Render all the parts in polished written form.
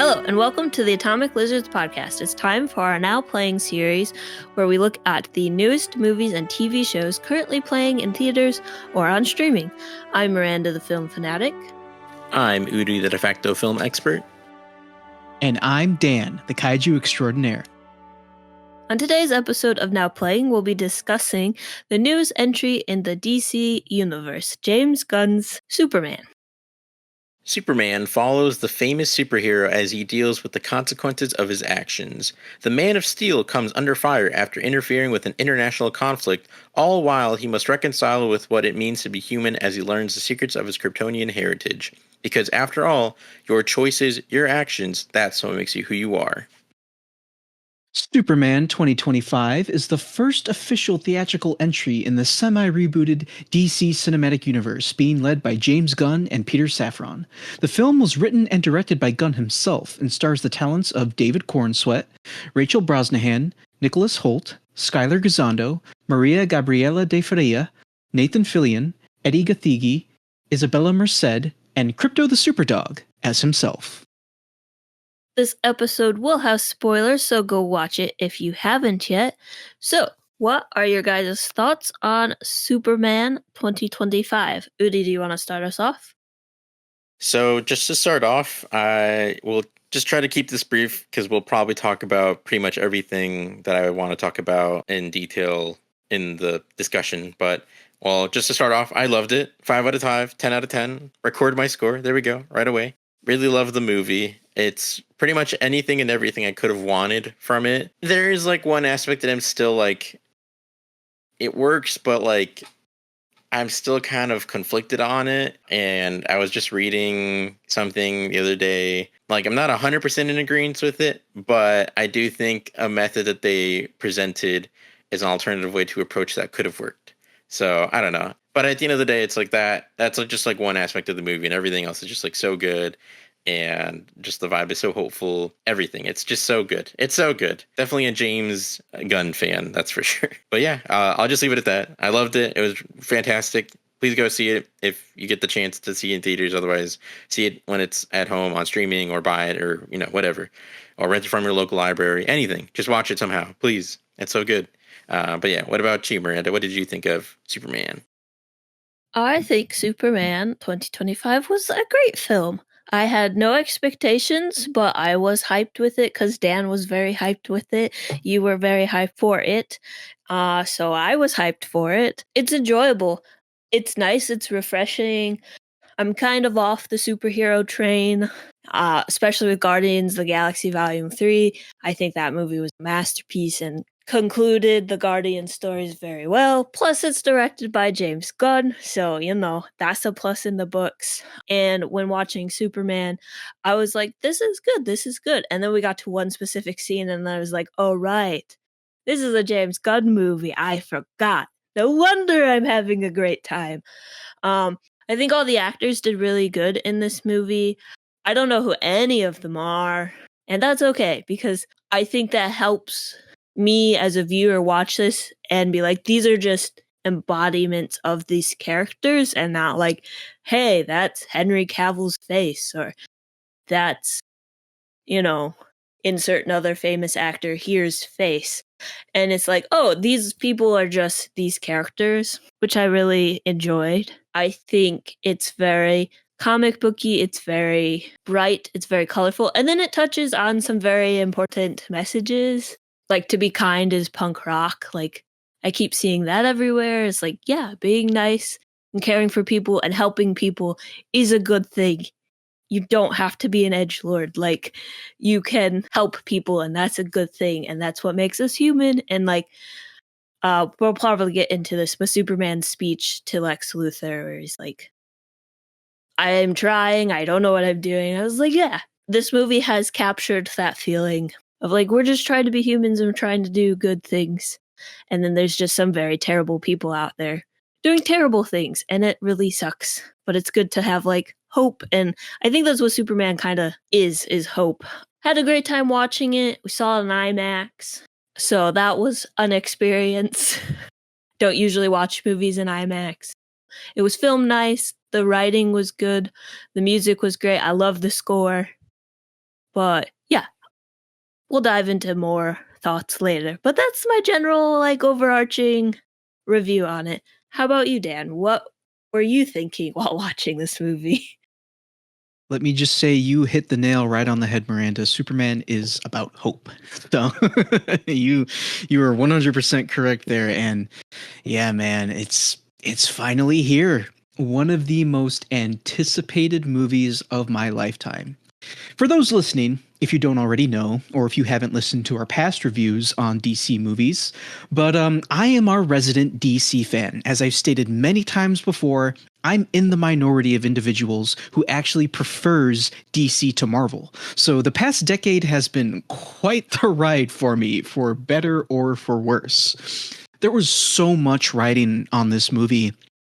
Hello, and welcome to the Atomic Lizards podcast. It's time for our Now Playing series, where we look at the newest movies and TV shows currently playing in theaters or on streaming. I'm Miranda, the film fanatic. I'm Udi, the de facto film expert. And I'm Dan, the kaiju extraordinaire. On today's episode of Now Playing, we'll be discussing the newest entry in the DC universe, James Gunn's Superman. Superman follows the famous superhero as he deals with the consequences of his actions. The Man of Steel comes under fire after interfering with an international conflict, all while he must reconcile with what it means to be human as he learns the secrets of his Kryptonian heritage. Because after all, your choices, your actions, that's what makes you who you are. Superman 2025 is the first official theatrical entry in the semi-rebooted DC Cinematic Universe, being led by James Gunn and Peter Safran. The film was written and directed by Gunn himself and stars the talents of David Corenswet, Rachel Brosnahan, Nicholas Hoult, Skylar Gisondo, Maria Gabriela de Faria, Nathan Fillion, Eddie Gathegi, Isabella Merced, and Crypto the Superdog as himself. This episode will have spoilers, so go watch it if you haven't yet. So, what are your guys' thoughts on Superman 2025? Udi, do you want to start us off? So, just to start off, I will just try to keep this brief because we'll probably talk about pretty much everything that I want to talk about in detail in the discussion. But, well, just to start off, I loved it. 5 out of 5, 10 out of 10. Record my score. There we go, right away. Really love the movie. It's pretty much anything and everything I could have wanted from it. There is like one aspect that I'm still like, it works, but like I'm still kind of conflicted on it. And I was just reading something the other day. Like I'm not 100% in agreement with it, but I do think a method that they presented is an alternative way to approach that could have worked. So I don't know. But at the end of the day, it's like that's just like one aspect of the movie, and everything else is just like so good. And just the vibe is so hopeful. Everything. It's just so good. It's so good. Definitely a James Gunn fan, that's for sure. But yeah, I'll just leave it at that. I loved it. It was fantastic. Please go see it if you get the chance to see it in theaters. Otherwise, see it when it's at home on streaming or buy it or, whatever. Or rent it from your local library. Anything. Just watch it somehow. Please. It's so good. But yeah, what about you, Miranda? What did you think of Superman? I think Superman 2025 was a great film. I had no expectations, but I was hyped with it because Dan was very hyped with it. You were very hyped for it. So I was hyped for it. It's enjoyable. It's nice. It's refreshing. I'm kind of off the superhero train, especially with Guardians of the Galaxy Volume 3. I think that movie was a masterpiece and concluded the Guardian stories very well. Plus, it's directed by James Gunn, so, that's a plus in the books. And when watching Superman, I was like, this is good. And then we got to one specific scene, and I was like, oh, right. This is a James Gunn movie. I forgot. No wonder I'm having a great time. I think all the actors did really good in this movie. I don't know who any of them are, and that's okay, because I think that helps me as a viewer watch this and be like, these are just embodiments of these characters and not like, hey, that's Henry Cavill's face, or that's, insert another famous actor here's face. And it's like, oh, these people are just these characters, which I really enjoyed. I think it's very comic booky, it's very bright, it's very colorful, and then it touches on some very important messages. Like, to be kind is punk rock. Like, I keep seeing that everywhere. It's like, yeah, being nice and caring for people and helping people is a good thing. You don't have to be an edgelord. Like, you can help people, and that's a good thing, and that's what makes us human. And like, we'll probably get into this, but Superman's speech to Lex Luthor, where he's like, I am trying, I don't know what I'm doing. I was like, yeah, this movie has captured that feeling of like, we're just trying to be humans and trying to do good things. And then there's just some very terrible people out there doing terrible things, and it really sucks. But it's good to have like hope, and I think that's what Superman kind of is hope. Had a great time watching it. We saw it in IMAX, so that was an experience. Don't usually watch movies in IMAX. It was filmed nice. The writing was good. The music was great. I love the score. But yeah, we'll dive into more thoughts later. But that's my general, like, overarching review on it. How about you, Dan? What were you thinking while watching this movie? Let me just say you hit the nail right on the head, Miranda. Superman is about hope. So you are 100% correct there. And yeah, man, it's finally here. One of the most anticipated movies of my lifetime. For those listening, if you don't already know, or if you haven't listened to our past reviews on DC movies, but I am our resident DC fan. As I've stated many times before, I'm in the minority of individuals who actually prefers DC to Marvel. So the past decade has been quite the ride for me, for better or for worse. There was so much writing on this movie.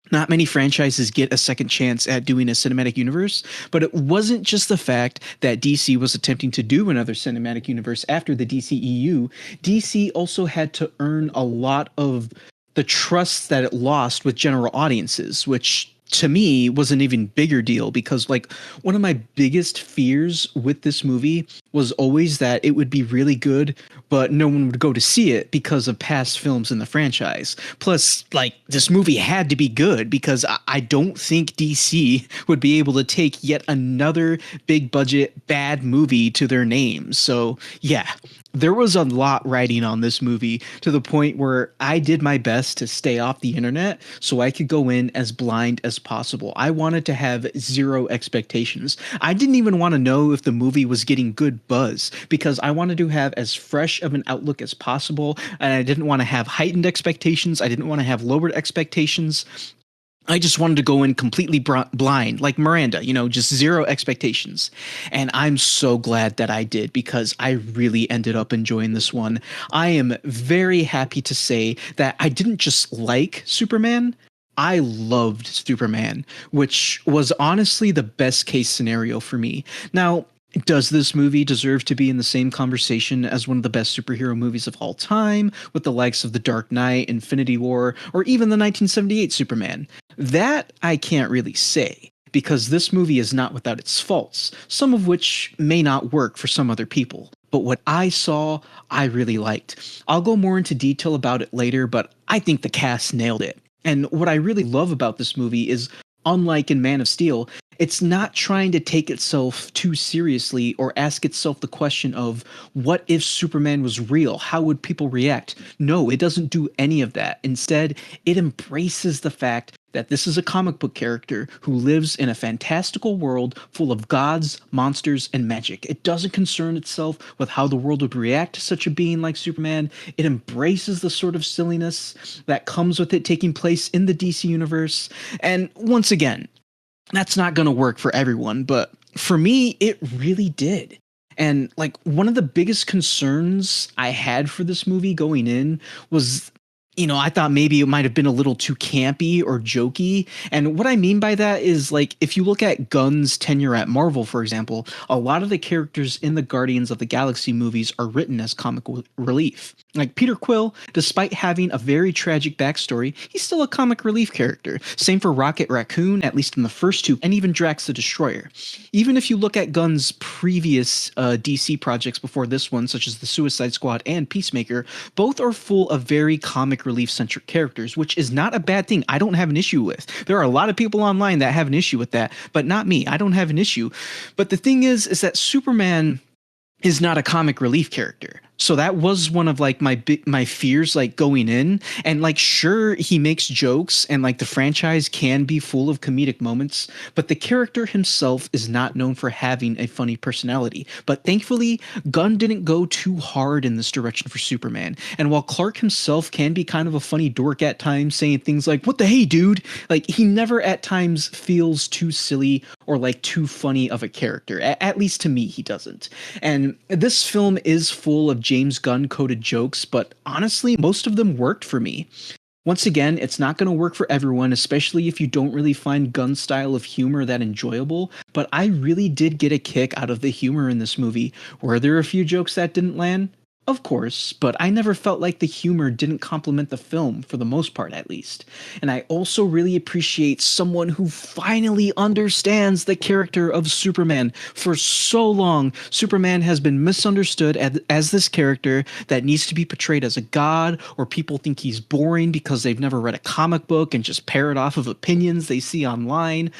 Not many franchises get a second chance at doing a cinematic universe, but it wasn't just the fact that DC was attempting to do another cinematic universe after the DCEU. DC also had to earn a lot of the trust that it lost with general audiences, which to me was an even bigger deal because like one of my biggest fears with this movie was always that it would be really good but no one would go to see it because of past films in the franchise. Plus, like, this movie had to be good because I don't think DC would be able to take yet another big budget bad movie to their name. So, yeah, there was a lot riding on this movie to the point where I did my best to stay off the internet so I could go in as blind as possible. I wanted to have zero expectations. I didn't even want to know if the movie was getting good buzz because I wanted to have as fresh of an outlook as possible, and I didn't want to have heightened expectations. I didn't want to have lowered expectations. I just wanted to go in completely blind, like Miranda, just zero expectations. And I'm so glad that I did because I really ended up enjoying this one. I am very happy to say that I didn't just like Superman, I loved Superman, which was honestly the best case scenario for me. Now, does this movie deserve to be in the same conversation as one of the best superhero movies of all time, with the likes of The Dark Knight, Infinity War, or even the 1978 Superman? That I can't really say, because this movie is not without its faults, some of which may not work for some other people. But what I saw, I really liked. I'll go more into detail about it later, but I think the cast nailed it. And what I really love about this movie is, unlike in Man of Steel, it's not trying to take itself too seriously or ask itself the question of what if Superman was real? How would people react? No, it doesn't do any of that. Instead, it embraces the fact that this is a comic book character who lives in a fantastical world full of gods, monsters, and magic. It doesn't concern itself with how the world would react to such a being like Superman. It embraces the sort of silliness that comes with it taking place in the DC universe. And once again, that's not going to work for everyone, but for me, it really did. And like one of the biggest concerns I had for this movie going in was, I thought maybe it might have been a little too campy or jokey. And what I mean by that is, like, if you look at Gunn's tenure at Marvel, for example, a lot of the characters in the Guardians of the Galaxy movies are written as comic relief. Like Peter Quill, despite having a very tragic backstory, he's still a comic relief character. Same for Rocket Raccoon, at least in the first two, and even Drax the Destroyer. Even if you look at Gunn's previous DC projects before this one, such as the Suicide Squad and Peacemaker, both are full of very comic relief-centric characters, which is not a bad thing. I don't have an issue with. There are a lot of people online that have an issue with that, but not me. I don't have an issue. But the thing is that Superman is not a comic relief character. So that was one of like my fears, like going in, and like, sure, he makes jokes and like the franchise can be full of comedic moments, but the character himself is not known for having a funny personality. But thankfully, Gunn didn't go too hard in this direction for Superman. And while Clark himself can be kind of a funny dork at times, saying things like, "What the hey, dude?" like he never at times feels too silly or like too funny of a character. At least to me, he doesn't. And this film is full of James Gunn coded jokes, but honestly, most of them worked for me. Once again, it's not going to work for everyone, especially if you don't really find Gunn's style of humor that enjoyable, but I really did get a kick out of the humor in this movie. Were there a few jokes that didn't land? Of course, but I never felt like the humor didn't complement the film, for the most part at least. And I also really appreciate someone who finally understands the character of Superman. For so long, Superman has been misunderstood as this character that needs to be portrayed as a god, or people think he's boring because they've never read a comic book and just parrot off of opinions they see online,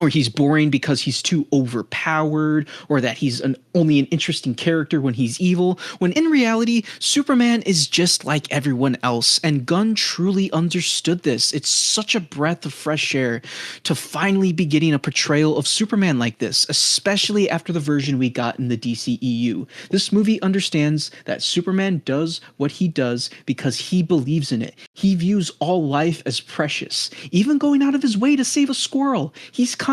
or he's boring because he's too overpowered, or that he's only an interesting character when he's evil, when in reality, Superman is just like everyone else, and Gunn truly understood this. It's such a breath of fresh air to finally be getting a portrayal of Superman like this, especially after the version we got in the DCEU. This movie understands that Superman does what he does because he believes in it. He views all life as precious, even going out of his way to save a squirrel. He's kind.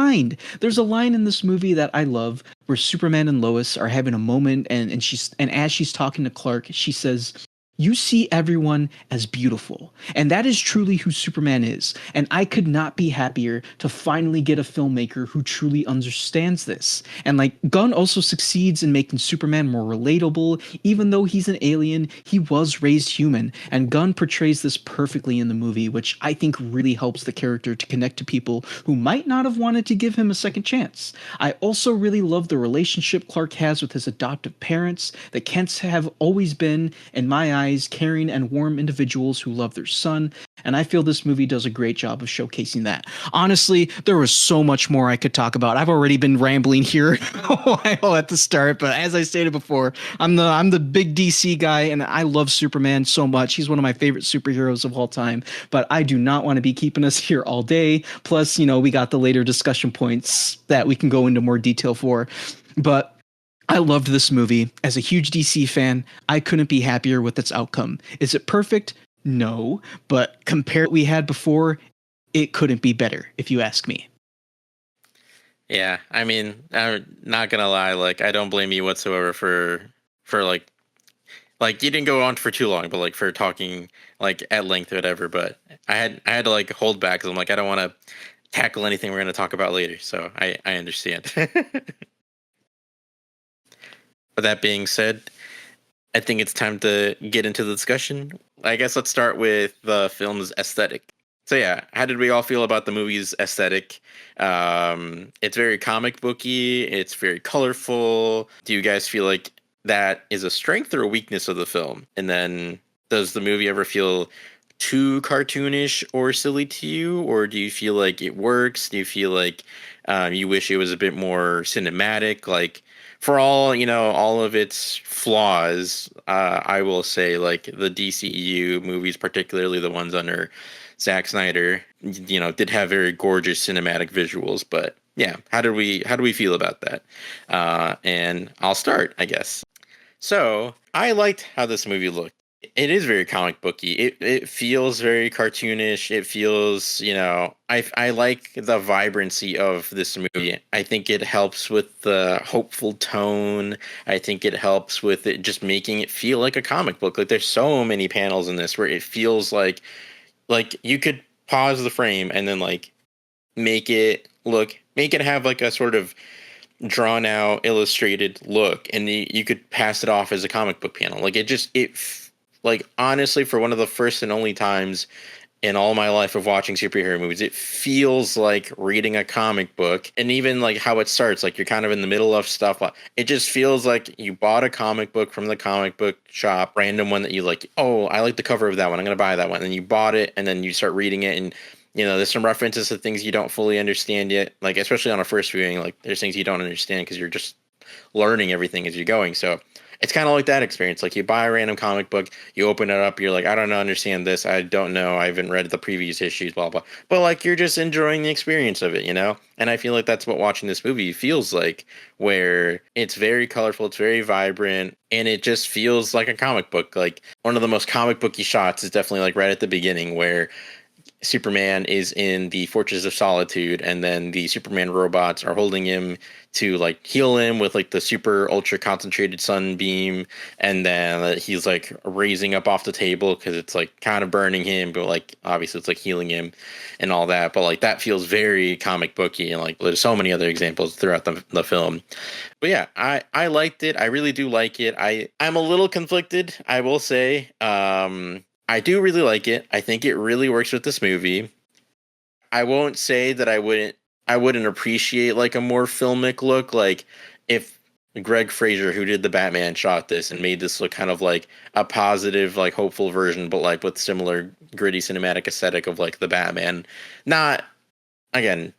There's a line in this movie that I love where Superman and Lois are having a moment, and as she's talking to Clark, she says, "You see everyone as beautiful." And that is truly who Superman is. And I could not be happier to finally get a filmmaker who truly understands this. And like, Gunn also succeeds in making Superman more relatable. Even though he's an alien, he was raised human. And Gunn portrays this perfectly in the movie, which I think really helps the character to connect to people who might not have wanted to give him a second chance. I also really love the relationship Clark has with his adoptive parents. The Kents have always been, in my eyes, caring and warm individuals who love their son, and I feel this movie does a great job of showcasing that. Honestly, there was so much more I could talk about. I've already been rambling here a while at the start, but as I stated before, I'm the big DC guy, and I love Superman so much. He's one of my favorite superheroes of all time, but I do not want to be keeping us here all day. Plus, we got the later discussion points that we can go into more detail for. But I loved this movie. As a huge DC fan, I couldn't be happier with its outcome. Is it perfect? No. But compared to what we had before, it couldn't be better, if you ask me. Yeah, I mean, I'm not gonna lie, like, I don't blame you whatsoever for like you didn't go on for too long, but like for talking like at length or whatever. But I had to like hold back because I'm like, I don't want to tackle anything we're gonna talk about later. So I understand. With that being said, I think it's time to get into the discussion. I guess let's start with the film's aesthetic. So yeah, how did we all feel about the movie's aesthetic? It's very comic booky. It's very colorful. Do you guys feel like that is a strength or a weakness of the film? And then does the movie ever feel too cartoonish or silly to you, or do you feel like it works? Do you feel like you wish it was a bit more cinematic? Like, for all of its flaws, I will say, like, the DCEU movies, particularly the ones under Zack Snyder, did have very gorgeous cinematic visuals. But yeah, how do we feel about that? And I'll start, I guess. So I liked how this movie looked. It is very comic booky. It feels very cartoonish. It feels, I like the vibrancy of this movie. I think it helps with the hopeful tone. I think it helps with it just making it feel like a comic book. Like, there's so many panels in this where it feels like you could pause the frame and then like make it have like a sort of drawn out illustrated look, and you could pass it off as a comic book panel. Like, like, honestly, for one of the first and only times in all my life of watching superhero movies, it feels like reading a comic book. And even like how it starts, like you're kind of in the middle of stuff. It just feels like you bought a comic book from the comic book shop, random one that you like. Oh, I like the cover of that one, I'm going to buy that one. And then you bought it, and then you start reading it, and there's some references to things you don't fully understand yet. Like, especially on a first viewing, like there's things you don't understand because you're just learning everything as you're going. So it's kind of like that experience. Like, you buy a random comic book, you open it up, you're like, I don't understand this. I don't know. I haven't read the previous issues, blah, blah. But like, you're just enjoying the experience of it, And I feel like that's what watching this movie feels like, where it's very colorful, it's very vibrant, and it just feels like a comic book. Like, one of the most comic booky shots is definitely like right at the beginning, where Superman is in the Fortress of Solitude, and then the Superman robots are holding him to like heal him with like the super ultra concentrated sunbeam, and then he's like raising up off the table because it's like kind of burning him, but like obviously it's like healing him and all that. But like that feels very comic booky, and like there's so many other examples throughout the film. But yeah, I liked it. I really do like it. I'm a little conflicted, I will say. I do really like it. I think it really works with this movie. I won't say that I wouldn't appreciate like a more filmic look. Like if Greg Fraser, who did the Batman, shot this and made this look kind of like a positive, like hopeful version, but like with similar gritty cinematic aesthetic of like the Batman. Not again,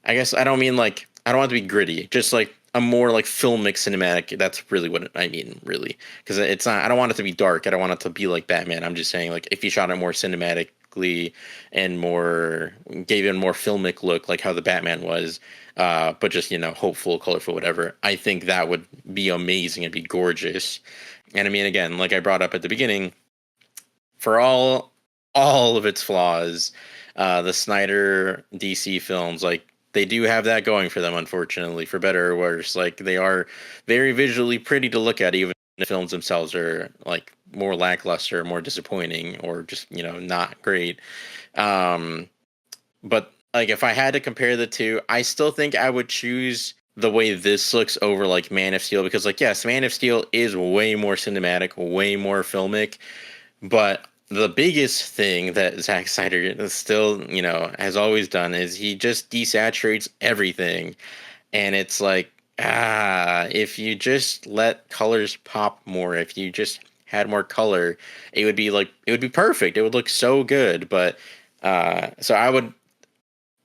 I guess I don't mean like I don't want it to be gritty, just like a more like filmic cinematic. That's really what I mean, really, because it's not. I don't want it to be dark. I don't want it to be like Batman. I'm just saying like if you shot it more cinematically and more gave it a more filmic look, like how the Batman was, but just hopeful, colorful, whatever. I think that would be amazing. It'd be gorgeous. And I mean, again, like I brought up at the beginning, for all of its flaws, the Snyder DC films, like they do have that going for them, unfortunately, for better or worse. Like they are very visually pretty to look at, even if the films themselves are like more lackluster, more disappointing, or just not great. But like if I had to compare the two, I still think I would choose the way this looks over like Man of Steel, because like yes, Man of Steel is way more cinematic, way more filmic, but the biggest thing that Zack Snyder still, has always done is he just desaturates everything. And it's like, if you just let colors pop more, if you just had more color, it would be perfect. It would look so good. But so I would,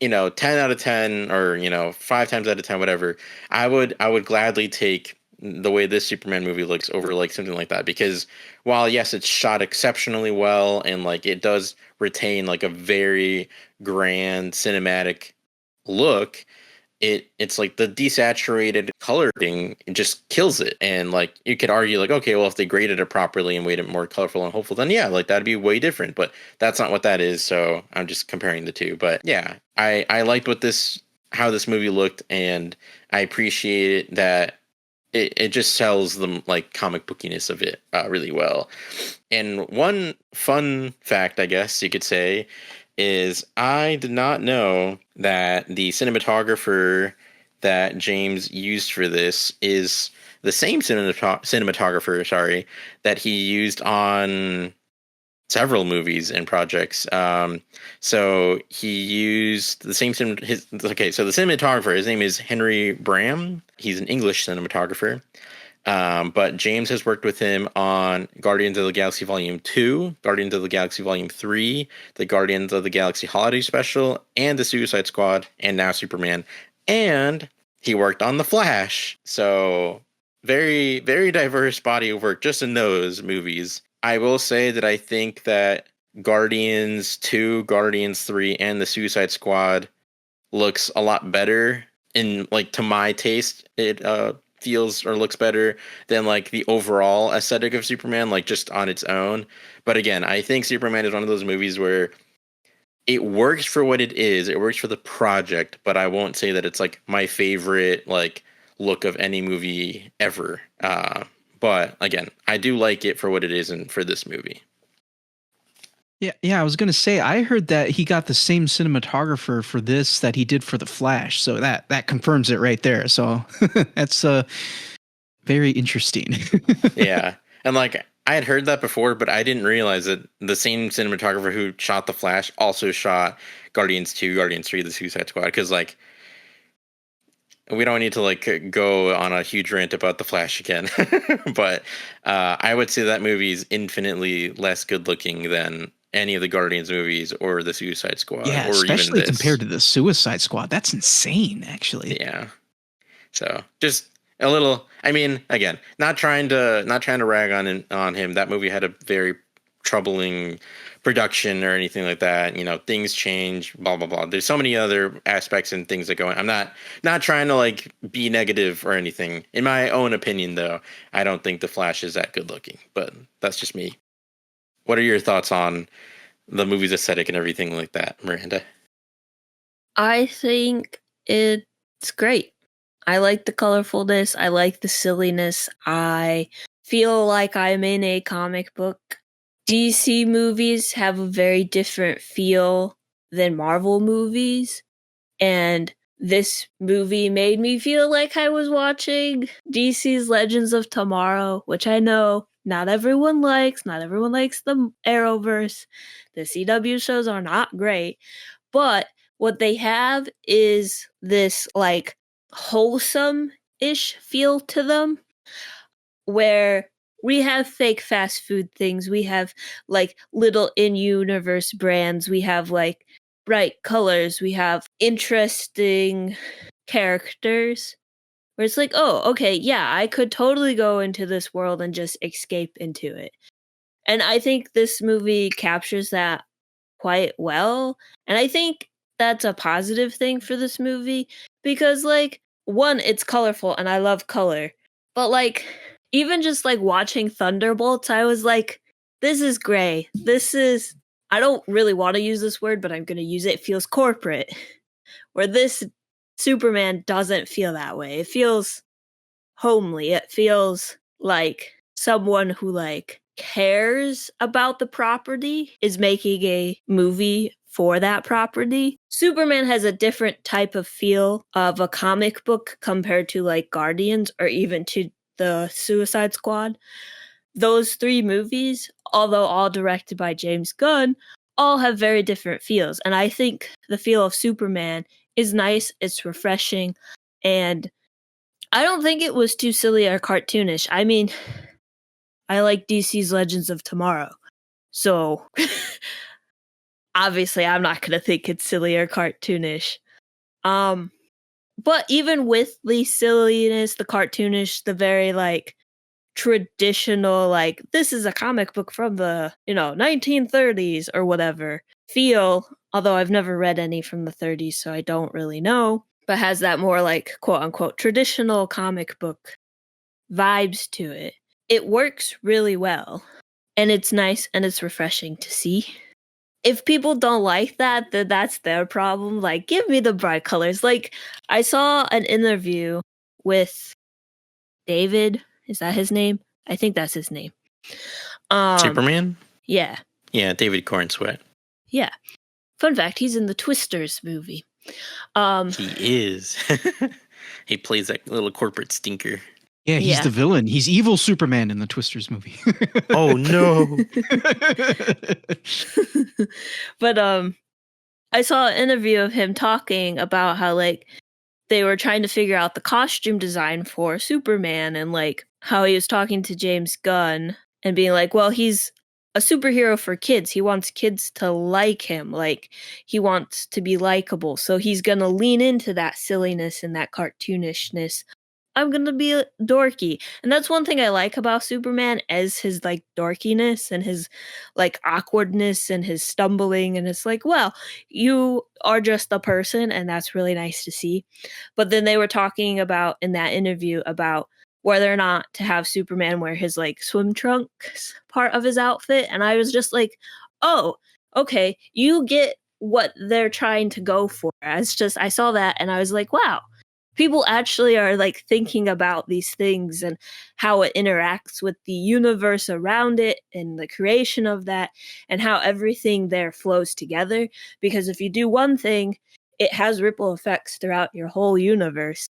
10 out of 10 or, 5 times out of 10, whatever, I would gladly take the way this Superman movie looks over like something like that, because while yes, it's shot exceptionally well and like it does retain like a very grand cinematic look, it's like the desaturated coloring just kills it. And like you could argue like, okay, well if they graded it properly and made it more colorful and hopeful, then yeah, like that'd be way different, but that's not what that is. So I'm just comparing the two. But yeah, I liked how this movie looked, and I appreciate that it just sells the like comic bookiness of it really well. And one fun fact, I guess you could say, is I did not know that the cinematographer that James used for this is the same cinematographer, sorry, that he used on several movies and projects. So he used the same so the cinematographer, his name is Henry Bram. He's an English cinematographer. But James has worked with him on Guardians of the Galaxy Volume 2, Guardians of the Galaxy Volume 3, the Guardians of the Galaxy Holiday Special, and the Suicide Squad, and now Superman. And he worked on The Flash. So very, very diverse body of work just in those movies. I will say that I think that Guardians 2, Guardians 3, and the Suicide Squad looks a lot better in like to my taste. It feels or looks better than like the overall aesthetic of Superman, like just on its own. But again, I think Superman is one of those movies where it works for what it is. It works for the project, but I won't say that it's like my favorite like look of any movie ever. But again, I do like it for what it is and for this movie. Yeah, I was gonna say I heard that he got the same cinematographer for this that he did for The Flash, so that confirms it right there. So that's very interesting. Yeah, and like I had heard that before, but I didn't realize that the same cinematographer who shot The Flash also shot Guardians 2, Guardians 3, The Suicide Squad, because like we don't need to like go on a huge rant about The Flash again, but I would say that movie is infinitely less good looking than any of the Guardians movies or the Suicide Squad, Yeah, or even especially this. compared to the Suicide Squad. That's insane, actually. Yeah. So just a little. I mean, again, not trying to rag on him. That movie had a very troubling production or anything like that. Things change. Blah blah blah. There's so many other aspects and things that go on. I'm not trying to like be negative or anything. In my own opinion, though, I don't think The Flash is that good looking. But that's just me. What are your thoughts on the movie's aesthetic and everything like that, Miranda? I think it's great. I like the colorfulness. I like the silliness. I feel like I'm in a comic book. DC movies have a very different feel than Marvel movies. And this movie made me feel like I was watching DC's Legends of Tomorrow, which I know not everyone likes. Not everyone likes the Arrowverse. The CW shows are not great. But what they have is this like wholesome-ish feel to them where we have fake fast food things. We have like little in-universe brands. We have like bright colors. We have interesting characters where it's like, oh, okay, yeah, I could totally go into this world and just escape into it. And I think this movie captures that quite well. And I think that's a positive thing for this movie because, like, one, it's colorful and I love color. But, like, even just like watching Thunderbolts, I was like, this is gray. I don't really want to use this word, but I'm going to use it. It feels corporate. Where this Superman doesn't feel that way. It feels homely. It feels like someone who like cares about the property is making a movie for that property. Superman has a different type of feel of a comic book compared to like Guardians or even to the Suicide Squad. Those three movies, although all directed by James Gunn, all have very different feels. And I think the feel of Superman is nice, it's refreshing, and I don't think it was too silly or cartoonish. I mean, I like DC's Legends of Tomorrow. So, obviously, I'm not going to think it's silly or cartoonish. But even with the silliness, the cartoonish, the very, like, traditional, like, this is a comic book from the, 1930s or whatever feel, although I've never read any from the 30s, so I don't really know, but has that more, like, quote-unquote traditional comic book vibes to it. It works really well, and it's nice and it's refreshing to see. If people don't like that, then that's their problem. Like, give me the bright colors. Like, I saw an interview with David. Is that his name? I think that's his name. Superman? Yeah. Yeah, David Cornsweet. Yeah. Fun fact, he's in the Twisters movie. He is. He plays that little corporate stinker. Yeah, he's the villain. He's evil Superman in the Twisters movie. Oh no. But I saw an interview of him talking about how like they were trying to figure out the costume design for Superman and like how he was talking to James Gunn and being like, well, he's a superhero for kids. He wants kids to like him. Like he wants to be likable. So he's going to lean into that silliness and that cartoonishness. I'm going to be dorky. And that's one thing I like about Superman is his like dorkiness and his like awkwardness and his stumbling. And it's like, well, you are just a person and that's really nice to see. But then they were talking about in that interview about whether or not to have Superman wear his like swim trunks part of his outfit. And I was just like, oh, okay, you get what they're trying to go for. I saw that and I was like, wow. People actually are like thinking about these things and how it interacts with the universe around it and the creation of that and how everything there flows together. Because if you do one thing, it has ripple effects throughout your whole universe.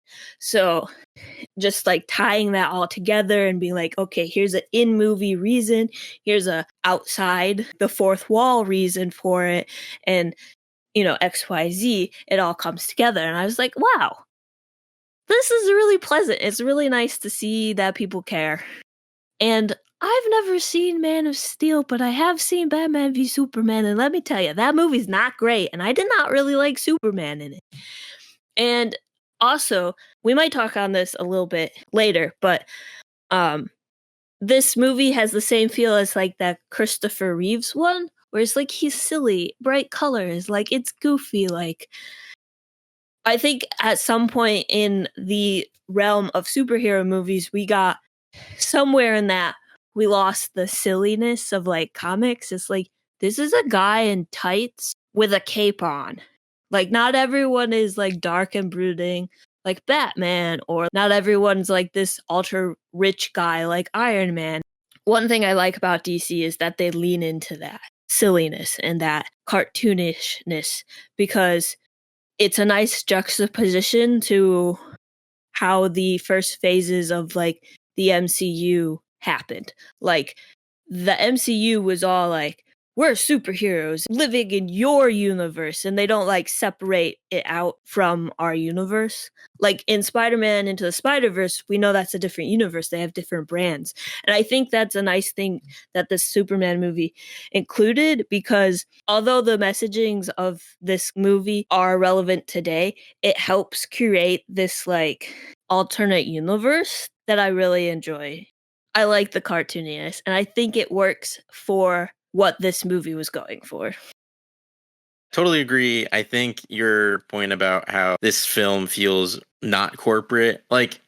So just like tying that all together and being like, okay, here's an in-movie reason, here's a outside the fourth wall reason for it, and XYZ, it all comes together. And I was like, wow. This is really pleasant. It's really nice to see that people care. And I've never seen Man of Steel, but I have seen Batman v Superman, and let me tell you, that movie's not great, and I did not really like Superman in it. And also, we might talk on this a little bit later, but this movie has the same feel as like that Christopher Reeves one, where it's like he's silly, bright colors, like it's goofy, like I think at some point in the realm of superhero movies, we got somewhere in that we lost the silliness of like comics. It's like this is a guy in tights with a cape on. Like, not everyone is like dark and brooding like Batman, or not everyone's like this ultra rich guy like Iron Man. One thing I like about DC is that they lean into that silliness and that cartoonishness, because it's a nice juxtaposition to how the first phases of like the MCU happened. Like, the MCU was all like, we're superheroes living in your universe, and they don't like separate it out from our universe. Like in Spider-Man Into the Spider-Verse, we know that's a different universe. They have different brands. And I think that's a nice thing that this Superman movie included, because although the messagings of this movie are relevant today, it helps create this like alternate universe that I really enjoy. I like the cartooniness, and I think it works for what this movie was going for. Totally agree. I think your point about how this film feels not corporate, like,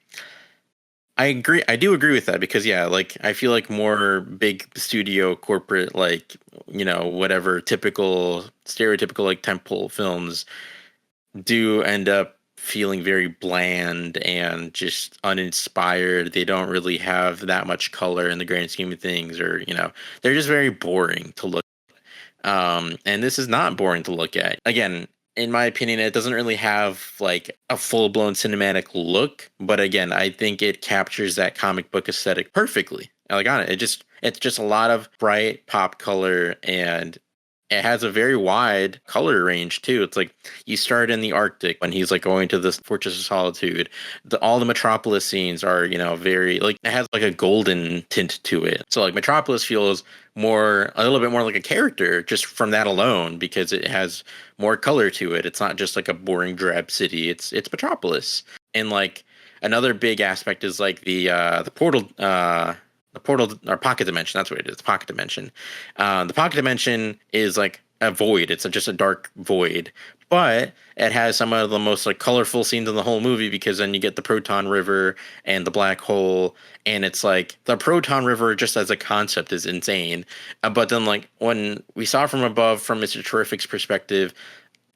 I agree. I do agree with that because, yeah, like, I feel like more big studio corporate, like, whatever typical, stereotypical, like, temple films do end up feeling very bland and just uninspired. They don't really have that much color in the grand scheme of things, or they're just very boring to look and this is not boring to look at. Again, in my opinion, it doesn't really have like a full-blown cinematic look, but again, I think it captures that comic book aesthetic perfectly. Like, on it, it's just a lot of bright pop color, and it has a very wide color range too. It's like you start in the Arctic when he's like going to this Fortress of Solitude. All the Metropolis scenes are, very like, it has like a golden tint to it. So like Metropolis feels a little bit more like a character just from that alone, because it has more color to it. It's not just like a boring drab city. It's Metropolis. And like another big aspect is like the portal. The portal or pocket dimension, that's what it is, the pocket dimension. The pocket dimension is like a void. It's just a dark void, but it has some of the most like colorful scenes in the whole movie, because then you get the proton river and the black hole, and it's like the proton river just as a concept is insane. But then like when we saw it from above, from Mr. Terrific's perspective,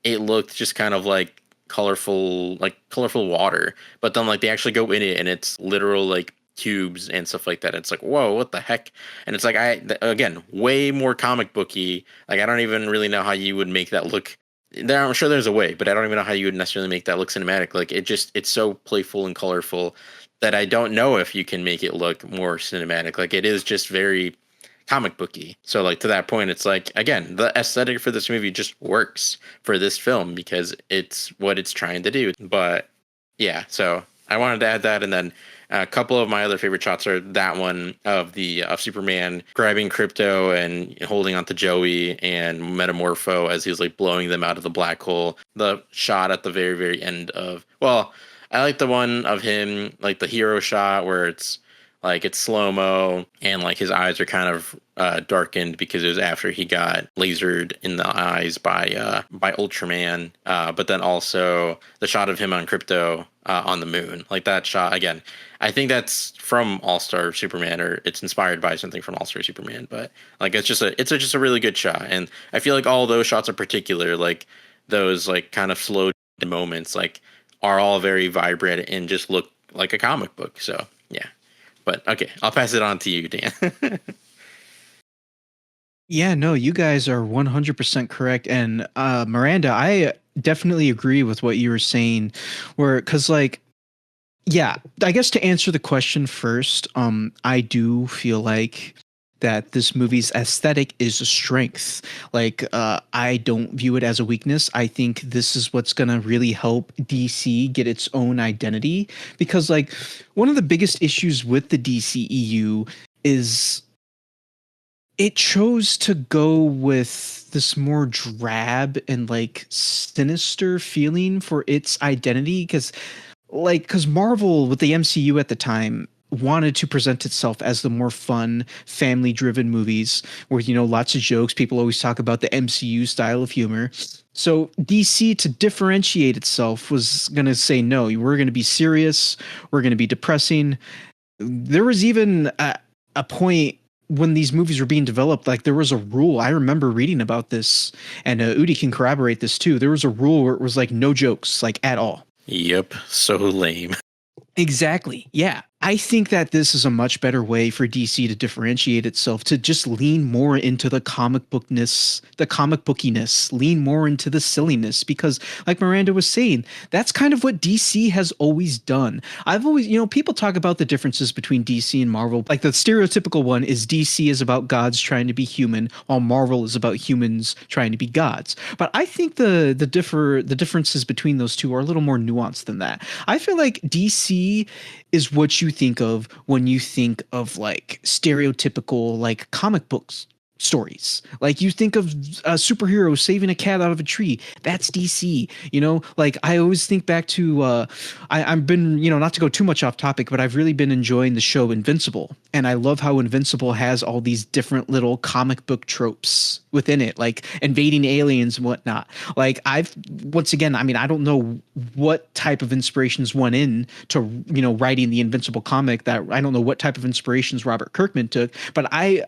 it looked just kind of like colorful water. But then like they actually go in it, and it's literal like cubes and stuff like that. It's like, whoa, what the heck? And it's like, again, way more comic booky. Like, I don't even really know how you would make that look. I'm sure there's a way, but I don't even know how you would necessarily make that look cinematic. Like, it's so playful and colorful that I don't know if you can make it look more cinematic. Like, it is just very comic booky. So like, to that point, it's like, again, the aesthetic for this movie just works for this film because it's what it's trying to do. But yeah, so I wanted to add that. And then a couple of my other favorite shots are that one of Superman grabbing Crypto and holding onto Joey and Metamorpho as he's like blowing them out of the black hole. The shot at the very, very end of, well, I like the one of him, like the hero shot where it's like it's slow-mo and like his eyes are kind of darkened because it was after he got lasered in the eyes by Ultraman. But then also the shot of him on Crypto on the moon, like that shot again. I think that's from All-Star Superman, or it's inspired by something from All-Star Superman. But like it's just a really good shot, and I feel like all those shots in particular, like those like kind of slow moments, like are all very vibrant and just look like a comic book. So yeah. But okay, I'll pass it on to you, Dan. Yeah, no, you guys are 100% correct. And Miranda, I definitely agree with what you were saying, because like, yeah, I guess to answer the question first, I do feel like that this movie's aesthetic is a strength. Like, I don't view it as a weakness. I think this is what's going to really help DC get its own identity, because like one of the biggest issues with the DCEU is it chose to go with this more drab and like sinister feeling for its identity, because Marvel with the MCU at the time wanted to present itself as the more fun, family-driven movies where, lots of jokes. People always talk about the MCU style of humor. So DC, to differentiate itself, was going to say, no, we're going to be serious. We're going to be depressing. There was even a point when these movies were being developed, like there was a rule. I remember reading about this, and Udi can corroborate this too. There was a rule where it was like no jokes, like at all. Yep, so lame. Exactly. Yeah. I think that this is a much better way for DC to differentiate itself, to just lean more into the comic bookiness, lean more into the silliness, because like Miranda was saying, that's kind of what DC has always done. I've always, people talk about the differences between DC and Marvel. Like the stereotypical one is DC is about gods trying to be human, while Marvel is about humans trying to be gods. But I think the differences between those two are a little more nuanced than that. I feel like DC is what you think of when you think of like stereotypical like comic books stories. Like you think of a superhero saving a cat out of a tree. That's DC. Like I always think back to I've been, not to go too much off topic, but I've really been enjoying the show Invincible. And I love how Invincible has all these different little comic book tropes within it, like invading aliens and whatnot. Like once again, I mean, I don't know what type of inspirations went in to, writing the Invincible comic. That I don't know what type of inspirations Robert Kirkman took, but I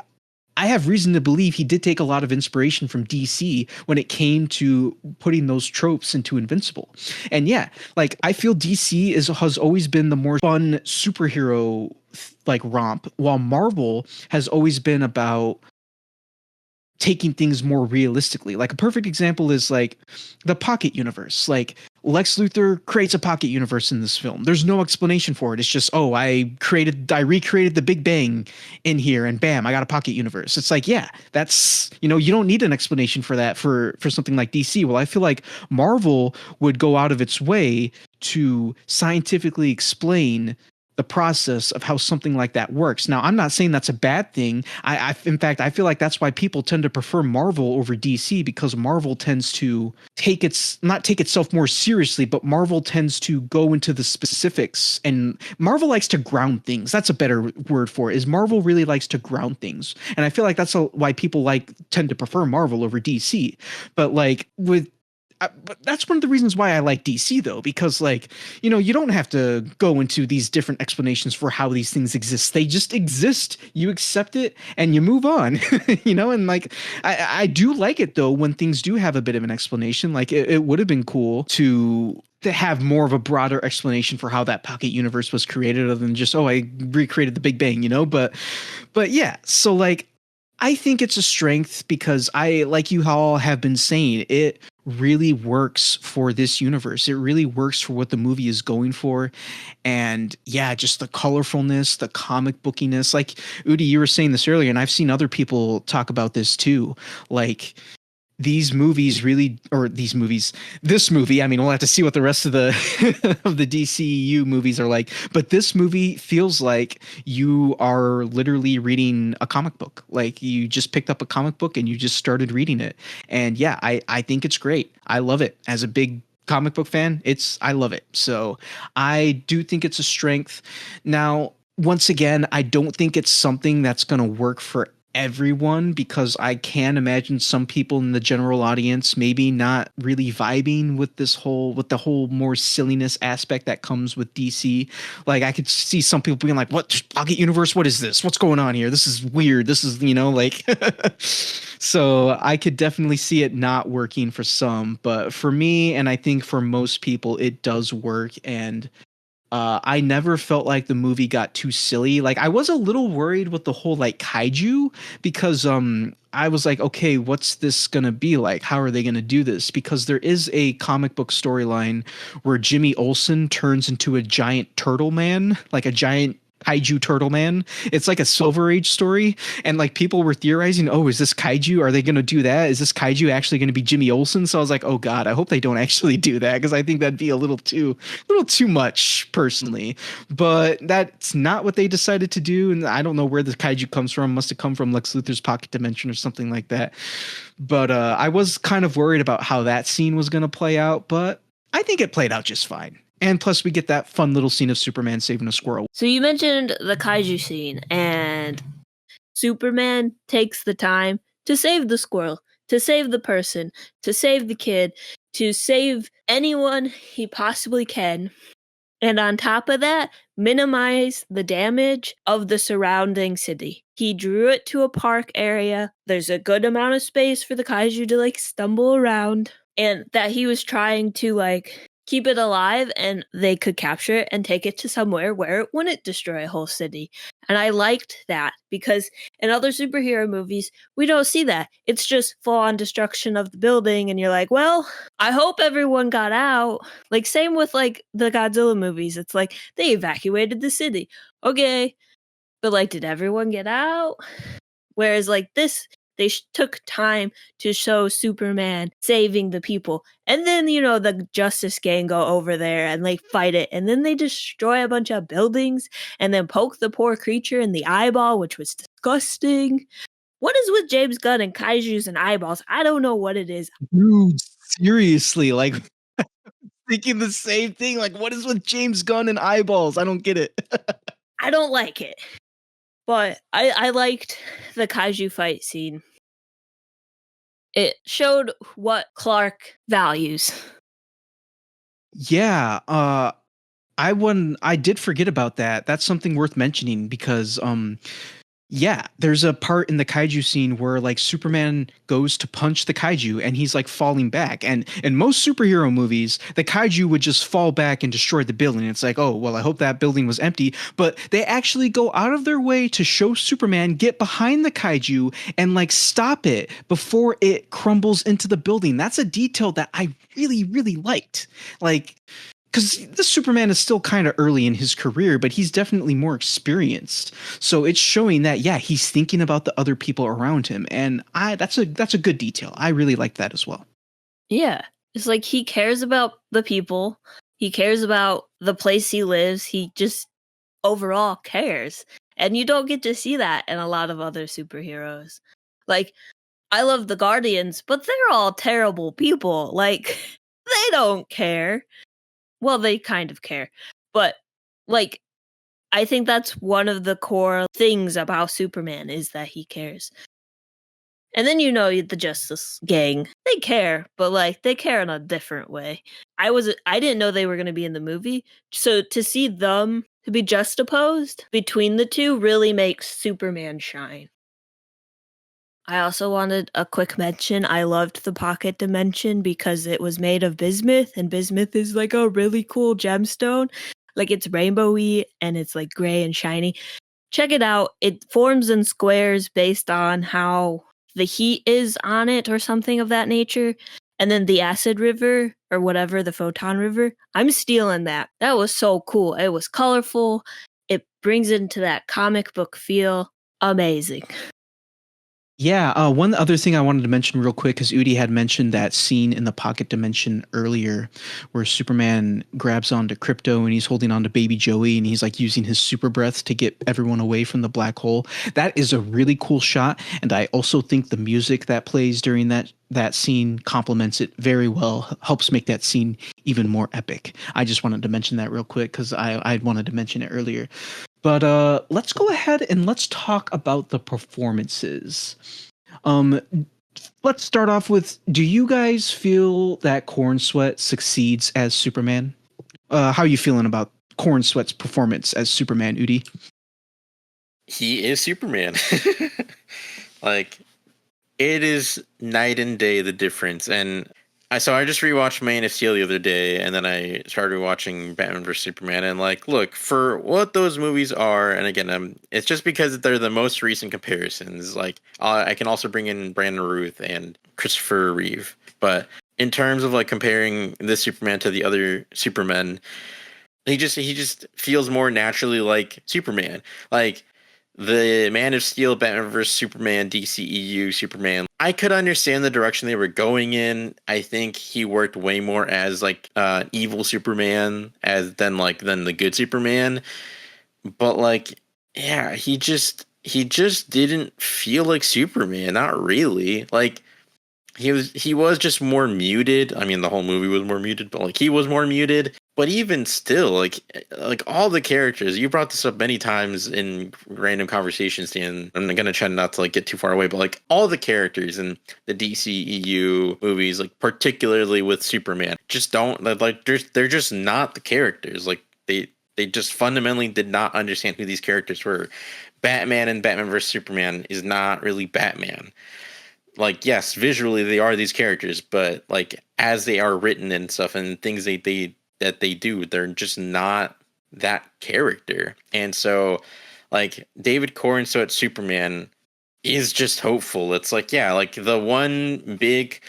have reason to believe he did take a lot of inspiration from DC when it came to putting those tropes into Invincible. And yeah, like I feel DC has always been the more fun superhero like romp, while Marvel has always been about taking things more realistically. Like a perfect example is like the pocket universe. Like Lex Luthor creates a pocket universe in this film. There's no explanation for it. It's just, oh, I recreated the Big Bang in here and bam, I got a pocket universe. It's like, yeah, that's, you don't need an explanation for that for something like DC. Well, I feel like Marvel would go out of its way to scientifically explain the process of how something like that works. Now, I'm not saying that's a bad thing. In fact, I feel like that's why people tend to prefer Marvel over DC, because Marvel tends to not take itself more seriously, but Marvel tends to go into the specifics, and Marvel likes to ground things. That's a better word for it, is Marvel really likes to ground things. And I feel like that's why people tend to prefer Marvel over DC. But like but that's one of the reasons why I like DC though, because like, you don't have to go into these different explanations for how these things exist. They just exist. You accept it and you move on, and like, I do like it though, when things do have a bit of an explanation. Like it would have been cool to have more of a broader explanation for how that pocket universe was created, other than just, oh, I recreated the Big Bang, but yeah. So like, I think it's a strength because like you all have been saying, it really works for this universe. It really works for what the movie is going for. And yeah, just the colorfulness, the comic bookiness. Like Udi, you were saying this earlier, and I've seen other people talk about this too. Like this movie, I mean, we'll have to see what the rest of the of the DCU movies are like, but this movie feels like you are literally reading a comic book. Like you just picked up a comic book and you just started reading it. And yeah, I think it's great. I love it. As a big comic book fan, I love it. So I do think it's a strength. Now, once again, I don't think it's something that's going to work for everyone, because I can imagine some people in the general audience maybe not really vibing with the whole more silliness aspect that comes with DC. Like I could see some people being like, what pocket universe? What is this? What's going on here? This is weird. This is, like, so I could definitely see it not working for some, but for me, and I think for most people, it does work. And I never felt like the movie got too silly. Like I was a little worried with the whole like kaiju, because I was like, okay, what's this gonna be like? How are they gonna do this? Because there is a comic book storyline where Jimmy Olsen turns into a giant turtle man, like a giant kaiju turtle man. It's like a Silver Age story, and like people were theorizing, oh, is this kaiju? Are they going to do that? Is this kaiju actually going to be Jimmy Olsen? So I was like, oh god, I hope they don't actually do that, because I think that'd be a little too much personally. But that's not what they decided to do, and I don't know where the kaiju comes from. Must have come from Lex Luthor's pocket dimension or something like that. But I was kind of worried about how that scene was going to play out, but I think it played out just fine. And plus, we get that fun little scene of Superman saving a squirrel. So you mentioned the kaiju scene, and Superman takes the time to save the squirrel, to save the person, to save the kid, to save anyone he possibly can. And on top of that, minimize the damage of the surrounding city. He drew it to a park area. There's a good amount of space for the kaiju to like stumble around, and that he was trying to like keep it alive and they could capture it and take it to somewhere where it wouldn't destroy a whole city. And I liked that because in other superhero movies, we don't see that. It's just full on destruction of the building. And you're like, well, I hope everyone got out. Like, same with like the Godzilla movies. It's like they evacuated the city. Okay. But like, did everyone get out? Whereas like this, they took time to show Superman saving the people. And then, the Justice Gang go over there and like fight it. And then they destroy a bunch of buildings and then poke the poor creature in the eyeball, which was disgusting. What is with James Gunn and kaijus and eyeballs? I don't know what it is. Dude, seriously, like thinking the same thing. Like, what is with James Gunn and eyeballs? I don't get it. I don't like it. But I liked the kaiju fight scene. It showed what Clark values. Yeah, I did forget about that. That's something worth mentioning because yeah, there's a part in the kaiju scene where like Superman goes to punch the kaiju and he's like falling back. And in most superhero movies, the kaiju would just fall back and destroy the building. It's like, oh, well, I hope that building was empty. But they actually go out of their way to show Superman get behind the kaiju and like stop it before it crumbles into the building. That's a detail that I really, really liked. Like, because the Superman is still kind of early in his career, but he's definitely more experienced. So it's showing that, yeah, he's thinking about the other people around him. And that's a good detail. I really like that as well. Yeah. It's like he cares about the people. He cares about the place he lives. He just overall cares. And you don't get to see that in a lot of other superheroes. Like, I love the Guardians, but they're all terrible people. Like, they don't care. Well, they kind of care. But, like, I think that's one of the core things about Superman is that he cares. And then the Justice Gang, they care, but like they care in a different way. I didn't know they were going to be in the movie, so to see them to be juxtaposed between the two really makes Superman shine. I also wanted a quick mention. I loved the pocket dimension because it was made of bismuth, and bismuth is like a really cool gemstone. Like it's rainbowy and it's like gray and shiny. Check it out. It forms in squares based on how the heat is on it or something of that nature. And then the acid river or whatever, the photon river, I'm stealing that. That was so cool. It was colorful. It brings it into that comic book feel. Amazing. Yeah, one other thing I wanted to mention real quick, because Udi had mentioned that scene in the pocket dimension earlier where Superman grabs onto Crypto and he's holding onto baby Joey and he's like using his super breath to get everyone away from the black hole. That is a really cool shot. And I also think the music that plays during that scene complements it very well, helps make that scene even more epic. I just wanted to mention that real quick because I wanted to mention it earlier. But let's go ahead and let's talk about the performances. Let's start off with, do you guys feel that Corn Sweat succeeds as Superman? How are you feeling about Corn Sweat's performance as Superman, Udi? He is Superman. Like, it is night and day, the difference. And I just rewatched Man of Steel the other day, and then I started watching Batman vs Superman. And like, look, for what those movies are, and again, it's just because they're the most recent comparisons. Like, I can also bring in Brandon Routh and Christopher Reeve, but in terms of like comparing this Superman to the other Supermen, he just feels more naturally like Superman. Like, the Man of Steel, Batman vs Superman, DCEU Superman, I could understand the direction they were going in. I think he worked way more as like evil Superman than the good Superman. But like, yeah, he just didn't feel like Superman. Not really. Like, he was just more muted. I mean, the whole movie was more muted, but like he was more muted. But even still, like all the characters, you brought this up many times in random conversations, Dan. I'm gonna try not to like get too far away, but like all the characters in the DCEU movies, like particularly with Superman, just don't like they're just not the characters. Like They just fundamentally did not understand who these characters were. Batman and Batman vs Superman is not really Batman. Like, yes, visually they are these characters, but like as they are written and stuff and things they do, they're just not that character. And so like David Cornsweet's Superman is just hopeful. It's like, yeah, like the one big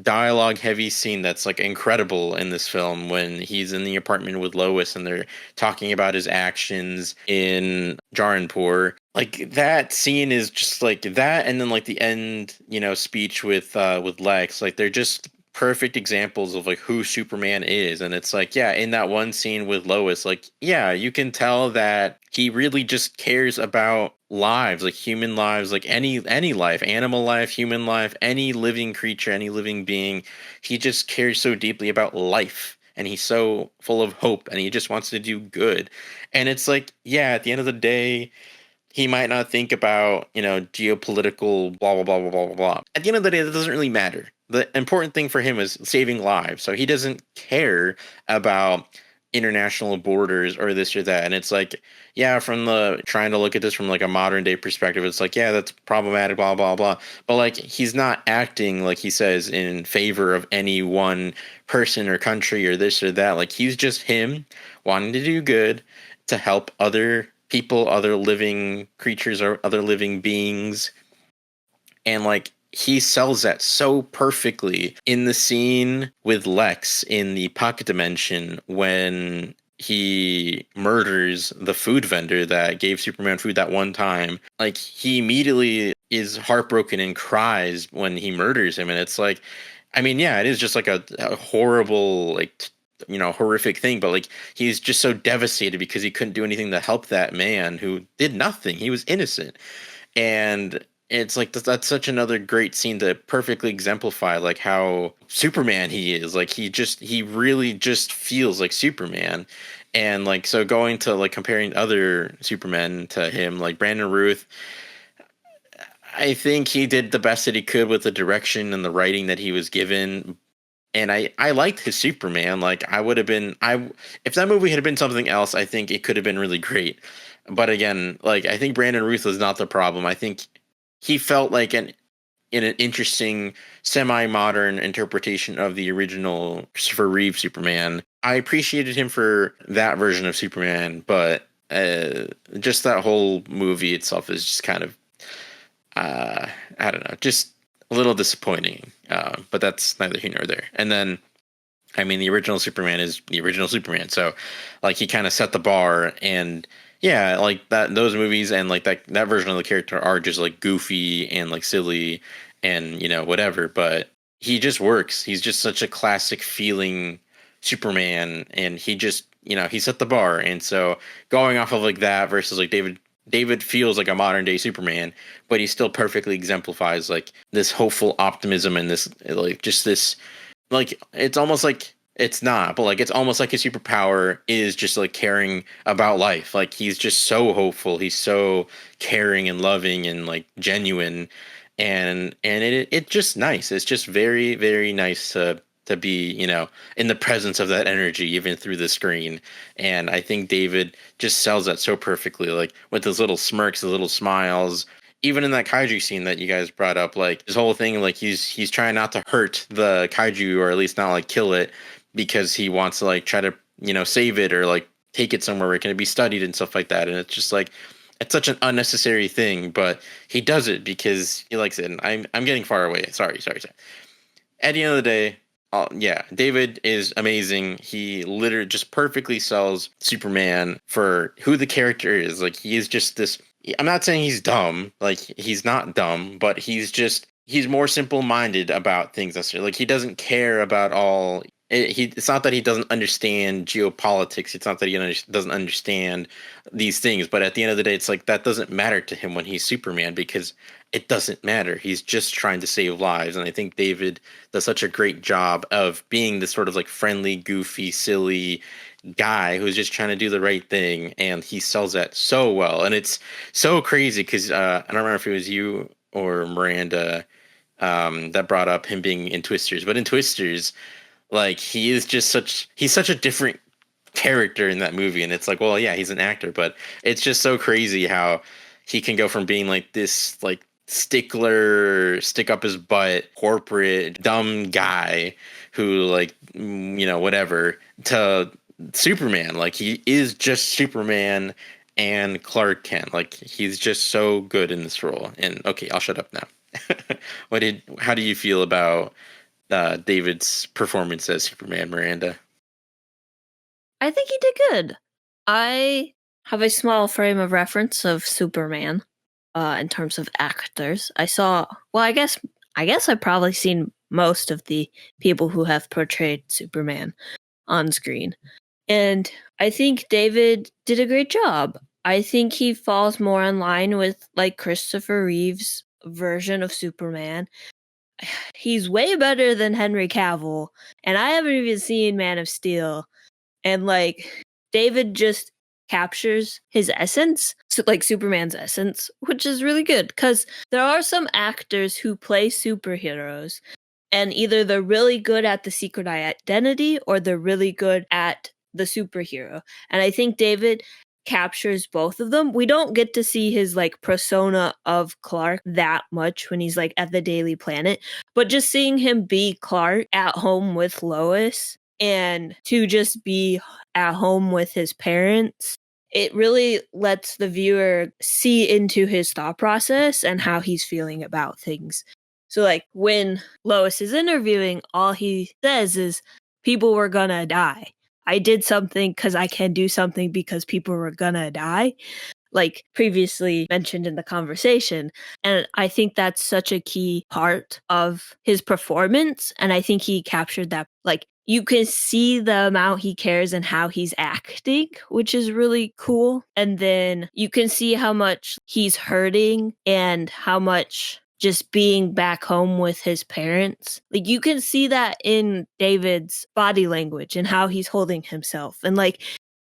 dialogue heavy scene that's like incredible in this film when he's in the apartment with Lois and they're talking about his actions in Jaranpur. Like that scene is just like that, and then like the end, speech with Lex, like they're just perfect examples of like who Superman is. And it's like, yeah, in that one scene with Lois, like, yeah, you can tell that he really just cares about lives, like human lives, like any life, animal life, human life, any living creature, any living being. He just cares so deeply about life, and he's so full of hope, and he just wants to do good. And it's like, yeah, at the end of the day, he might not think about, geopolitical blah, blah, blah, blah, blah, blah, blah. At the end of the day, that doesn't really matter. The important thing for him is saving lives. So he doesn't care about international borders or this or that. And it's like, yeah, from the trying to look at this from like a modern day perspective, it's like, yeah, that's problematic, blah, blah, blah. But like, he's not acting, like he says, in favor of any one person or country or this or that. Like, he's just him wanting to do good to help other people, other living creatures, or other living beings. And like, he sells that so perfectly in the scene with Lex in the pocket dimension when he murders the food vendor that gave Superman food that one time. Like, he immediately is heartbroken and cries when he murders him. And it's like, I mean, yeah, it is just like a horrible, like, horrific thing, but like, he's just so devastated because he couldn't do anything to help that man who did nothing. He was innocent. And it's like, that's such another great scene to perfectly exemplify like how Superman he is. Like, he really just feels like Superman. And like, so going to like comparing other Supermen to him, like Brandon Routh, I think he did the best that he could with the direction and the writing that he was given. And I liked his Superman. Like, if that movie had been something else, I think it could have been really great. But again, like, I think Brandon Routh was not the problem. I think he felt like in an interesting semi-modern interpretation of the original Christopher Reeve Superman. I appreciated him for that version of Superman, but just that whole movie itself is just kind of, I don't know, just a little disappointing. But that's neither here nor there. And then, I mean, the original Superman is the original Superman. So like, he kind of set the bar, and yeah, like those movies and like that version of the character are just like goofy and like silly and, whatever, but he just works. He's just such a classic feeling Superman, and he just, he set the bar. And so going off of like that versus like David feels like a modern day Superman, but he still perfectly exemplifies like this hopeful optimism and this like just this, like, it's almost like, it's not, but like, it's almost like his superpower is just like caring about life. Like, he's just so hopeful. He's so caring and loving and like genuine, and it's just nice. It's just very, very nice to be, in the presence of that energy, even through the screen. And I think David just sells that so perfectly, like with his little smirks, his little smiles. Even in that kaiju scene that you guys brought up, like his whole thing, like he's trying not to hurt the kaiju, or at least not like kill it, because he wants to like try to, save it or like take it somewhere where it can be studied and stuff like that. And it's just like, it's such an unnecessary thing, but he does it because he likes it. And I'm getting far away. Sorry. At the end of the day, yeah, David is amazing. He literally just perfectly sells Superman for who the character is. Like, he is just this. I'm not saying he's dumb. Like, he's not dumb, but he's more simple-minded about things. Like, he doesn't care about all. It's not that he doesn't understand geopolitics. It's not that he doesn't understand these things. But at the end of the day, it's like that doesn't matter to him when he's Superman, because it doesn't matter. He's just trying to save lives. And I think David does such a great job of being this sort of like friendly, goofy, silly guy who's just trying to do the right thing. And he sells that so well. And it's so crazy because I don't remember if it was you or Miranda that brought up him being in Twisters. But in Twisters, like, he's such a different character in that movie. And it's like, well, yeah, he's an actor, but it's just so crazy how he can go from being like this like stickler, stick up his butt, corporate, dumb guy who like, whatever, to Superman. Like he is just Superman and Clark Kent. Like he's just so good in this role. And okay, I'll shut up now. How do you feel about David's performance as Superman, Miranda? I think he did good. I have a small frame of reference of Superman in terms of actors. I guess I've probably seen most of the people who have portrayed Superman on screen. And I think David did a great job. I think he falls more in line with like Christopher Reeve's version of Superman. He's way better than Henry Cavill, and I haven't even seen Man of Steel. And like David just captures his essence, so like Superman's essence, which is really good because there are some actors who play superheroes and either they're really good at the secret identity or they're really good at the superhero. And I think David captures both of them. We don't get to see his like persona of Clark that much when he's like at the Daily Planet, but just seeing him be Clark at home with Lois and to just be at home with his parents, it really lets the viewer see into his thought process and how he's feeling about things. So like when Lois is interviewing, all he says is people were gonna die. I did something because I can do something because people were gonna die, like previously mentioned in the conversation. And I think that's such a key part of his performance. And I think he captured that. Like you can see the amount he cares and how he's acting, which is really cool. And then you can see how much he's hurting and how much just being back home with his parents. Like you can see that in David's body language and how he's holding himself. And like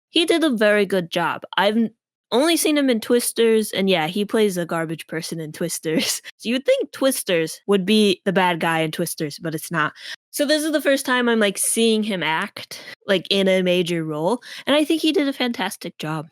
he did a very good job. I've only seen him in Twisters, and yeah, he plays a garbage person in Twisters. So you would think Twisters would be the bad guy in Twisters, but it's not. So this is the first time I'm like seeing him act like in a major role, and I think he did a fantastic job.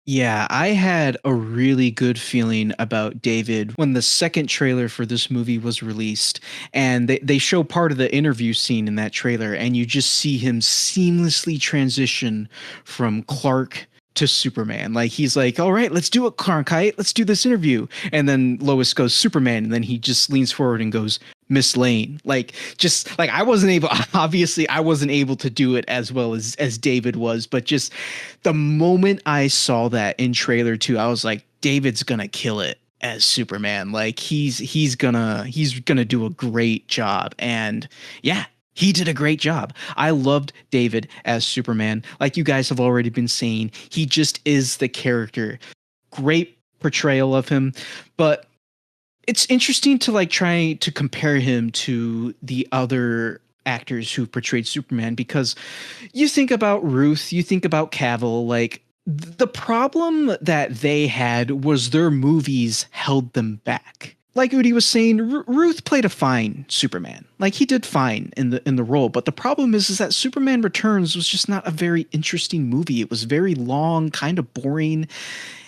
Yeah, I had a really good feeling about David when the second trailer for this movie was released. And they show part of the interview scene in that trailer, and you just see him seamlessly transition from Clark to Superman. Like he's like, all right, let's do it, Cronkite. Let's do this interview. And then Lois goes, Superman. And then he just leans forward and goes, Miss Lane. Like just like I wasn't able to do it as well as David was, but just the moment I saw that in trailer 2, I was like, David's gonna kill it as Superman. Like he's gonna do a great job. And yeah, he did a great job. I loved David as Superman. Like you guys have already been saying, he just is the character. Great portrayal of him. But it's interesting to like try to compare him to the other actors who portrayed Superman, because you think about Ruth, you think about Cavill, like the problem that they had was their movies held them back. Like Udi was saying, Ruth played a fine Superman. Like he did fine in the role, but the problem is that Superman Returns was just not a very interesting movie. It was very long, kind of boring.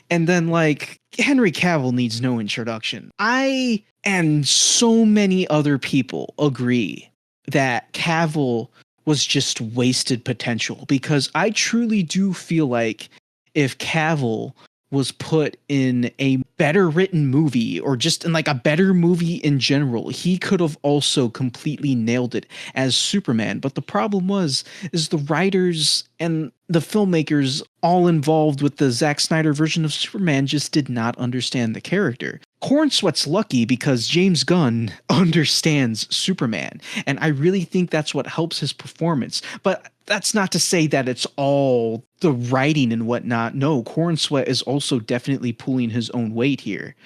And then like Henry Cavill needs no introduction. I and so many other people agree that Cavill was just wasted potential, because I truly do feel like if Cavill was put in a better written movie, or just in like a better movie in general, he could have also completely nailed it as Superman. But the problem is the writers and the filmmakers all involved with the Zack Snyder version of Superman just did not understand the character. Cornsweat's lucky because James Gunn understands Superman, and I really think that's what helps his performance. But that's not to say that it's all the writing and whatnot. No, Cornsweat is also definitely pulling his own weight here.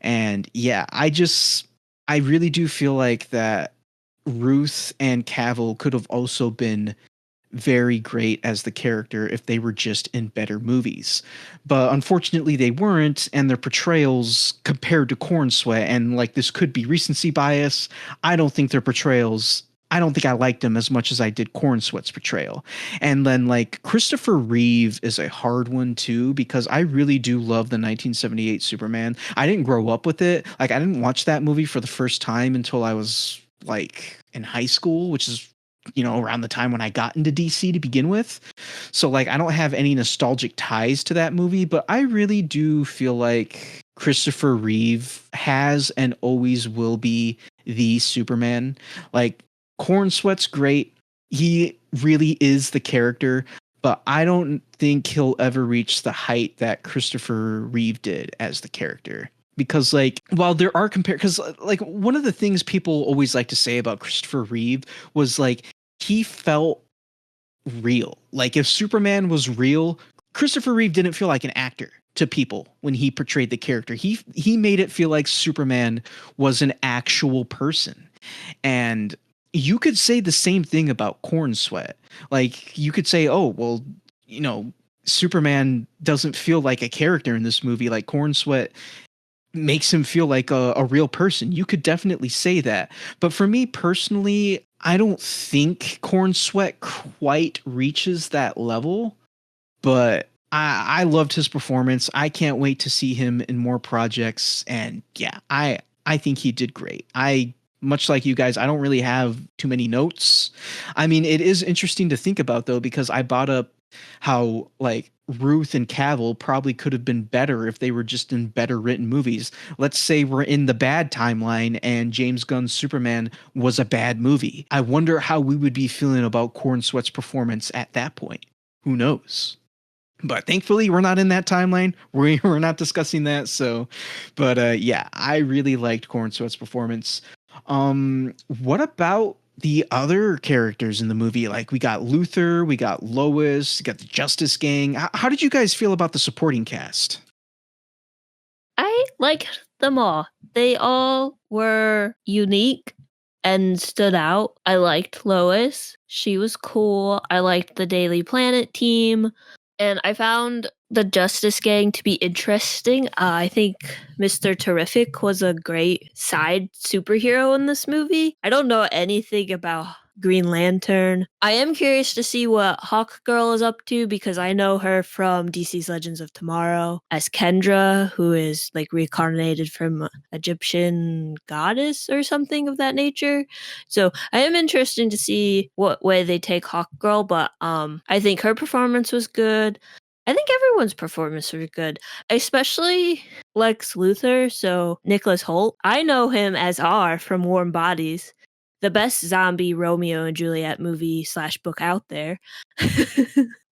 And yeah, I really do feel like that Ruth and Cavill could have also been very great as the character if they were just in better movies. But unfortunately they weren't, and their portrayals compared to Cornsweat, and like this could be recency bias, I don't think their portrayals I don't think I liked him as much as I did Cornsweat's portrayal. And then like Christopher Reeve is a hard one too, because I really do love the 1978 Superman. I didn't grow up with it. Like I didn't watch that movie for the first time until I was like in high school, which is, you know, around the time when I got into DC to begin with. So like I don't have any nostalgic ties to that movie, but I really do feel like Christopher Reeve has and always will be the Superman. Like Cornsweat's great. He really is the character, but I don't think he'll ever reach the height that Christopher Reeve did as the character. Because like while there are because like one of the things people always like to say about Christopher Reeve was like he felt real. Like if Superman was real, Christopher Reeve didn't feel like an actor to people when he portrayed the character. He made it feel like Superman was an actual person. And you could say the same thing about Cornsweat. Like you could say, oh, well, you know, Superman doesn't feel like a character in this movie. Like Cornsweat makes him feel like a real person. You could definitely say that. But for me personally, I don't think Cornsweat quite reaches that level. But I loved his performance. I can't wait to see him in more projects. And yeah, I think he did great. Much like you guys, I don't really have too many notes. I mean, it is interesting to think about though, because I brought up how like Ruth and Cavill probably could have been better if they were just in better written movies. Let's say we're in the bad timeline and James Gunn's Superman was a bad movie. I wonder how we would be feeling about Cornsweat's performance at that point. Who knows? But thankfully, we're not in that timeline. We're not discussing that. So, but yeah, I really liked Cornsweat's performance. What about the other characters in the movie? Like we got Luther, we got Lois, we got the Justice Gang. How did you guys feel about the supporting cast? I liked them all. They all were unique and stood out. I liked Lois. She was cool. I liked the Daily Planet team. And I found the Justice Gang to be interesting. I think Mr. Terrific was a great side superhero in this movie. I don't know anything about Green Lantern. I am curious to see what Hawkgirl is up to because I know her from DC's Legends of Tomorrow as Kendra, who is like reincarnated from Egyptian goddess or something of that nature. So I am interested to see what way they take Hawkgirl, but I think her performance was good. I think everyone's performance was good, especially Lex Luthor. So Nicholas Holt, I know him as R from Warm Bodies, the best zombie Romeo and Juliet movie / book out there.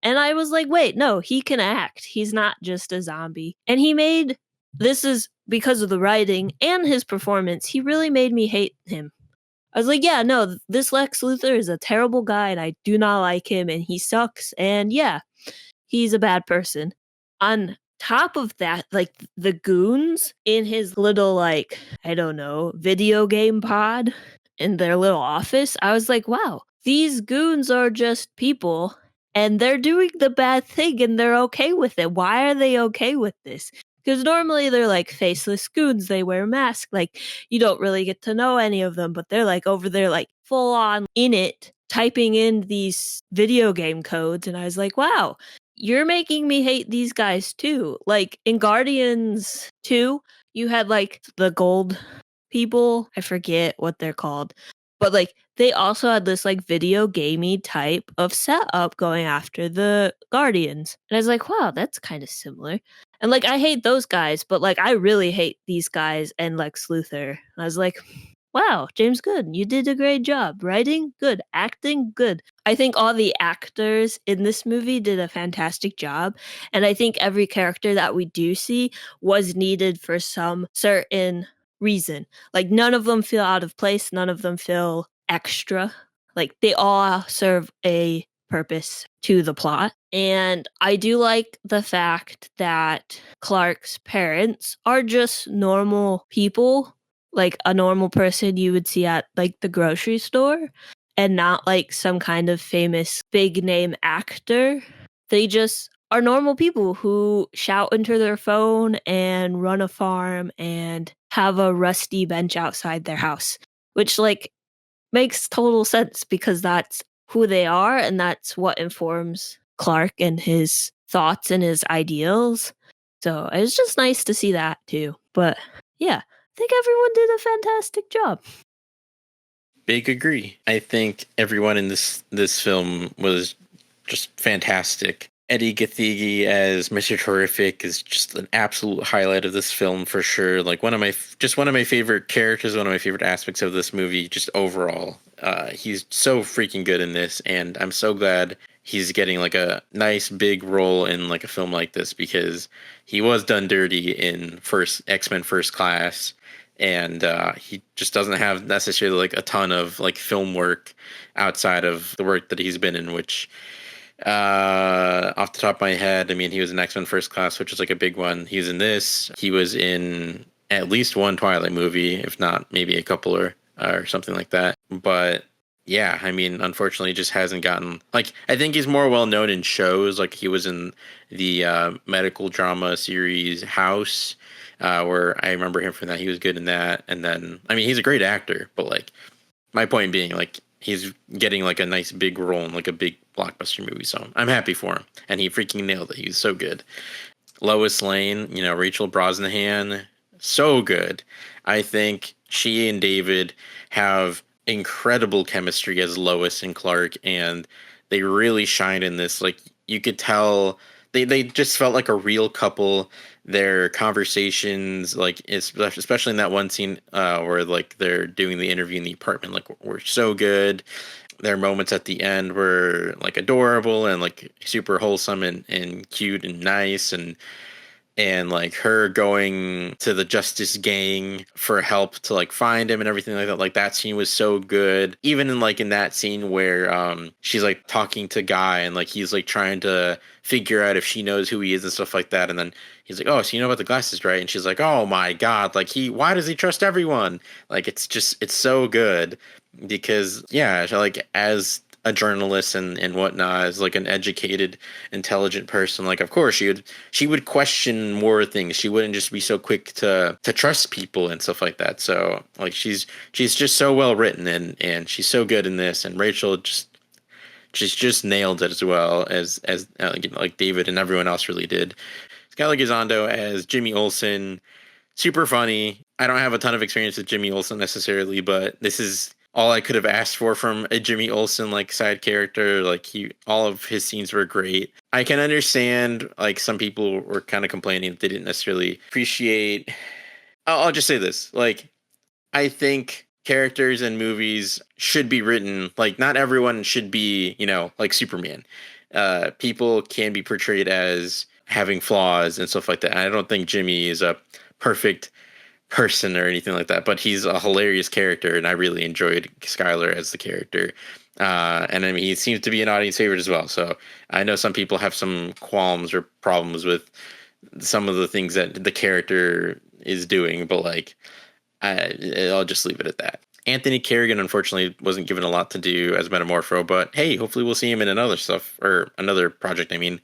And I was like, wait, no, he can act. He's not just a zombie. And this is because of the writing and his performance, he really made me hate him. I was like, yeah, no, this Lex Luthor is a terrible guy and I do not like him and he sucks. And yeah, he's a bad person. On top of that, like the goons in his little, like, I don't know, video game pod in their little office, I was like, wow, these goons are just people and they're doing the bad thing and they're okay with it. Why are they okay with this? Because normally they're like faceless goons. They wear masks. Like you don't really get to know any of them, but they're like over there, like full on in it, typing in these video game codes. And I was like, wow, you're making me hate these guys too. Like in Guardians 2, you had like the gold people. I forget what they're called. But like they also had this like video gamey type of setup going after the Guardians. And I was like, wow, that's kind of similar. And like I hate those guys, but like I really hate these guys and Lex Luthor. And I was like, wow, James Gunn, you did a great job. Writing, good. Acting, good. I think all the actors in this movie did a fantastic job. And I think every character that we do see was needed for some certain reason. Like none of them feel out of place. None of them feel extra. Like they all serve a purpose to the plot. And I do like the fact that Clark's parents are just normal people, like a normal person you would see at like the grocery store and not like some kind of famous big name actor. They just are normal people who shout into their phone and run a farm and have a rusty bench outside their house, which like makes total sense because that's who they are and that's what informs Clark and his thoughts and his ideals. So it's just nice to see that too. But yeah, I think everyone did a fantastic job. Big agree. I think everyone in this film was just fantastic. Eddie Gathegi as Mr. Terrific is just an absolute highlight of this film for sure. Like one of my favorite characters, one of my favorite aspects of this movie, just overall. He's so freaking good in this, and I'm so glad he's getting like a nice big role in like a film like this because he was done dirty in X-Men First Class, and he just doesn't have necessarily like a ton of like film work outside of the work that he's been in, which off the top of my head, I mean, he was in X-Men First Class, which is like a big one. He's in this. He was in at least one Twilight movie, if not maybe a couple or something like that. But yeah, I mean, unfortunately, he just hasn't gotten like I think he's more well known in shows. Like he was in the medical drama series House, where I remember him from that. He was good in that. And then I mean, he's a great actor, but like my point being, like he's getting like a nice big role in like a big blockbuster movie, so I'm happy for him, and he freaking nailed it. He's so good. Lois Lane, Rachel Brosnahan, so good. I think she and David have incredible chemistry as Lois and Clark, and they really shine in this. Like you could tell they just felt like a real couple. Their conversations, like especially in that one scene where like they're doing the interview in the apartment, like were so good. Their moments at the end were like adorable and like super wholesome and cute and nice, and like her going to the Justice Gang for help to like find him and everything like that. Like that scene was so good. Even in that scene where she's like talking to Guy and like he's like trying to figure out if she knows who he is and stuff like that. And then he's like, "Oh, so you know about the glasses, right?" And she's like, "Oh my God, like why does he trust everyone?" Like it's so good because yeah, like as a journalist and whatnot, as like an educated, intelligent person, like of course she would question more things. She wouldn't just be so quick to trust people and stuff like that. So like she's just so well written and she's so good in this. And Rachel she's just nailed it as well as like David and everyone else really did. Skylar Gisondo as Jimmy Olsen, super funny. I don't have a ton of experience with Jimmy Olsen necessarily, but this is all I could have asked for from a Jimmy Olsen like side character. Like all of his scenes were great. I can understand like some people were kind of complaining that they didn't necessarily appreciate. I'll just say this: like I think characters in movies should be written like not everyone should be like Superman. People can be portrayed as having flaws and stuff like that. And I don't think Jimmy is a perfect person or anything like that, but he's a hilarious character, and I really enjoyed Skylar as the character. And I mean, he seems to be an audience favorite as well. So I know some people have some qualms or problems with some of the things that the character is doing, but like, I'll just leave it at that. Anthony Carrigan, unfortunately, wasn't given a lot to do as Metamorpho, but hey, hopefully we'll see him in another stuff, or another project, I mean,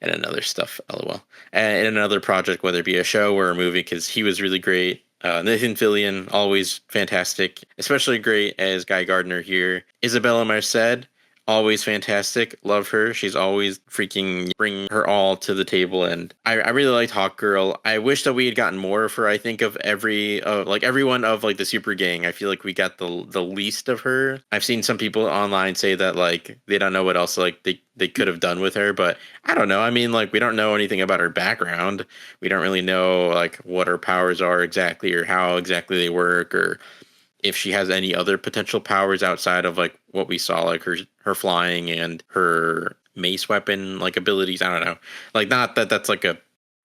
and another stuff, lol. And in another project, whether it be a show or a movie, because he was really great. Nathan Fillion, always fantastic, especially great as Guy Gardner here. Isabella Merced, always fantastic. Love her. She's always freaking bringing her all to the table. And I really liked Hawkgirl. I wish that we had gotten more of her. I think of everyone of like the Super Gang, I feel like we got the least of her. I've seen some people online say that like they don't know what else like they could have done with her, but I don't know. I mean, like we don't know anything about her background. We don't really know like what her powers are exactly or how exactly they work, or if she has any other potential powers outside of like what we saw, like her flying and her mace weapon like abilities. I don't know. Like not that that's like a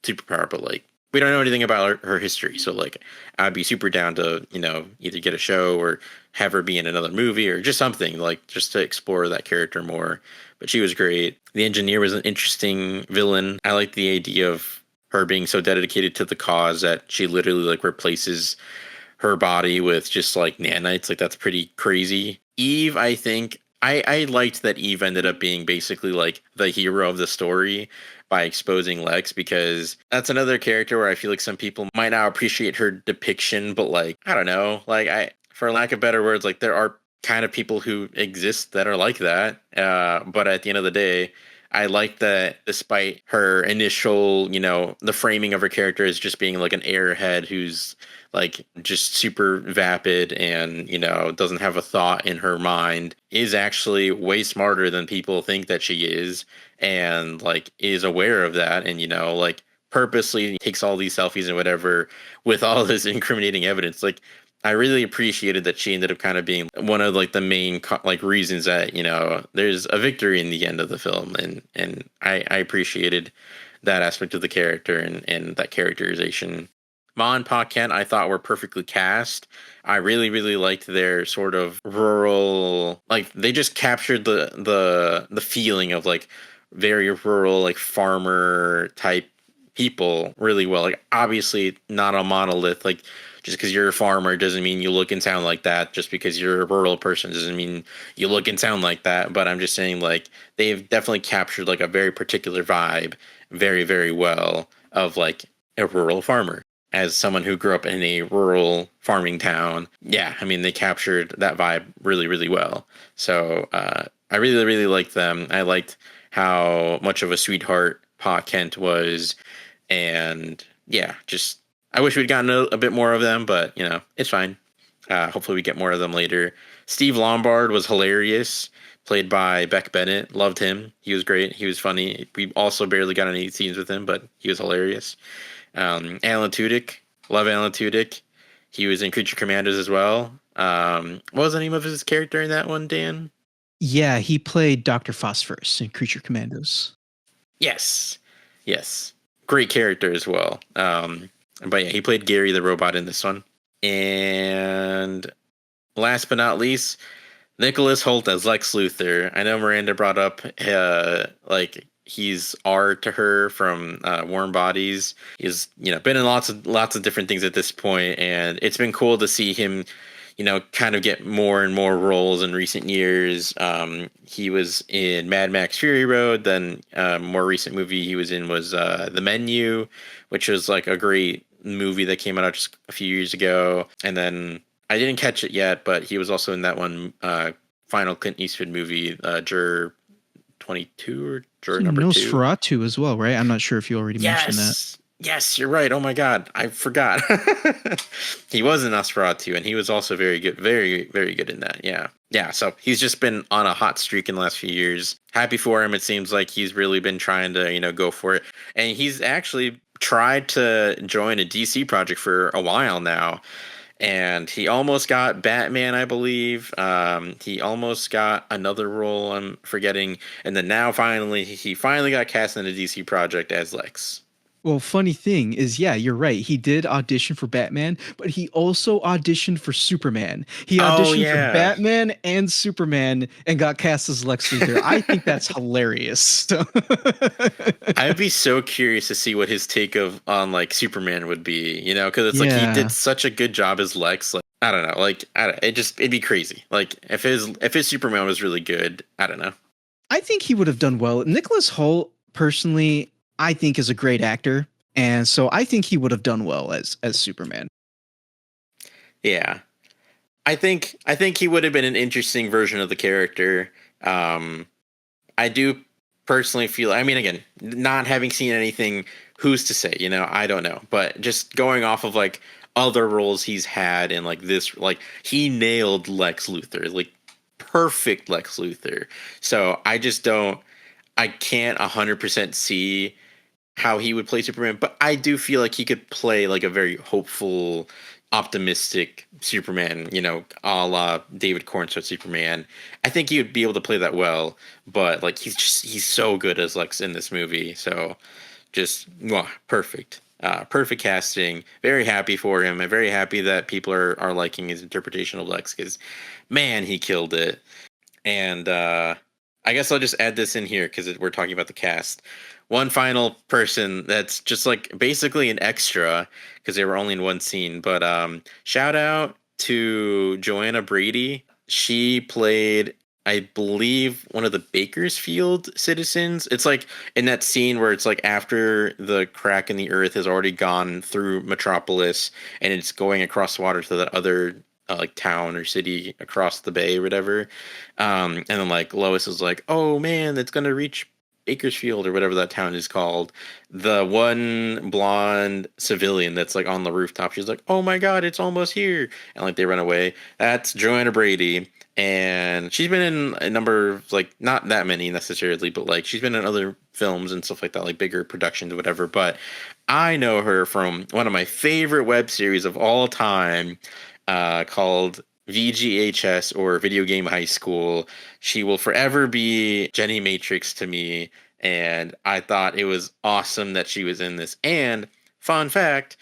superpower, but like we don't know anything about her history. So like I'd be super down to, either get a show or have her be in another movie or just something like just to explore that character more. But she was great. The engineer was an interesting villain. I like the idea of her being so dedicated to the cause that she literally like replaces her body with just like nanites. Like that's pretty crazy. Eve, I think I liked that Eve ended up being basically like the hero of the story by exposing Lex, because that's another character where I feel like some people might not appreciate her depiction, but like I don't know, like for lack of better words, like there are kind of people who exist that are like that. But at the end of the day, I like that despite her initial, the framing of her character as just being like an airhead who's like just super vapid and, doesn't have a thought in her mind, is actually way smarter than people think that she is, and like is aware of that, and, like purposely takes all these selfies and whatever with all this incriminating evidence. Like, I really appreciated that she ended up kind of being one of like the main like reasons that there's a victory in the end of the film, and I appreciated that aspect of the character and that characterization. Ma and Pa Kent, I thought, were perfectly cast. I really, really liked their sort of rural, like they just captured the feeling of like very rural, like farmer type people really well. Like, obviously not a monolith. Like, just because you're a farmer doesn't mean you look and sound like that. Just because you're a rural person doesn't mean you look and sound like that. But I'm just saying, like, they've definitely captured like a very particular vibe very, very well of like a rural farmer. As someone who grew up in a rural farming town, yeah, I mean, they captured that vibe really, really well. So I really, really liked them. I liked how much of a sweetheart Pa Kent was. And yeah, just I wish we'd gotten a bit more of them, but it's fine. Hopefully we get more of them later. Steve Lombard was hilarious, played by Beck Bennett. Loved him. He was great. He was funny. We also barely got any scenes with him, but he was hilarious. Alan Tudyk. Love Alan Tudyk. He was in Creature Commandos as well. What was the name of his character in that one, Dan? Yeah, he played Dr. Phosphorus in Creature Commandos. Yes. Great character as well. But yeah, he played Gary the robot in this one. And last but not least, Nicholas Hoult as Lex Luthor. I know Miranda brought up like he's R to her from Warm Bodies. He's been in lots of different things at this point, and it's been cool to see him kind of get more and more roles in recent years. He was in Mad Max Fury Road. Then more recent movie he was in was The Menu, which was like a great movie that came out just a few years ago. And then I didn't catch it yet, but he was also in that one final Clint Eastwood movie, Juror 22 or Juror number 2. Nosferatu as well, right? I'm not sure if you already mentioned that. Yes, you're right. Oh my God, I forgot. He was in Nosferatu, and he was also very good, very, very good in that. Yeah. So he's just been on a hot streak in the last few years. Happy for him. It seems like he's really been trying to, go for it, and he's actually tried to join a DC project for a while now. And he almost got Batman, I believe. He almost got another role, I'm forgetting, and then now he finally got cast in a DC project as Lex. Well, funny thing is, yeah, you're right. He did audition for Batman, but he also auditioned for Superman. He auditioned for Batman and Superman and got cast as Lex Luthor. I think that's hilarious. I'd be so curious to see what his take on like Superman would be, because it's like he did such a good job as Lex. Like, I don't know, it'd be crazy. Like if his Superman was really good, I don't know. I think he would have done well. Nicholas Hoult, personally, I think is a great actor, and so I think he would have done well as Superman. Yeah, I think he would have been an interesting version of the character. I do personally feel. I mean, again, not having seen anything, who's to say? I don't know. But just going off of like other roles he's had in like this, like he nailed Lex Luthor, like perfect Lex Luthor. So I can't 100% see how he would play Superman, but I do feel like he could play like a very hopeful, optimistic Superman, a la David Cornstar's Superman. I think he would be able to play that well, but like he's so good as Lex in this movie. So just perfect. Perfect casting. Very happy for him. I'm very happy that people are liking his interpretation of Lex, because man, he killed it. And I guess I'll just add this in here because we're talking about the cast. One final person that's just like basically an extra because they were only in one scene. But shout out to Joanna Brady. She played, I believe, one of the Bakersfield citizens. It's like in that scene where it's like after the crack in the earth has already gone through Metropolis and it's going across the water to the other like town or city across the bay or whatever. And then like Lois is like, oh man, it's gonna reach Bakersfield or whatever that town is called. The one blonde civilian that's like on the rooftop, she's like, oh my god, it's almost here, and like they run away. That's Joanna Brady. And she's been in a number of, like, not that many necessarily, but like she's been in other films and stuff like that, like bigger productions or whatever. But I know her from one of my favorite web series of all time, called VGHS, or Video Game High School. She will forever be Jenny Matrix to me, and I thought it was awesome that she was in this. And fun fact,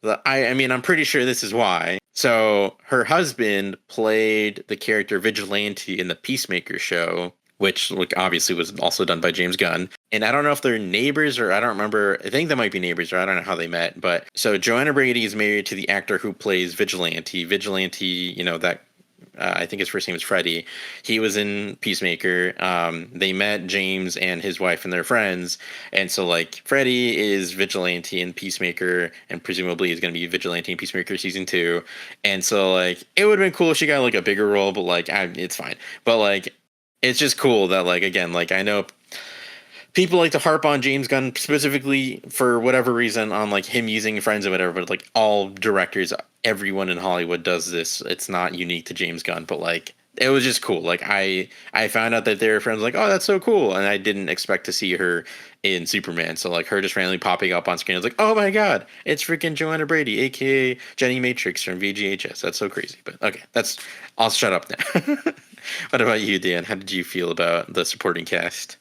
I mean, I'm pretty sure this is why. So her husband played the character Vigilante in the Peacemaker show, which like obviously was also done by James Gunn. And I don't know if they're neighbors, or I don't remember. I think they might be neighbors, or I don't know how they met. But so Joanna Brady is married to the actor who plays Vigilante. Vigilante, you know, that I think his first name is Freddie. He was in Peacemaker. They met James and his wife and their friends. And so like Freddie is Vigilante in Peacemaker, and presumably is going to be Vigilante in Peacemaker season 2. And so like it would have been cool if she got like a bigger role, but like it's fine. But like it's just cool that like, again, like I know people like to harp on James Gunn specifically for whatever reason on like him using friends or whatever, but like all directors, everyone in Hollywood does this. It's not unique to James Gunn, but like it was just cool. Like I found out that they were friends, like, oh, that's so cool. And I didn't expect to see her in Superman. So like her just randomly popping up on screen, I was like, oh my God, it's freaking Joanna Brady, aka Jenny Matrix from VGHS. That's so crazy. But okay, I'll shut up now. What about you, Dan? How did you feel about the supporting cast?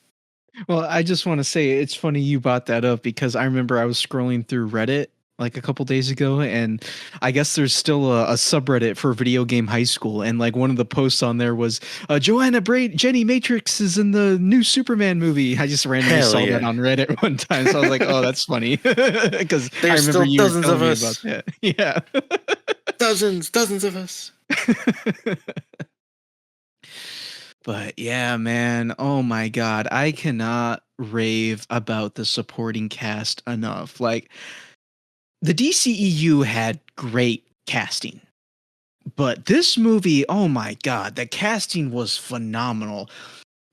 Well, I just want to say it's funny you brought that up because I remember I was scrolling through Reddit like a couple days ago, and I guess there's still a subreddit for Video Game High School, and like one of the posts on there was Joanna Brady, Jenny Matrix is in the new Superman movie. I just randomly saw that on Reddit one time, so I was like, oh, that's funny because I remember still you dozens telling of me us. about that. Yeah, dozens of us. But yeah, man, oh my God, I cannot rave about the supporting cast enough. Like, the DCEU had great casting, but this movie, oh my God, the casting was phenomenal.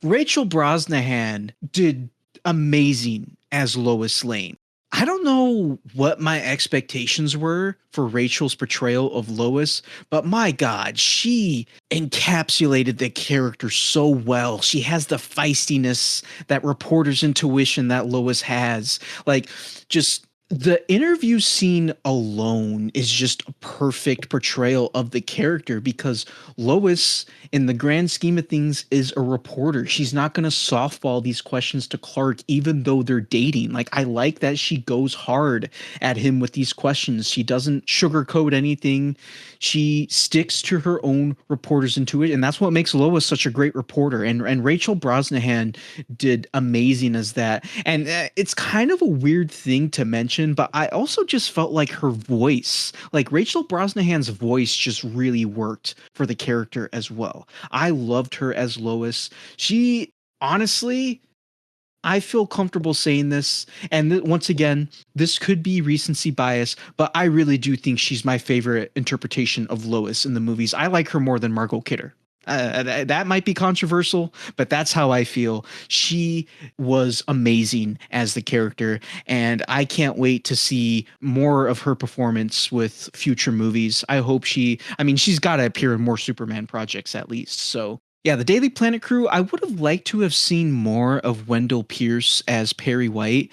Rachel Brosnahan did amazing as Lois Lane. I don't know what my expectations were for Rachel's portrayal of Lois, but my God, she encapsulated the character so well. She has the feistiness, that reporter's intuition that Lois has. Like, just the interview scene alone is just a perfect portrayal of the character because Lois, in the grand scheme of things, is a reporter. She's not going to softball these questions to Clark, even though they're dating. Like, I like that she goes hard at him with these questions. She doesn't sugarcoat anything. She sticks to her own reporter's intuition, and that's what makes Lois such a great reporter. And Rachel Brosnahan did amazing as that. And it's kind of a weird thing to mention, but I also just felt like her voice, like Rachel Brosnahan's voice, just really worked for the character as well. I loved her as Lois. She, honestly, I feel comfortable saying this, and once again, this could be recency bias, but I really do think she's my favorite interpretation of Lois in the movies. I like her more than Margot Kidder. That might be controversial, but that's how I feel. She was amazing as the character, and I can't wait to see more of her performance with future movies. I hope she's got to appear in more Superman projects at least. So yeah, the Daily Planet crew, I would have liked to have seen more of Wendell Pierce as Perry White.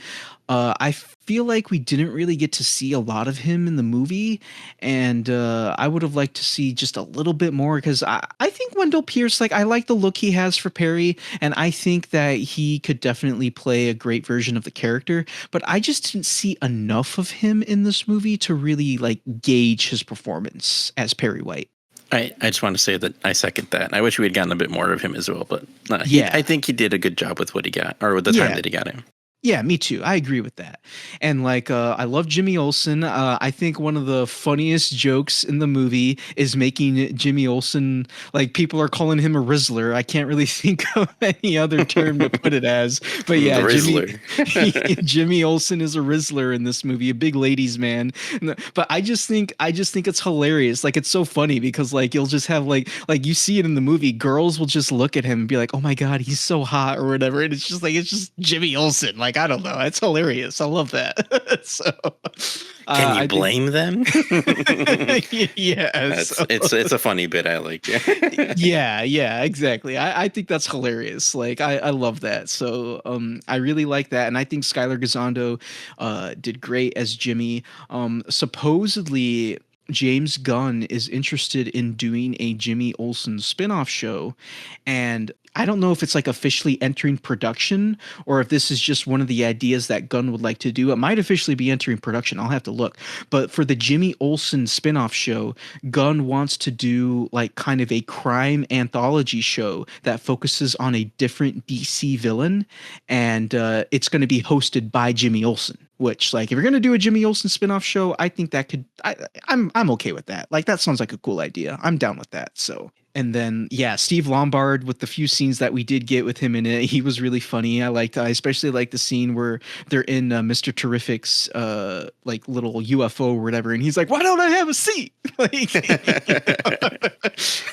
I feel like we didn't really get to see a lot of him in the movie, and I would have liked to see just a little bit more because I think Wendell Pierce, like, I like the look he has for Perry, and I think that he could definitely play a great version of the character, but I just didn't see enough of him in this movie to really, like, gauge his performance as Perry White. I just want to say that I second that. I wish we had gotten a bit more of him as well, but Yeah. I think he did a good job with what he got, or with the time that he got him. Yeah, me too. I agree with that. And like I love Jimmy Olsen. I think one of the funniest jokes in the movie is making Jimmy Olsen, like people are calling him a Rizzler. I can't really think of any other term to put it as. But The yeah, Rizzler. Jimmy Olsen is a Rizzler in this movie, a big ladies man. But I just think it's hilarious. Like it's so funny because like you'll just have like you see it in the movie, girls will just look at him and be like, "Oh my god, he's so hot" or whatever. And it's just Jimmy Olsen. Like I don't know, it's hilarious. I love that. So Can you I think blame them? yeah, so, It's a funny bit. I like. yeah, exactly. I think that's hilarious. Like I love that. So I really like that, and I think Skylar Gisondo did great as Jimmy. Supposedly James Gunn is interested in doing a Jimmy Olsen spin-off show, and I don't know if it's like officially entering production or if this is just one of the ideas that Gunn would like to do. It might officially be entering production. I'll have to look. But for the Jimmy Olsen spin-off show, Gunn wants to do like kind of a crime anthology show that focuses on a different DC villain, and it's going to be hosted by Jimmy Olsen. Which, like, if you're gonna do a Jimmy Olsen spin-off show, I think that could. I'm okay with that. Like, that sounds like a cool idea. I'm down with that. So, and then yeah, Steve Lombard with the few scenes that we did get with him in it, he was really funny. I especially like the scene where they're in Mr. Terrific's like little UFO or whatever, and he's like, "Why don't I have a seat?" Like,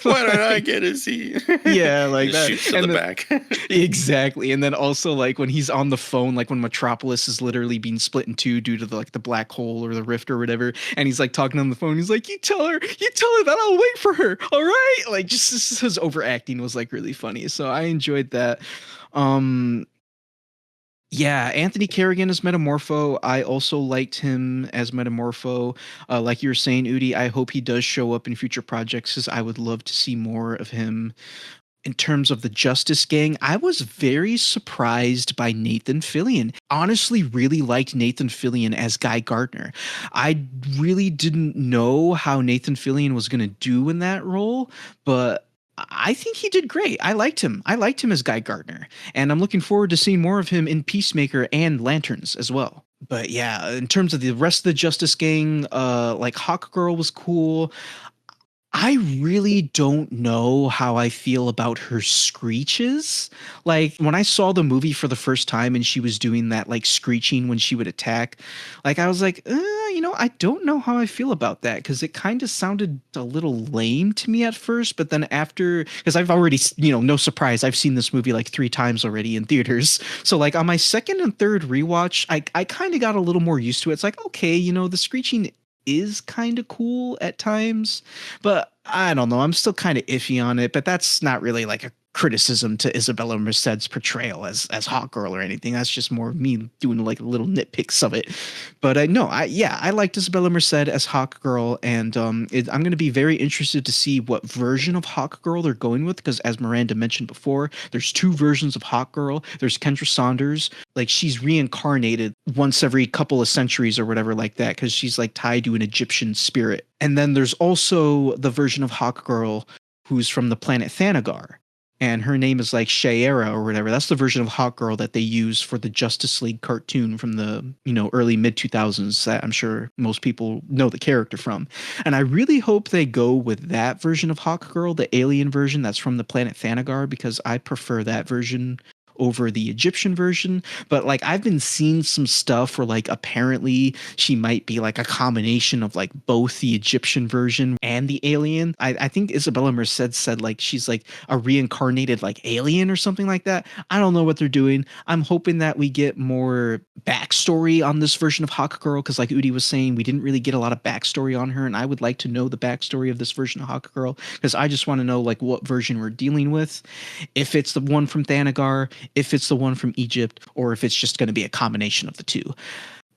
Why don't I get a seat? Yeah, like Just that. shoots to And the then- back. Exactly. And then also like when he's on the phone, like when Metropolis is literally being split in two due to the black hole or the rift or whatever, and he's like talking on the phone, he's like, you tell her that I'll wait for her. All right. Like just his overacting was like really funny. So I enjoyed that. Um yeah, Anthony Kerrigan as Metamorpho. I also liked him as Metamorpho. Like you were saying, Udi, I hope he does show up in future projects because I would love to see more of him. In terms of the Justice Gang, I was very surprised by Nathan Fillion. Honestly, really liked Nathan Fillion as Guy Gardner. I really didn't know how Nathan Fillion was going to do in that role, but I think he did great. I liked him. I liked him as Guy Gardner, and I'm looking forward to seeing more of him in Peacemaker and Lanterns as well. But yeah, in terms of the rest of the Justice Gang, like Hawk Girl was cool. I really don't know how I feel about her screeches. Like when I saw the movie for the first time and she was doing that like screeching when she would attack, like I was like, I don't know how I feel about that because it kind of sounded a little lame to me at first, but then after, because I've already, no surprise, I've seen this movie like 3 times already in theaters. So like on my second and third rewatch, I kind of got a little more used to it. It's like, okay, the screeching is kind of cool at times, but I don't know. I'm still kind of iffy on it, but that's not really like a criticism to Isabella Merced's portrayal as Hawk Girl or anything. That's just more me doing like little nitpicks of it. But I liked Isabella Merced as Hawk Girl, and I'm going to be very interested to see what version of Hawk Girl they're going with because, as Miranda mentioned before, there's 2 versions of Hawk Girl. There's Kendra Saunders, like she's reincarnated once every couple of centuries or whatever like that because she's like tied to an Egyptian spirit. And then there's also the version of Hawk Girl who's from the planet Thanagar, and her name is like Shaera or whatever. That's the version of Hawk Girl that they use for the Justice League cartoon from the, early mid 2000s that I'm sure most people know the character from. And I really hope they go with that version of Hawk Girl, the alien version that's from the planet Thanagar, because I prefer that version over the Egyptian version. But like I've been seeing some stuff where like apparently she might be like a combination of like both the Egyptian version and the alien. I think Isabella Merced said like she's like a reincarnated like alien or something like that. I don't know what they're doing. I'm hoping that we get more backstory on this version of Hawk Girl because like Udi was saying, we didn't really get a lot of backstory on her, and I would like to know the backstory of this version of Hawk Girl because I just want to know like what version we're dealing with, if it's the one from Thanagar, if it's the one from Egypt, or if it's just going to be a combination of the two.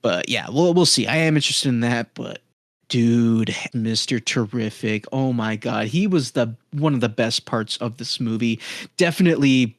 But yeah, we'll see. I am interested in that, but dude, Mr. Terrific. Oh my God. He was one of the best parts of this movie. Definitely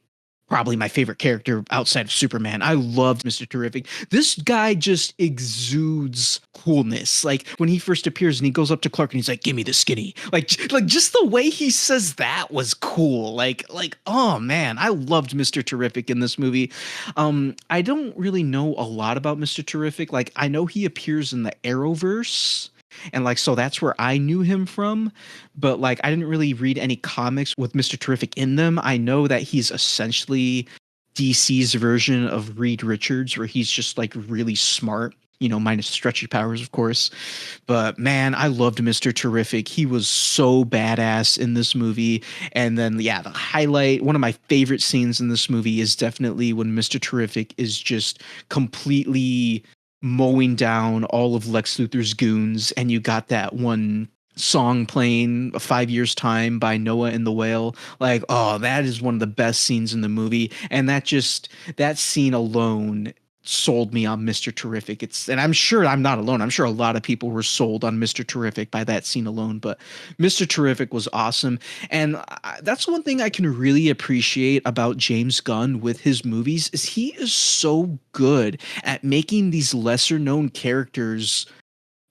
probably my favorite character outside of Superman. I loved Mr. Terrific. This guy just exudes coolness. Like when he first appears and he goes up to Clark and he's like, "Give me the skinny." Like just the way he says that was cool. Like oh man, I loved Mr. Terrific in this movie. I don't really know a lot about Mr. Terrific. Like I know he appears in the Arrowverse. And like so that's where I knew him from, but like I didn't really read any comics with Mr. Terrific in them. I know that he's essentially DC's version of Reed Richards, where he's just like really smart, minus stretchy powers, of course. But man, I loved Mr. Terrific. He was so badass in this movie. And then, yeah, one of my favorite scenes in this movie is definitely when Mr. Terrific is just completely mowing down all of Lex Luthor's goons, and you got that one song playing, 5 Years Time by Noah and the Whale. Like, oh, that is one of the best scenes in the movie. And that scene alone sold me on Mr. Terrific. And I'm sure I'm not alone. I'm sure a lot of people were sold on Mr. Terrific by that scene alone, but Mr. Terrific was awesome. And that's one thing I can really appreciate about James Gunn with his movies is he is so good at making these lesser known characters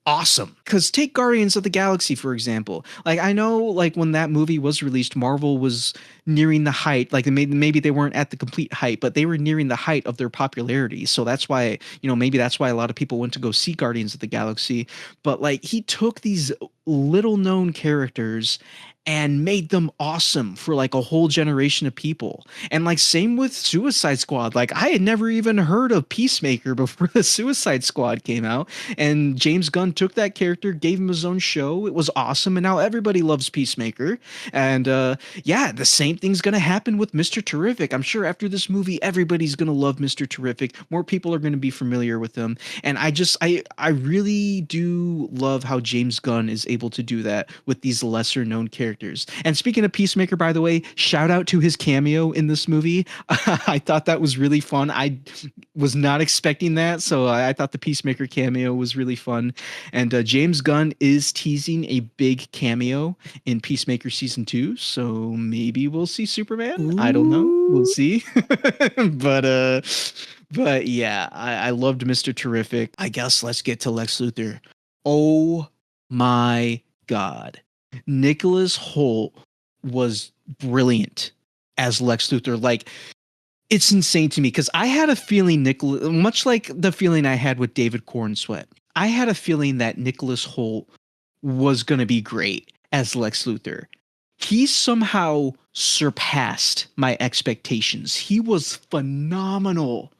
awesome. Because take Guardians of the Galaxy, for example. Like, I know, like, when that movie was released, Marvel was nearing the height. Like, maybe they weren't at the complete height, but they were nearing the height of their popularity. So that's why, maybe that's why a lot of people went to go see Guardians of the Galaxy. But, like, he took these little known characters and made them awesome for like a whole generation of people. And like same with Suicide Squad. Like I had never even heard of Peacemaker before the Suicide Squad came out, and James Gunn took that character, gave him his own show. It was awesome, and now everybody loves Peacemaker. And yeah, the same thing's going to happen with Mr. Terrific. I'm sure after this movie everybody's going to love Mr. Terrific. More people are going to be familiar with him. And I really do love how James Gunn is able to do that with these lesser known characters. And speaking of Peacemaker, by the way, shout out to his cameo in this movie. I thought that was really fun. I was not expecting that, so I thought the Peacemaker cameo was really fun. And James Gunn is teasing a big cameo in Peacemaker season 2, so maybe we'll see Superman. Ooh. I don't know. We'll see. But yeah, I loved Mr. Terrific. I guess let's get to Lex Luthor. Oh my God. Nicholas Hoult was brilliant as Lex Luthor. Like, it's insane to me because I had a feeling much like the feeling I had with David Cornsweet, I had a feeling that Nicholas Hoult was going to be great as Lex Luthor. He somehow surpassed my expectations. He was phenomenal.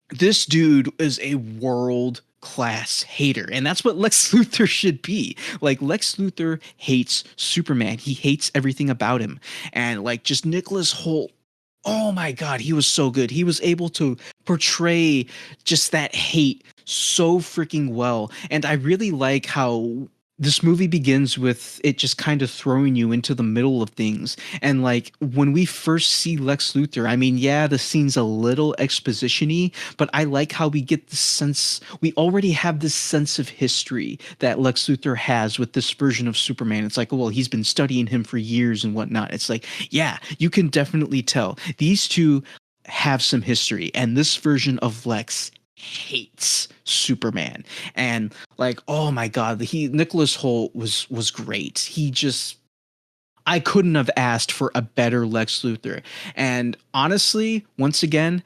This dude is a world-class hater, and that's what Lex Luthor should be. Like, Lex Luthor hates Superman. He hates everything about him. And like, just Nicholas Hoult, oh my God, he was so good. He was able to portray just that hate so freaking well. And I really like how this movie begins with it just kind of throwing you into the middle of things. And like, when we first see Lex Luthor, I mean, yeah, the scene's a little exposition-y, but I like how we get the sense, we already have this sense of history that Lex Luthor has with this version of Superman. It's like, well, he's been studying him for years and whatnot. It's like, yeah, you can definitely tell these two have some history, and this version of Lex hates Superman. And like, oh my God, Nicholas Hoult was great. I couldn't have asked for a better Lex Luthor. And honestly, once again,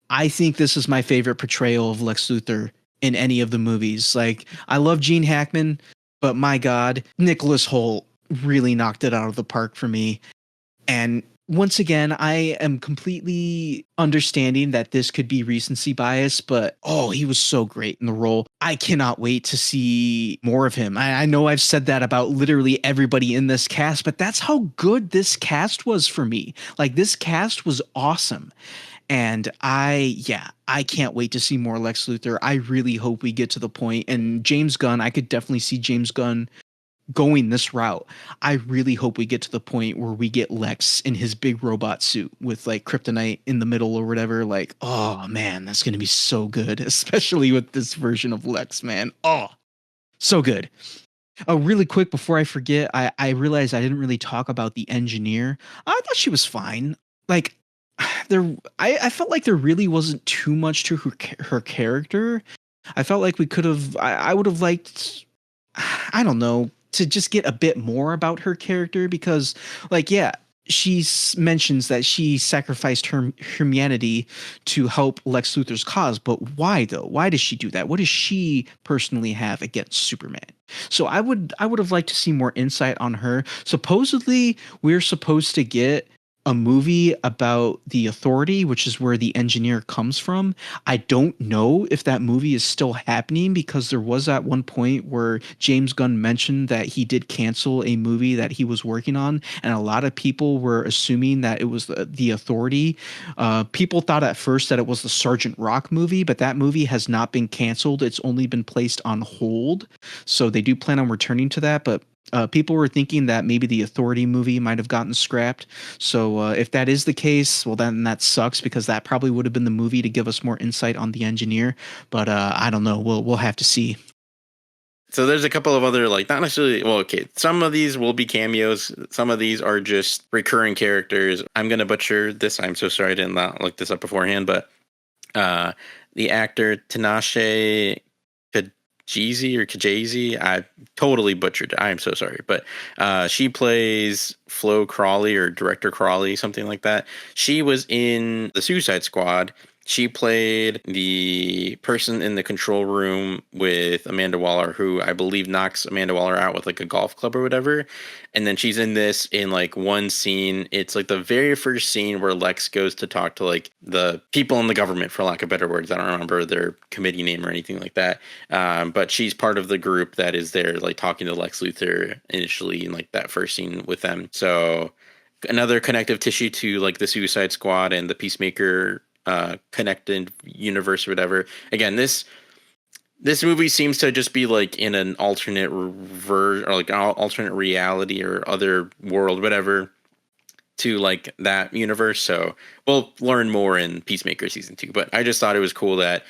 I think this is my favorite portrayal of Lex Luthor in any of the movies. Like, I love Gene Hackman, but my God, Nicholas Hoult really knocked it out of the park for me. And once again, I am completely understanding that this could be recency bias, but oh, he was so great in the role. I cannot wait to see more of him. I know I've said that about literally everybody in this cast, but that's how good this cast was for me. Like, this cast was awesome. And I can't wait to see more Lex Luthor. I really hope we get to the point, and James Gunn, I could definitely see James Gunn going this route. I really hope we get to the point where we get Lex in his big robot suit with like kryptonite in the middle or whatever. Like, oh man, that's going to be so good, especially with this version of Lex, man. Oh, so good. Oh, really quick before I forget, I realized I didn't really talk about the engineer. I thought she was fine. Like, I felt like there really wasn't too much to her character. I felt like we could have. I would have liked. I don't know, to just get a bit more about her character because, like, yeah, mentions that she sacrificed her humanity to help Lex Luthor's cause, but why though? Why does she do that? What does she personally have against Superman? So I would have liked to see more insight on her. Supposedly, we're supposed to get a movie about the Authority, which is where the engineer comes from. I don't know if that movie is still happening because there was at one point where James Gunn mentioned that he did cancel a movie that he was working on, and a lot of people were assuming that it was the Authority. People thought at first that it was the Sergeant Rock movie, but that movie has not been canceled. It's only been placed on hold. So they do plan on returning to that, but people were thinking that maybe the Authority movie might have gotten scrapped. So if that is the case, well, then that sucks because that probably would have been the movie to give us more insight on the engineer. But I don't know. We'll have to see. So there's a couple of other, like, not necessarily, well, okay, some of these will be cameos. Some of these are just recurring characters. I'm going to butcher this. I'm so sorry I did not look this up beforehand, but the actor Tinashe Kajazi, I totally butchered it. I am so sorry. But she plays Flo Crawley or Director Crawley, something like that. She was in the Suicide Squad. She played the person in the control room with Amanda Waller, who I believe knocks Amanda Waller out with like a golf club or whatever. And then she's in this in like one scene. It's like the very first scene where Lex goes to talk to like the people in the government, for lack of better words. I don't remember their committee name or anything like that. But she's part of the group that is there, like talking to Lex Luthor initially in like that first scene with them. So another connective tissue to like the Suicide Squad and the Peacemaker connected universe or whatever. Again, this movie seems to just be like in an alternate or like alternate reality or other world, whatever, to like that universe. So we'll learn more in Peacemaker season 2. But I just thought it was cool that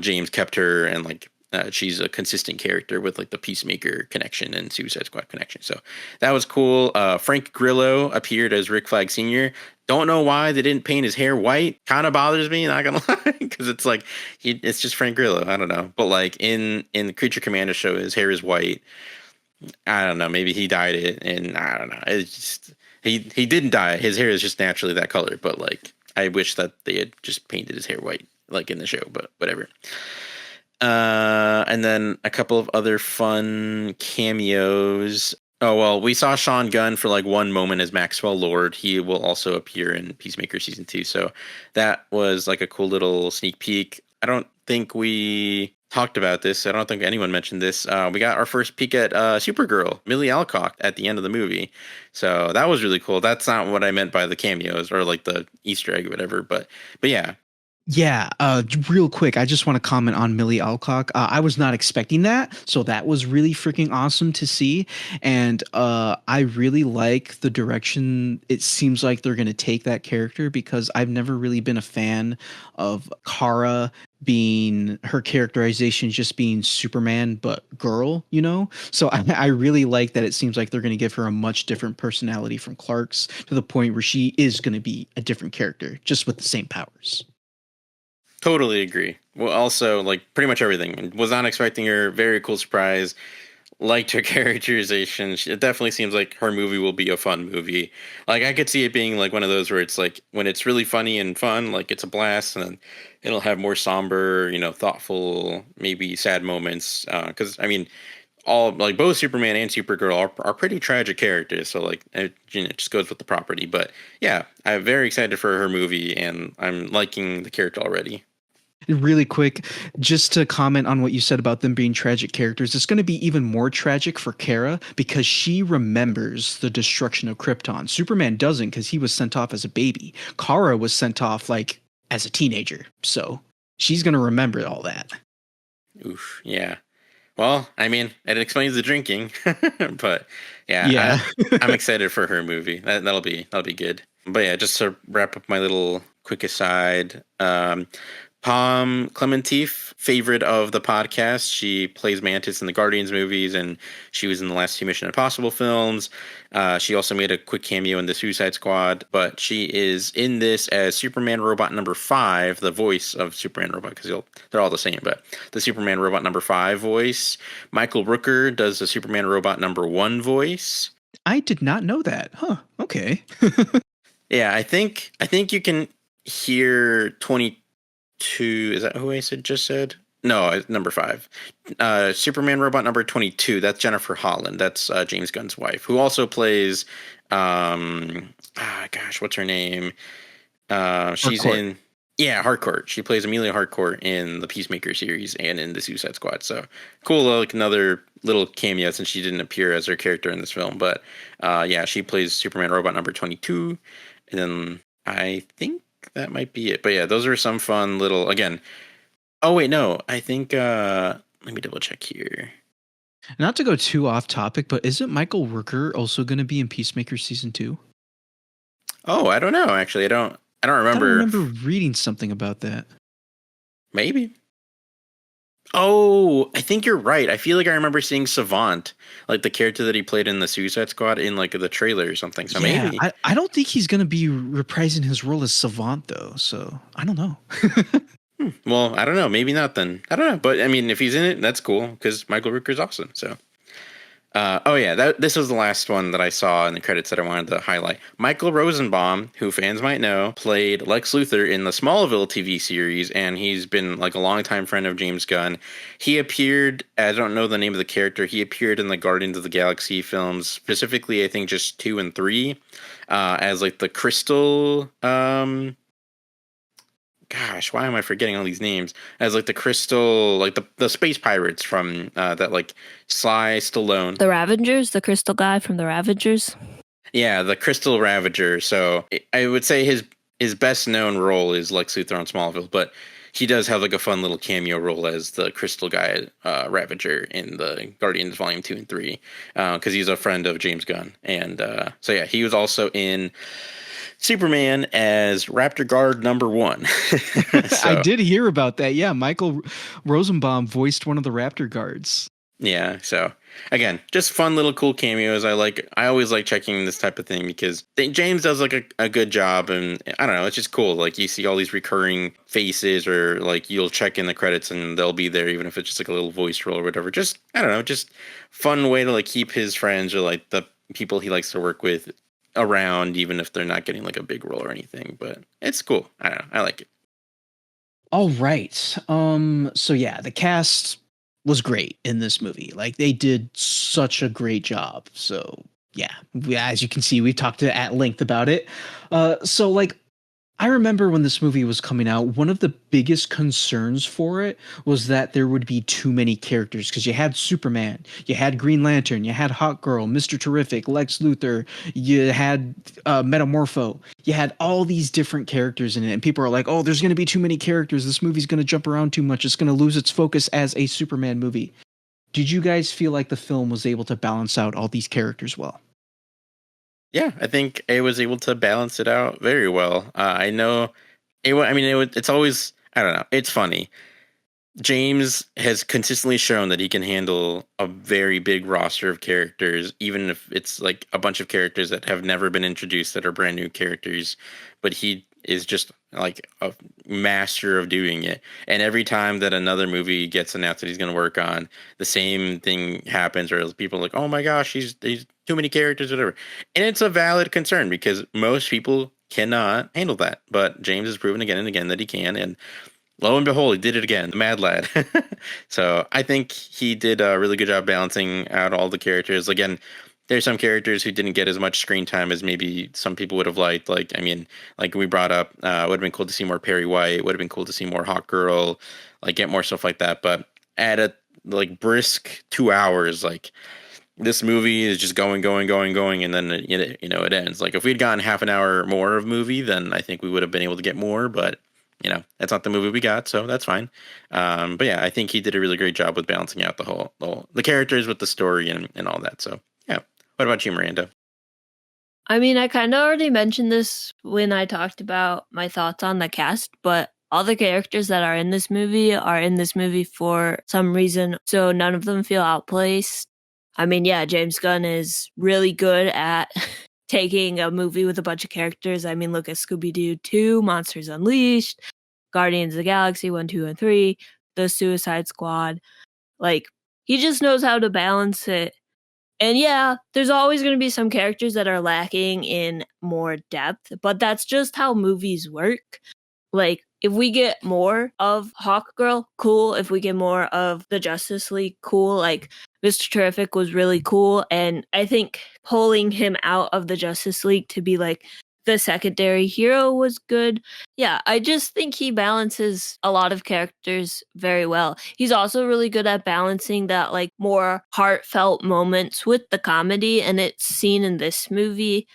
James kept her and like she's a consistent character with like the Peacemaker connection and Suicide Squad connection. So that was cool. Frank Grillo appeared as Rick Flag Sr. Don't know why they didn't paint his hair white. Kind of bothers me, not gonna lie, because it's like it's just Frank Grillo. I don't know, but like in the Creature Commander show, his hair is white. I don't know. Maybe he dyed it, and I don't know. It's just he didn't dye it. His hair is just naturally that color. But like, I wish that they had just painted his hair white, like in the show. But whatever. And then a couple of other fun cameos. Oh, well, we saw Sean Gunn for like one moment as Maxwell Lord. He will also appear in Peacemaker season 2. So that was like a cool little sneak peek. I don't think we talked about this. I don't think anyone mentioned this. We got our first peek at Supergirl, Millie Alcock, at the end of the movie. So that was really cool. That's not what I meant by the cameos or like the Easter egg or whatever. But yeah. Yeah, real quick, I just want to comment on Millie Alcock. I was not expecting that, so that was really freaking awesome to see. And I really like the direction it seems like they're going to take that character because I've never really been a fan of Kara being her characterization just being Superman but girl, you know? So I really like that it seems like they're going to give her a much different personality from Clark's to the point where she is going to be a different character just with the same powers. Totally agree. Well, also, like, pretty much everything. Was not expecting her. Very cool surprise. Liked her characterization. It definitely seems like her movie will be a fun movie. Like, I could see it being, like, one of those where it's, like, when it's really funny and fun, like, it's a blast, and then it'll have more somber, you know, thoughtful, maybe sad moments. Because, I mean, all, like, both Superman and Supergirl are pretty tragic characters, so, like, it just goes with the property. But, yeah, I'm very excited for her movie, and I'm liking the character already. Really quick, just to comment on what you said about them being tragic characters, it's going to be even more tragic for Kara because she remembers the destruction of Krypton. Superman doesn't because he was sent off as a baby. Kara was sent off like as a teenager, so she's going to remember all that. Oof, yeah. Well, I mean, it explains the drinking, but yeah. I'm excited for her movie. That'll be good. But yeah, just to wrap up my little quick aside. Palm Clementif, favorite of the podcast. She plays Mantis in the Guardians movies, and she was in the last two Mission Impossible films. She also made a quick cameo in the Suicide Squad, but she is in this as Superman Robot number 5, the voice of Superman Robot, because they're all the same, but the Superman Robot number 5 voice. Michael Rooker does the Superman Robot number 1 voice. I did not know that. Huh. Okay. Yeah, I think you can hear 22. Is that who I just said? No, number 5. Superman Robot number 22. That's Jennifer Holland. That's James Gunn's wife, who also plays. What's her name? She's Harcourt. in. Yeah, Harcourt. She plays Amelia Harcourt in the Peacemaker series and in the Suicide Squad. So cool, like another little cameo since she didn't appear as her character in this film. But yeah, she plays Superman Robot number 22, and then I think that might be it. But yeah, those are some fun little, again. Oh wait, no, I think let me double check here. Not to go too off topic, but isn't Michael Rooker also going to be in Peacemaker season 2? Oh, I don't know. Actually, I don't remember. I remember reading something about that. Maybe. Oh, I think you're right. I feel like I remember seeing Savant, like the character that he played in the Suicide Squad, in like the trailer or something. So yeah, maybe. I don't think he's going to be reprising his role as Savant though. So I don't know. Well, I don't know. Maybe not then. I don't know. But I mean, if he's in it, that's cool because Michael Rooker's awesome. So. Oh yeah, this was the last one that I saw in the credits that I wanted to highlight. Michael Rosenbaum, who fans might know, played Lex Luthor in the Smallville TV series, and he's been like a longtime friend of James Gunn. He appeared, I don't know the name of the character, he appeared in the Guardians of the Galaxy films, specifically I think just 2 and 3, as like the Crystal, gosh, why am I forgetting all these names? As like the Crystal, like the space pirates from that like Sly Stallone. The Ravengers, the crystal guy from the Ravengers. Yeah, the Crystal Ravager. So I would say his best known role is Lex Luthor on Smallville, but he does have like a fun little cameo role as the Crystal guy Ravager in the Guardians Volume 2 and 3 because he's a friend of James Gunn. And so yeah, he was also in Superman as Raptor Guard number 1. So, I did hear about that. Yeah, Michael Rosenbaum voiced one of the Raptor guards. Yeah, so again, just fun little cool cameos. I always like checking this type of thing because James does like a good job, and I don't know, it's just cool. Like you see all these recurring faces, or like you'll check in the credits and they'll be there, even if it's just like a little voice role or whatever. Just I don't know, just fun way to like keep his friends or like the people he likes to work with around, even if they're not getting like a big role or anything. But it's cool. I don't know, I like it. All right. So yeah, the cast was great in this movie. Like they did such a great job. So yeah, as you can see, we've talked at length about it. So like, I remember when this movie was coming out, one of the biggest concerns for it was that there would be too many characters because you had Superman, you had Green Lantern, you had Hawkgirl, Mr. Terrific, Lex Luthor, you had Metamorpho, you had all these different characters in it, and people are like, oh, there's going to be too many characters, this movie's going to jump around too much, it's going to lose its focus as a Superman movie. Did you guys feel like the film was able to balance out all these characters well? Yeah, I think it was able to balance it out very well. I know it's always, I don't know, it's funny. James has consistently shown that he can handle a very big roster of characters, even if it's like a bunch of characters that have never been introduced that are brand new characters. But he is just like a master of doing it. And every time that another movie gets announced that he's going to work on, the same thing happens, or people are like, oh my gosh, he's too many characters, whatever. And it's a valid concern because most people cannot handle that. But James has proven again and again that he can. And lo and behold, he did it again, the Mad Lad. So I think he did a really good job balancing out all the characters. Again, there's some characters who didn't get as much screen time as maybe some people would have liked. Like, I mean, like we brought up, it would have been cool to see more Perry White. Would have been cool to see more Hawkgirl, like get more stuff like that. But at a like brisk 2 hours, like this movie is just going, and then it ends. Like if we'd gotten half an hour more of movie, then I think we would have been able to get more. But that's not the movie we got, so that's fine. But yeah, I think he did a really great job with balancing out the characters with the story and all that. So yeah. What about you, Miranda? I mean, I kind of already mentioned this when I talked about my thoughts on the cast, but all the characters that are in this movie for some reason, so none of them feel outplaced. I mean, yeah, James Gunn is really good at taking a movie with a bunch of characters. I mean, look at Scooby-Doo 2, Monsters Unleashed, Guardians of the Galaxy 1, 2, and 3, The Suicide Squad. Like, he just knows how to balance it. And yeah, there's always going to be some characters that are lacking in more depth, but that's just how movies work. Like, if we get more of Hawkgirl, cool. If we get more of the Justice League, cool. Like, Mr. Terrific was really cool. And I think pulling him out of the Justice League to be like the secondary hero was good. Yeah, I just think he balances a lot of characters very well. He's also really good at balancing that like more heartfelt moments with the comedy, and it's seen in this movie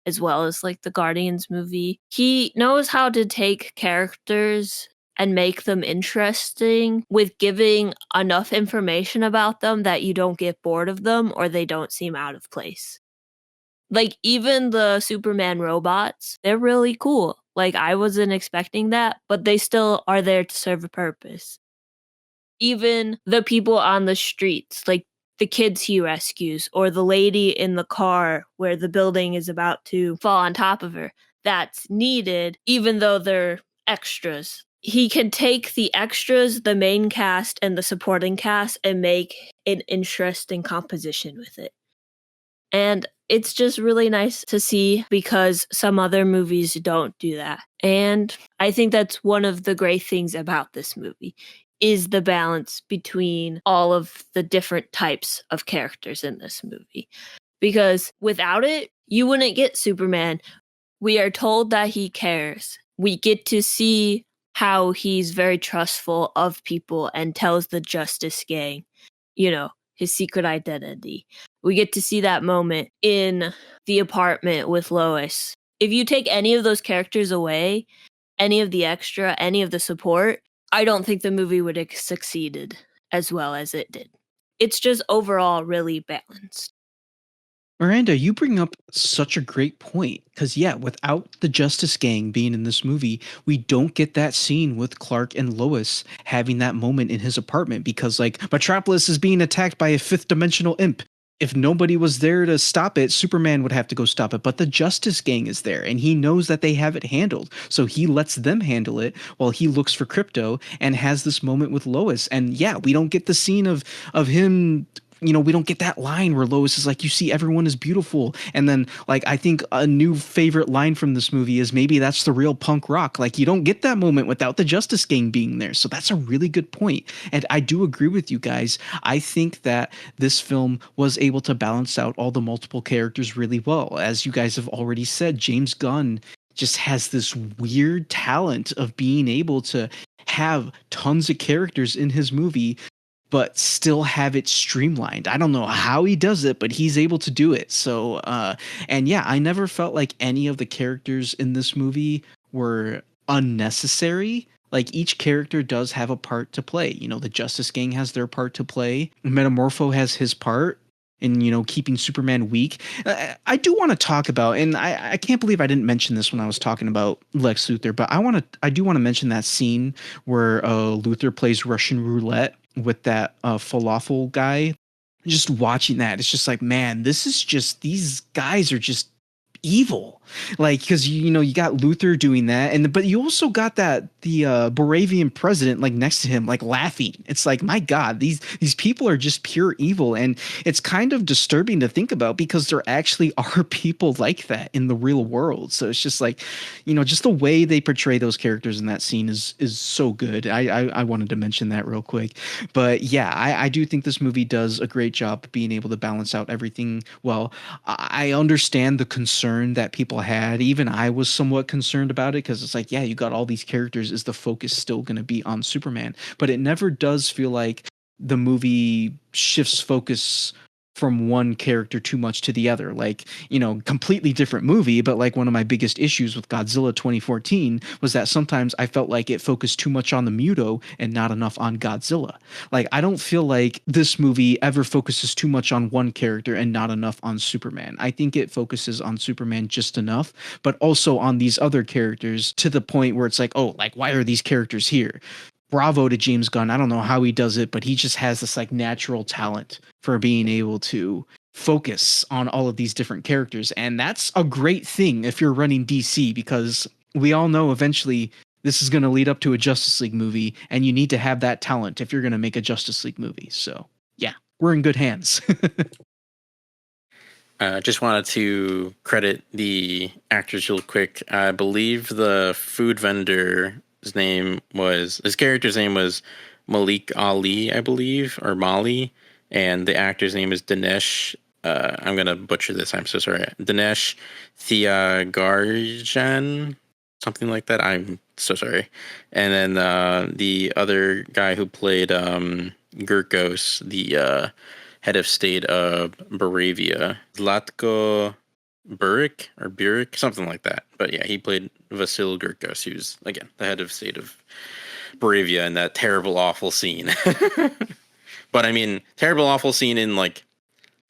as well as like the Guardians movie. He knows how to take characters and make them interesting with giving enough information about them that you don't get bored of them or they don't seem out of place. Like, even the Superman robots, they're really cool. Like, I wasn't expecting that, but they still are there to serve a purpose. Even the people on the streets, like the kids he rescues, or the lady in the car where the building is about to fall on top of her, that's needed, even though they're extras. He can take the extras, the main cast, and the supporting cast and make an interesting composition with it. And it's just really nice to see because some other movies don't do that. And I think that's one of the great things about this movie is the balance between all of the different types of characters in this movie. Because without it, you wouldn't get Superman. We are told that he cares. We get to see how he's very trustful of people and tells the Justice Gang, his secret identity. We get to see that moment in the apartment with Lois. If you take any of those characters away, any of the extra, any of the support, I don't think the movie would have succeeded as well as it did. It's just overall really balanced. Miranda, you bring up such a great point because, yeah, without the Justice Gang being in this movie, we don't get that scene with Clark and Lois having that moment in his apartment because, like, Metropolis is being attacked by a fifth dimensional imp. If nobody was there to stop it, Superman would have to go stop it. But the Justice Gang is there, and he knows that they have it handled. So he lets them handle it while he looks for Crypto and has this moment with Lois. And yeah, we don't get the scene of him. We don't get that line where Lois is like, you see, everyone is beautiful. And then, like, I think a new favorite line from this movie is maybe that's the real punk rock. Like, you don't get that moment without the Justice Gang being there. So that's a really good point. And I do agree with you guys. I think that this film was able to balance out all the multiple characters really well. As you guys have already said, James Gunn just has this weird talent of being able to have tons of characters in his movie but still have it streamlined. I don't know how he does it, but he's able to do it. So, and yeah, I never felt like any of the characters in this movie were unnecessary. Like, each character does have a part to play. The Justice Gang has their part to play. Metamorpho has his part in, keeping Superman weak. I do want to talk about, and I can't believe I didn't mention this when I was talking about Lex Luthor, but I do want to mention that scene where Luthor plays Russian roulette with that falafel guy. Just watching that, it's just like, man, these guys are just evil. Like, because you got Luthor doing that, but you also got the Baravian president like next to him, like laughing. It's like, my God, these people are just pure evil, and it's kind of disturbing to think about because there actually are people like that in the real world. So it's just like, just the way they portray those characters in that scene is so good. I wanted to mention that real quick, but yeah, I do think this movie does a great job being able to balance out everything well. I understand the concern that people had. Even I was somewhat concerned about it because it's like, yeah, you got all these characters. Is the focus still going to be on Superman? But it never does feel like the movie shifts focus from one character too much to the other. Like, completely different movie, but like one of my biggest issues with Godzilla 2014 was that sometimes I felt like it focused too much on the Muto and not enough on Godzilla. Like, I don't feel like this movie ever focuses too much on one character and not enough on Superman. I think it focuses on Superman just enough, but also on these other characters to the point where it's like, oh, like, why are these characters here? Bravo to James Gunn. I don't know how he does it, but he just has this like natural talent for being able to focus on all of these different characters. And that's a great thing if you're running DC, because we all know eventually this is going to lead up to a Justice League movie, and you need to have that talent if you're going to make a Justice League movie. So yeah, we're in good hands. Just wanted to credit the actors real quick. I believe the food vendor, his character's name was Malik Ali, I believe, or Mali, and the actor's name is Dinesh. I'm gonna butcher this. I'm so sorry. Dinesh Thiagarjan, something like that. I'm so sorry. And then the other guy who played Gurkos, the head of state of Moravia, Zlatko Buric, something like that. But yeah, he played Vasil Gurkos, who's, again, the head of state of Moravia in that terrible, awful scene. But I mean, terrible, awful scene in, like,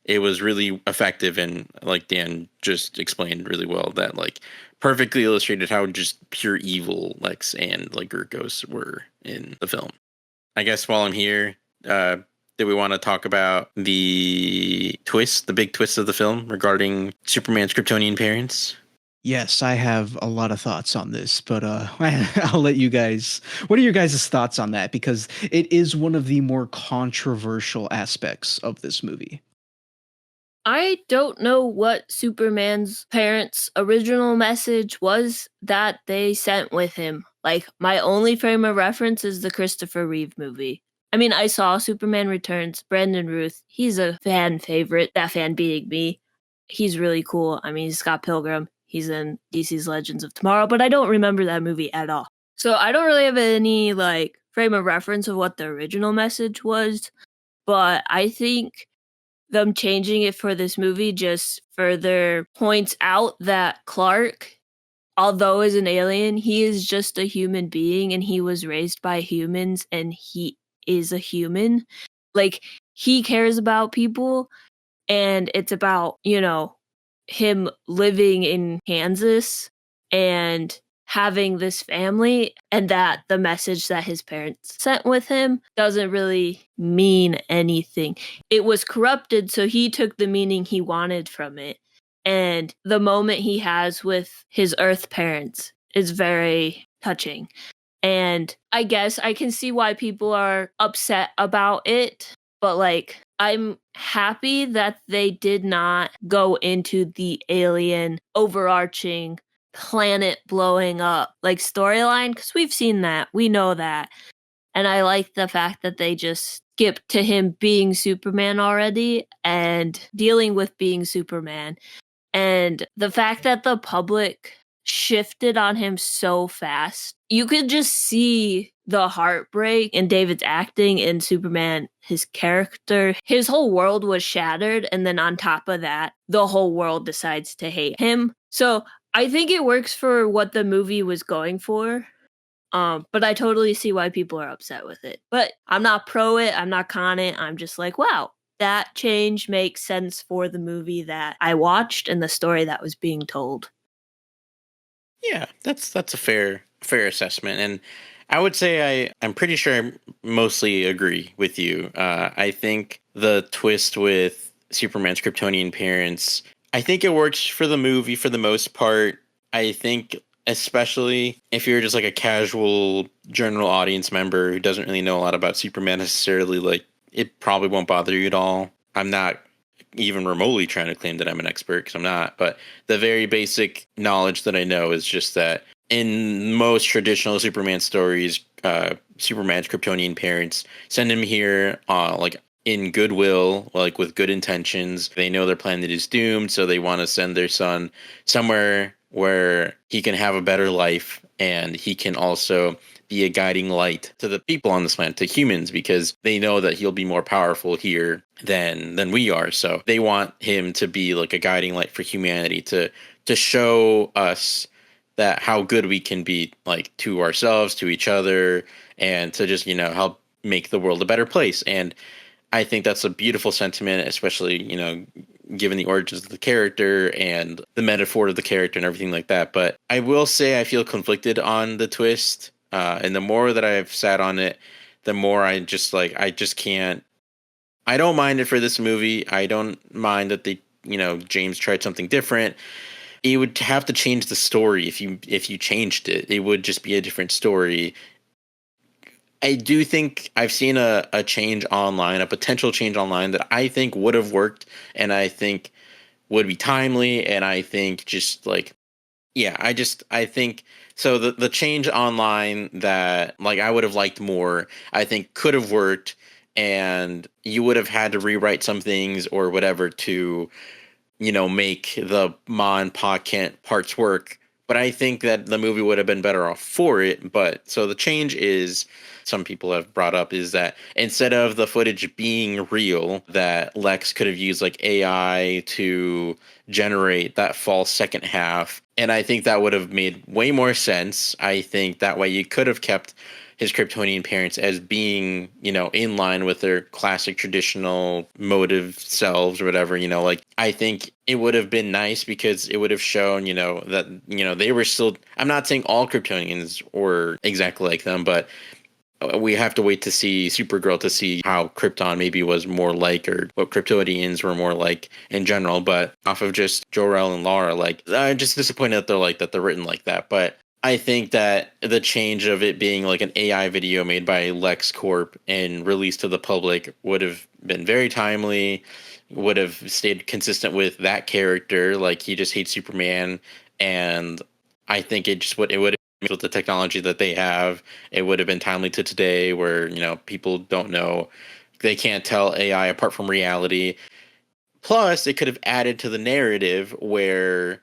it was really effective, and like Dan just explained really well, that like perfectly illustrated how just pure evil Lex and like Gurkos were in the film. I guess while I'm here, do we want to talk about the big twist of the film regarding Superman's Kryptonian parents? Yes, I have a lot of thoughts on this, but I'll let you guys. What are your guys' thoughts on that? Because it is one of the more controversial aspects of this movie. I don't know what Superman's parents' original message was that they sent with him. Like, my only frame of reference is the Christopher Reeve movie. I mean, I saw Superman Returns. Brandon Ruth, he's a fan favorite, that fan being me. He's really cool. I mean, he's Scott Pilgrim. He's in DC's Legends of Tomorrow, but I don't remember that movie at all. So I don't really have any, like, frame of reference of what the original message was, but I think them changing it for this movie just further points out that Clark, although is an alien, he is just a human being, and he was raised by humans, and he is a human. Like, he cares about people, and it's about, him living in Kansas and having this family, and that the message that his parents sent with him doesn't really mean anything. It was corrupted, so he took the meaning he wanted from it. And the moment he has with his Earth parents is very touching. And I guess I can see why people are upset about it, but like, I'm happy that they did not go into the alien overarching planet blowing up like storyline, because we've seen that, we know that. And I like the fact that they just skipped to him being Superman already and dealing with being Superman, and the fact that the public shifted on him so fast. You could just see the heartbreak in David's acting, in Superman, his character. His whole world was shattered, and then on top of that, the whole world decides to hate him. So I think it works for what the movie was going for. But I totally see why people are upset with it. But I'm not pro it, I'm not con it. I'm just like, wow, that change makes sense for the movie that I watched and the story that was being told. Yeah, that's a fair assessment, and I would say I'm pretty sure I mostly agree with you. I think the twist with Superman's Kryptonian parents, I think it works for the movie for the most part. I think especially if you're just like a casual general audience member who doesn't really know a lot about Superman necessarily, like, it probably won't bother you at all. I'm not even remotely trying to claim that I'm an expert, because I'm not, but the very basic knowledge that I know is just that in most traditional Superman stories, Superman's Kryptonian parents send him here like in goodwill, like with good intentions. They know their planet is doomed, so they want to send their son somewhere where he can have a better life, and he can also be a guiding light to the people on this planet, to humans, because they know that he'll be more powerful here than we are. So they want him to be like a guiding light for humanity, to show us that how good we can be, like, to ourselves, to each other, and to just, help make the world a better place. And I think that's a beautiful sentiment, especially, given the origins of the character and the metaphor of the character and everything like that. But I will say I feel conflicted on the twist. And the more that I've sat on it, the more I just can't. I don't mind it for this movie. I don't mind that James tried something different. It would have to change the story if you changed it. It would just be a different story. I do think I've seen a change online, a potential change online that I think would have worked, and I think would be timely, and I think just like, yeah, I think so. The change online that, like, I would have liked more, I think could have worked, and you would have had to rewrite some things or whatever to, make the Ma and Pa Kent parts work. But I think that the movie would have been better off for it. But so the change is, some people have brought up, is that instead of the footage being real, that Lex could have used like AI to generate that false second half. And I think that would have made way more sense. I think that way you could have kept his Kryptonian parents as being, in line with their classic traditional motive selves or whatever, like, I think it would have been nice because it would have shown, that, they were still, I'm not saying all Kryptonians were exactly like them, but we have to wait to see Supergirl to see how Krypton maybe was more like, or what Kryptonians were more like in general. But off of just Jor-El and Lara, like, I'm just disappointed that they're written like that. But I think that the change of it being like an AI video made by LexCorp and released to the public would have been very timely, would have stayed consistent with that character. Like, he just hates Superman. And I think it would have, with the technology that they have, it would have been timely to today where, people don't know, they can't tell AI apart from reality. Plus, it could have added to the narrative where,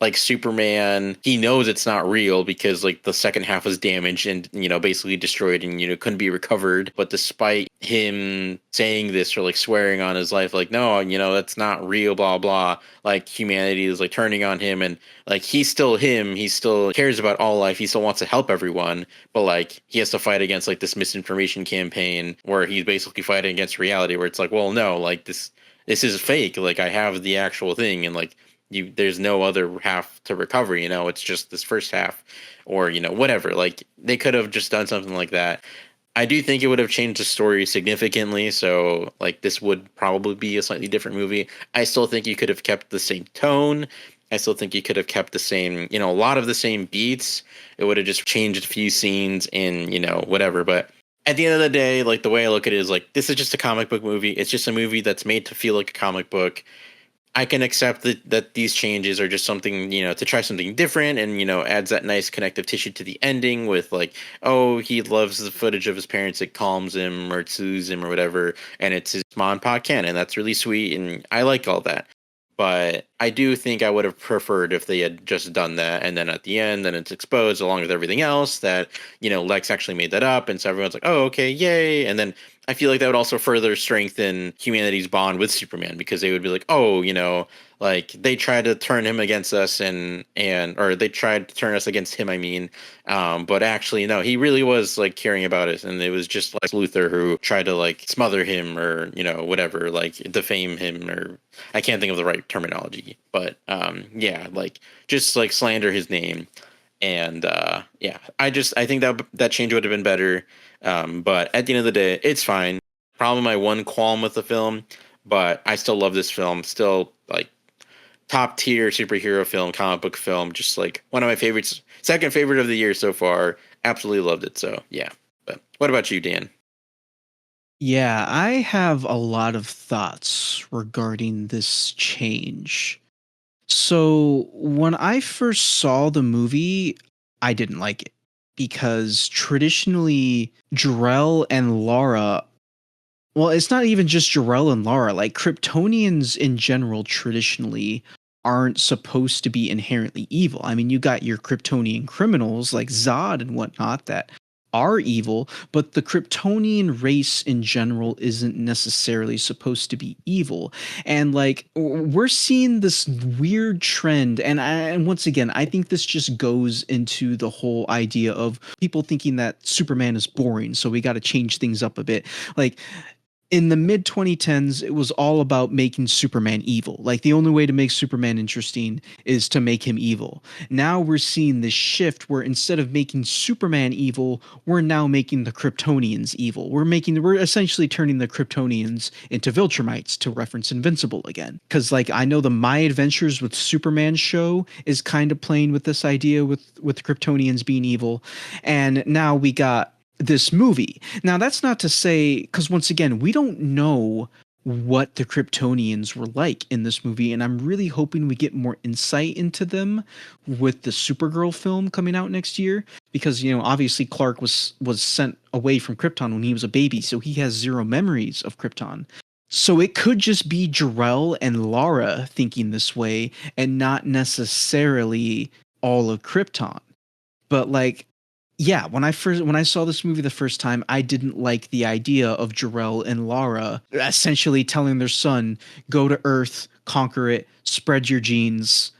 like, Superman, he knows it's not real because, like, the second half was damaged and, basically destroyed and, couldn't be recovered. But despite him saying this or, like, swearing on his life, like, no, that's not real, blah, blah, like, humanity is, like, turning on him. And, like, he's still him. He still cares about all life. He still wants to help everyone. But, like, he has to fight against, like, this misinformation campaign where he's basically fighting against reality, where it's like, well, no, like, this is fake. Like, I have the actual thing. And, like, there's no other half to recover, it's just this first half, or, whatever. Like, they could have just done something like that. I do think it would have changed the story significantly. So, like, this would probably be a slightly different movie. I still think you could have kept the same tone. I still think you could have kept the same, a lot of the same beats. It would have just changed a few scenes and, whatever. But at the end of the day, like, the way I look at it is, like, this is just a comic book movie. It's just a movie that's made to feel like a comic book. I can accept that these changes are just something, to try something different, and, adds that nice connective tissue to the ending with, like, oh, he loves the footage of his parents. It calms him or soothes him or whatever. And it's his mom and pa Ken, and that's really sweet. And I like all that. But I do think I would have preferred if they had just done that. And then at the end, then it's exposed along with everything else that, Lex actually made that up. And so everyone's like, oh, okay, yay. And then I feel like that would also further strengthen humanity's bond with Superman, because they would be like, oh, like, they tried to turn him against us or they tried to turn us against him, I mean. But actually, no, he really was, like, caring about us. And it was just like Luthor who tried to, like, smother him or, whatever, like, defame him, or I can't think of the right terminology. But yeah, like, just, like, slander his name. And yeah, I think that change would have been better. But at the end of the day, it's fine. Probably my one qualm with the film, but I still love this film. Still, like, top tier superhero film, comic book film. Just, like, one of my favorites, second favorite of the year so far. Absolutely loved it. So yeah. But what about you, Dan? Yeah, I have a lot of thoughts regarding this change. So, when I first saw the movie, I didn't like it because traditionally Jor-El and Lara, well, it's not even just Jor-El and Lara, like, Kryptonians in general traditionally aren't supposed to be inherently evil. I mean, you got your Kryptonian criminals like Zod and whatnot that are evil, but the Kryptonian race in general isn't necessarily supposed to be evil. And like we're seeing this weird trend, and once again, I think this just goes into the whole idea of people thinking that Superman is boring, so we got to change things up a bit. Like in the mid 2010s, it was all about making Superman evil. Like the only way to make Superman interesting is to make him evil. Now we're seeing this shift where instead of making Superman evil, we're now making the Kryptonians evil. We're essentially turning the Kryptonians into Viltrumites, to reference Invincible again. Because like I know the My Adventures with Superman show is kind of playing with this idea with Kryptonians being evil, and now we got this movie. Now, that's not to say, because once again, we don't know what the Kryptonians were like in this movie, and I'm really hoping we get more insight into them with the Supergirl film coming out next year, because obviously Clark was sent away from Krypton when he was a baby, so he has zero memories of Krypton. So it could just be Jor-El and Lara thinking this way, and not necessarily all of Krypton. But like, yeah, when I saw this movie the first time, I didn't like the idea of Jor-El and Lara essentially telling their son, go to Earth, conquer it, spread your genes,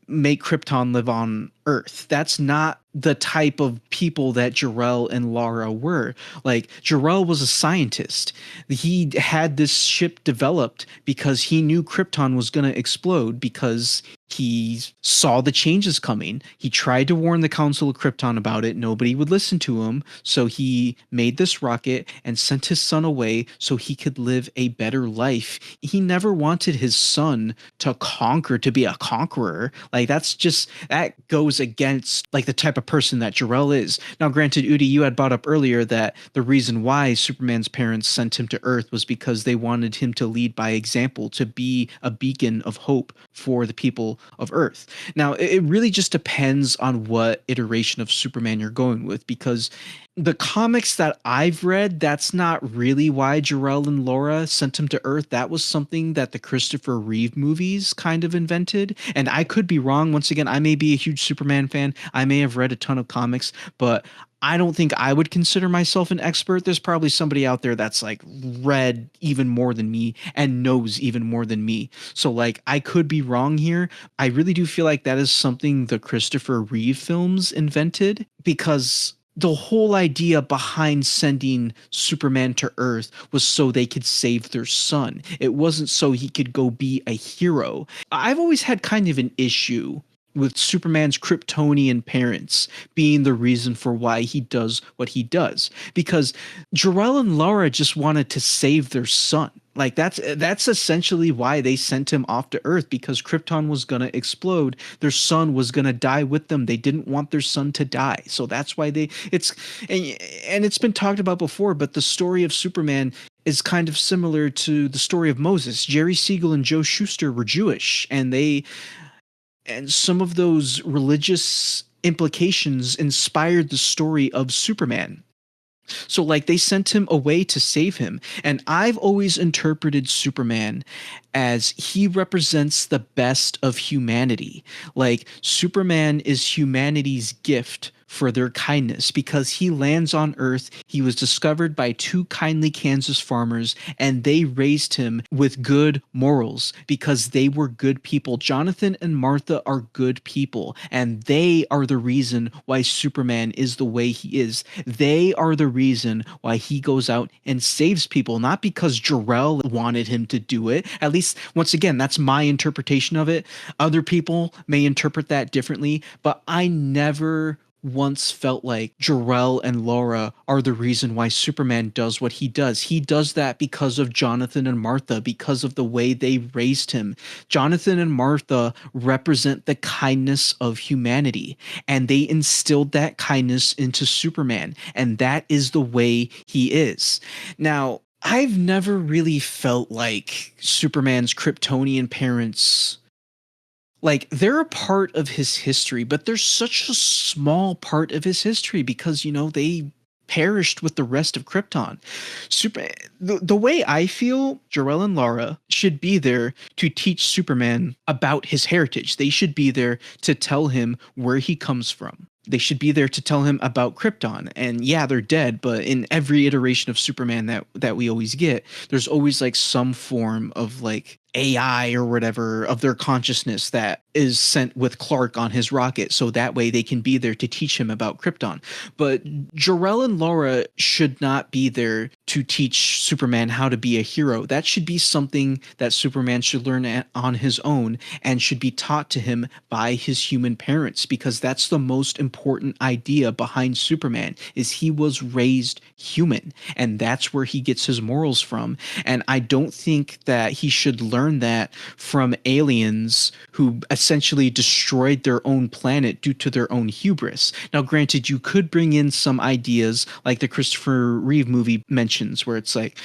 make Krypton live on Earth. That's not the type of people that Jor-El and Lara were. Like, Jor-El was a scientist. He had this ship developed because he knew Krypton was going to explode, because he saw the changes coming. He tried to warn the Council of Krypton about it. Nobody would listen to him. So he made this rocket and sent his son away so he could live a better life. He never wanted his son to conquer, to be a conqueror. Like, that goes against like the type of person that Jor-El is. Now, granted, Udi, you had brought up earlier that the reason why Superman's parents sent him to Earth was because they wanted him to lead by example, to be a beacon of hope for the people of Earth. Now, it really just depends on what iteration of Superman you're going with, because the comics that I've read, that's not really why Jor-El and Lara sent him to Earth. That was something that the Christopher Reeve movies kind of invented. And I could be wrong. Once again, I may be a huge Superman fan. I may have read a ton of comics, but I don't think I would consider myself an expert. There's probably somebody out there that's like read even more than me and knows even more than me. So like, I could be wrong here. I really do feel like that is something the Christopher Reeve films invented, because the whole idea behind sending Superman to Earth was so they could save their son. It wasn't so he could go be a hero. I've always had kind of an issue with Superman's Kryptonian parents being the reason for why he does what he does, because Jor-El and Lara just wanted to save their son. Like that's essentially why they sent him off to Earth, because Krypton was going to explode. Their son was going to die with them. They didn't want their son to die. So that's why and it's been talked about before, but the story of Superman is kind of similar to the story of Moses. Jerry Siegel and Joe Shuster were Jewish, and some of those religious implications inspired the story of Superman. So like, they sent him away to save him. And I've always interpreted Superman as he represents the best of humanity. Like, Superman is humanity's gift for their kindness, because he lands on Earth. He was discovered by two kindly Kansas farmers, and they raised him with good morals because they were good people. Jonathan and Martha are good people, and they are the reason why Superman is the way he is. They are the reason why he goes out and saves people, not because Jor-El wanted him to do it. At least, once again, that's my interpretation of it. Other people may interpret that differently, but I never once felt like Jor-El and Lara are the reason why Superman does what he does. He does that because of Jonathan and Martha, because of the way they raised him. Jonathan and Martha represent the kindness of humanity, and they instilled that kindness into Superman, and that is the way he is. Now, I've never really felt like Superman's Kryptonian parents, like, they're a part of his history, but they're such a small part of his history because, they perished with the rest of Krypton. The way I feel, Jor-El and Lara should be there to teach Superman about his heritage. They should be there to tell him where he comes from. They should be there to tell him about Krypton. And yeah, they're dead, but in every iteration of Superman that we always get, there's always like some form of like AI or whatever of their consciousness that is sent with Clark on his rocket, so that way they can be there to teach him about Krypton. But Jor-El and Laura should not be there to teach Superman how to be a hero. That should be something that Superman should learn on his own and should be taught to him by his human parents, because that's the most important idea behind Superman is he was raised human, and that's where he gets his morals from. And I don't think that he should learn that from aliens who essentially destroyed their own planet due to their own hubris. Now, granted, you could bring in some ideas like the Christopher Reeve movie mentions, where it's like,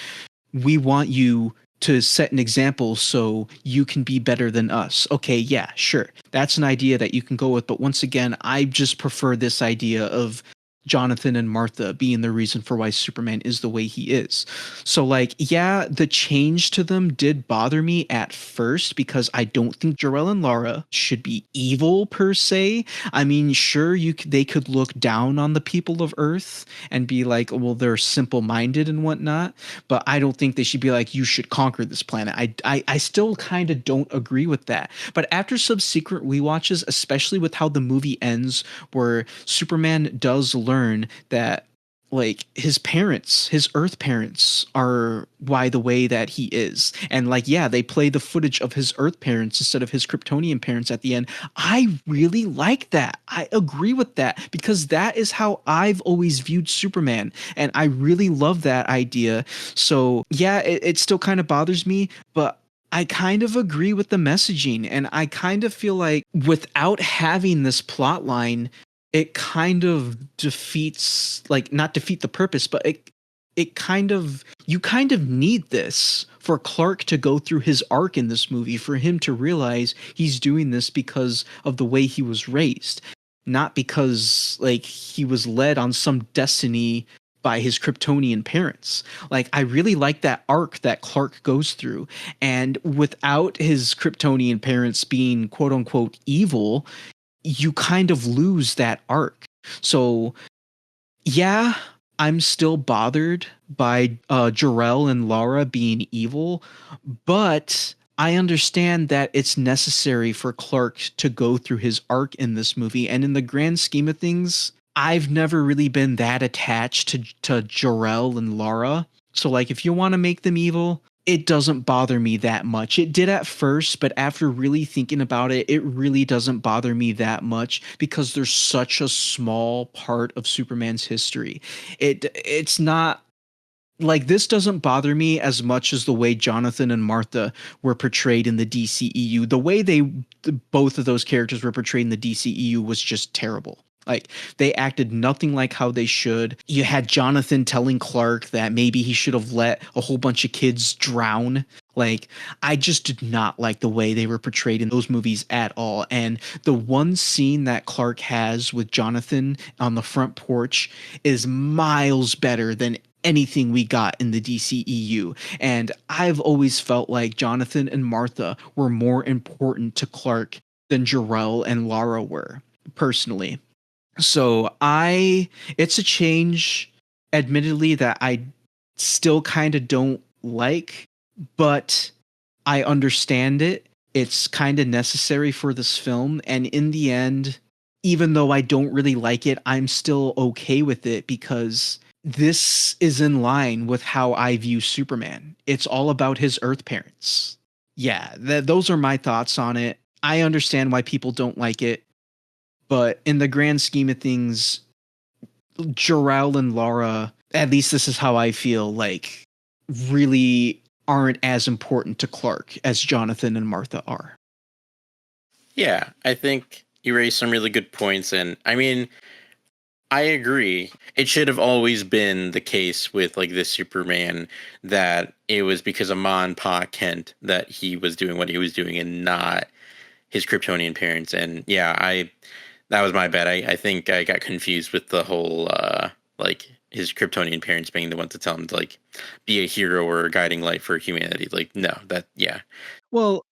we want you to set an example so you can be better than us. Okay, yeah, sure. That's an idea that you can go with. But once again, I just prefer this idea of Jonathan and Martha being the reason for why Superman is the way he is. So, like, yeah, the change to them did bother me at first because I don't think Jor-El and Lara should be evil per se. I mean, sure, they could look down on the people of Earth and be like, well, they're simple-minded and whatnot, but I don't think they should be like, you should conquer this planet. I still kind of don't agree with that. But after subsequent rewatches, especially with how the movie ends, where Superman does learn that like his parents, his Earth parents, are why the way that he is. And like, yeah, they play the footage of his Earth parents instead of his Kryptonian parents at the end. I really like that. I agree with that because that is how I've always viewed Superman. And I really love that idea. So yeah, it still kind of bothers me, but I kind of agree with the messaging. And I kind of feel like without having this plot line, it kind of defeats, like, not defeat the purpose, but it kind of, you kind of need this for Clark to go through his arc in this movie, for him to realize he's doing this because of the way he was raised, not because like he was led on some destiny by his Kryptonian parents. Like, I really like that arc that Clark goes through. And without his Kryptonian parents being quote unquote evil, you kind of lose that arc. So yeah, I'm still bothered by Jor-El and Lara being evil, but I understand that it's necessary for Clark to go through his arc in this movie. And in the grand scheme of things, I've never really been that attached to Jor-El and Lara. So like, if you want to make them evil, it doesn't bother me that much. It did at first, but after really thinking about it, it really doesn't bother me that much because there's such a small part of Superman's history. It's not like, this doesn't bother me as much as the way Jonathan and Martha were portrayed in the DCEU. The way both of those characters were portrayed in the DCEU was just terrible. Like, they acted nothing like how they should. You had Jonathan telling Clark that maybe he should have let a whole bunch of kids drown. Like, I just did not like the way they were portrayed in those movies at all. And the one scene that Clark has with Jonathan on the front porch is miles better than anything we got in the DCEU. And I've always felt like Jonathan and Martha were more important to Clark than Jor-El and Lara were, personally. So it's a change, admittedly, that I still kind of don't like, but I understand it. It's kind of necessary for this film. And in the end, even though I don't really like it, I'm still okay with it because this is in line with how I view Superman. It's all about his Earth parents. Yeah, those are my thoughts on it. I understand why people don't like it. But in the grand scheme of things, Jor-El and Lara, at least this is how I feel, like, really aren't as important to Clark as Jonathan and Martha are. Yeah, I think you raised some really good points. And I mean, I agree. It should have always been the case with like this Superman that it was because of Ma and Pa Kent that he was doing what he was doing and not his Kryptonian parents. And yeah, that was my bad. I think I got confused with the whole like his Kryptonian parents being the ones to tell him to like be a hero or a guiding light for humanity. Like, no, that, yeah. Well,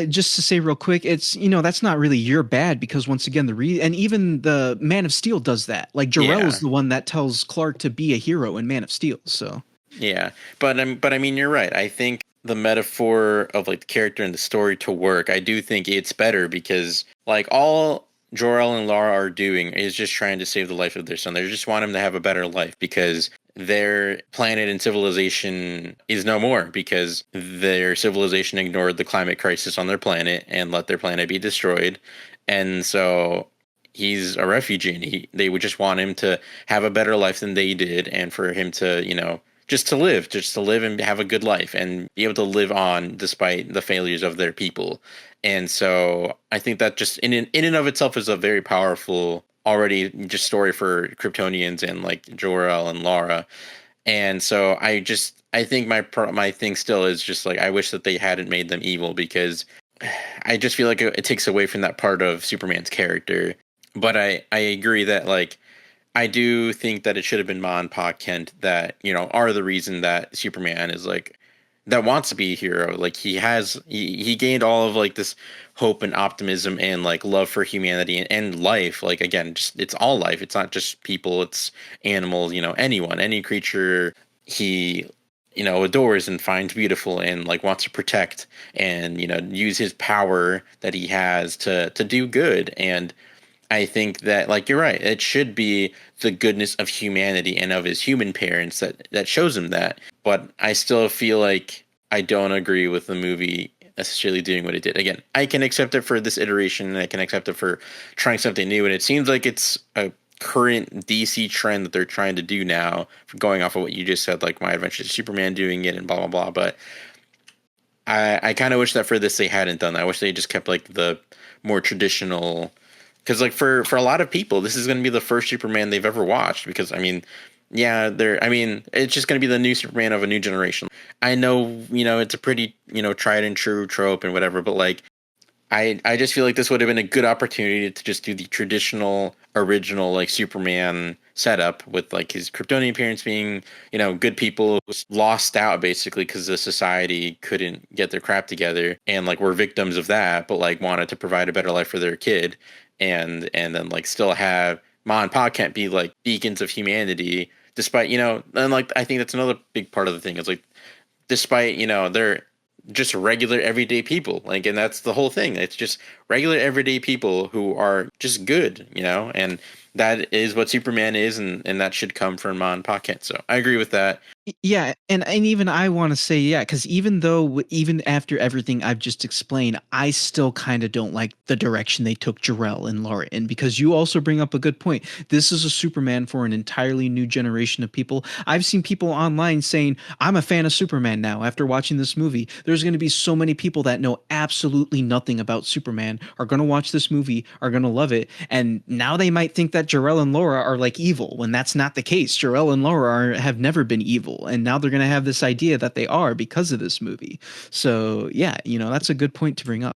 Just to say real quick, it's that's not really your bad because once again and even the Man of Steel does that. Like Jor-El is Yeah. the one that tells Clark to be a hero in Man of Steel. So Yeah, but I mean, you're right. I think the metaphor of like the character and the story to work, I do think it's better because like all Jor-El and Lara are doing is just trying to save the life of their son. They just want him to have a better life because their planet and civilization is no more because their civilization ignored the climate crisis on their planet and let their planet be destroyed. And so he's a refugee and they would just want him to have a better life than they did and for him to, just to live and have a good life and be able to live on despite the failures of their people. And so I think that just in and of itself is a very powerful already just story for Kryptonians and like Jor-El and Lara. And so I think my thing still is just like I wish that they hadn't made them evil because I just feel like it takes away from that part of Superman's character. But I agree that like I do think that it should have been Ma and Pa Kent that, are the reason that Superman is like that wants to be a hero. Like he gained all of like this hope and optimism and like love for humanity and life. Like again, just it's all life. It's not just people, it's animals, anyone, any creature he adores and finds beautiful and like wants to protect and use his power that he has to do good. And I think that, like, you're right. It should be the goodness of humanity and of his human parents that shows him that. But I still feel like I don't agree with the movie necessarily doing what it did. Again, I can accept it for this iteration, and I can accept it for trying something new. And it seems like it's a current DC trend that they're trying to do now, going off of what you just said, like My Adventures of Superman doing it and blah, blah, blah. But I kind of wish that for this they hadn't done that. I wish they just kept, like, the more traditional. Because like for a lot of people, this is going to be the first Superman they've ever watched. Because I mean, it's just going to be the new Superman of a new generation. I know, it's a pretty tried and true trope and whatever, but like I just feel like this would have been a good opportunity to just do the traditional original like Superman setup with like his Kryptonian parents being good people who lost out basically because the society couldn't get their crap together and like were victims of that, but like wanted to provide a better life for their kid and then like still have Ma and Pa can't be like beacons of humanity despite and like I think that's another big part of the thing is like despite they're just regular everyday people like and that's the whole thing. It's just regular everyday people who are just good, and that is what Superman is, and that should come from Ma and Pa Kent. So I agree with that. Yeah, and even I want to say because even though even after everything I've just explained, I still kind of don't like the direction they took Jor-El and Lara in because you also bring up a good point. This is a Superman for an entirely new generation of people. I've seen people online saying I'm a fan of Superman now after watching this movie. There's going to be so many people that know absolutely nothing about Superman are going to watch this movie, are going to love it, and now they might think that Jor-El and Lara are like evil when that's not the case. Jor-El and Lara have never been evil and now they're going to have this idea that they are because of this movie. So yeah, that's a good point to bring up.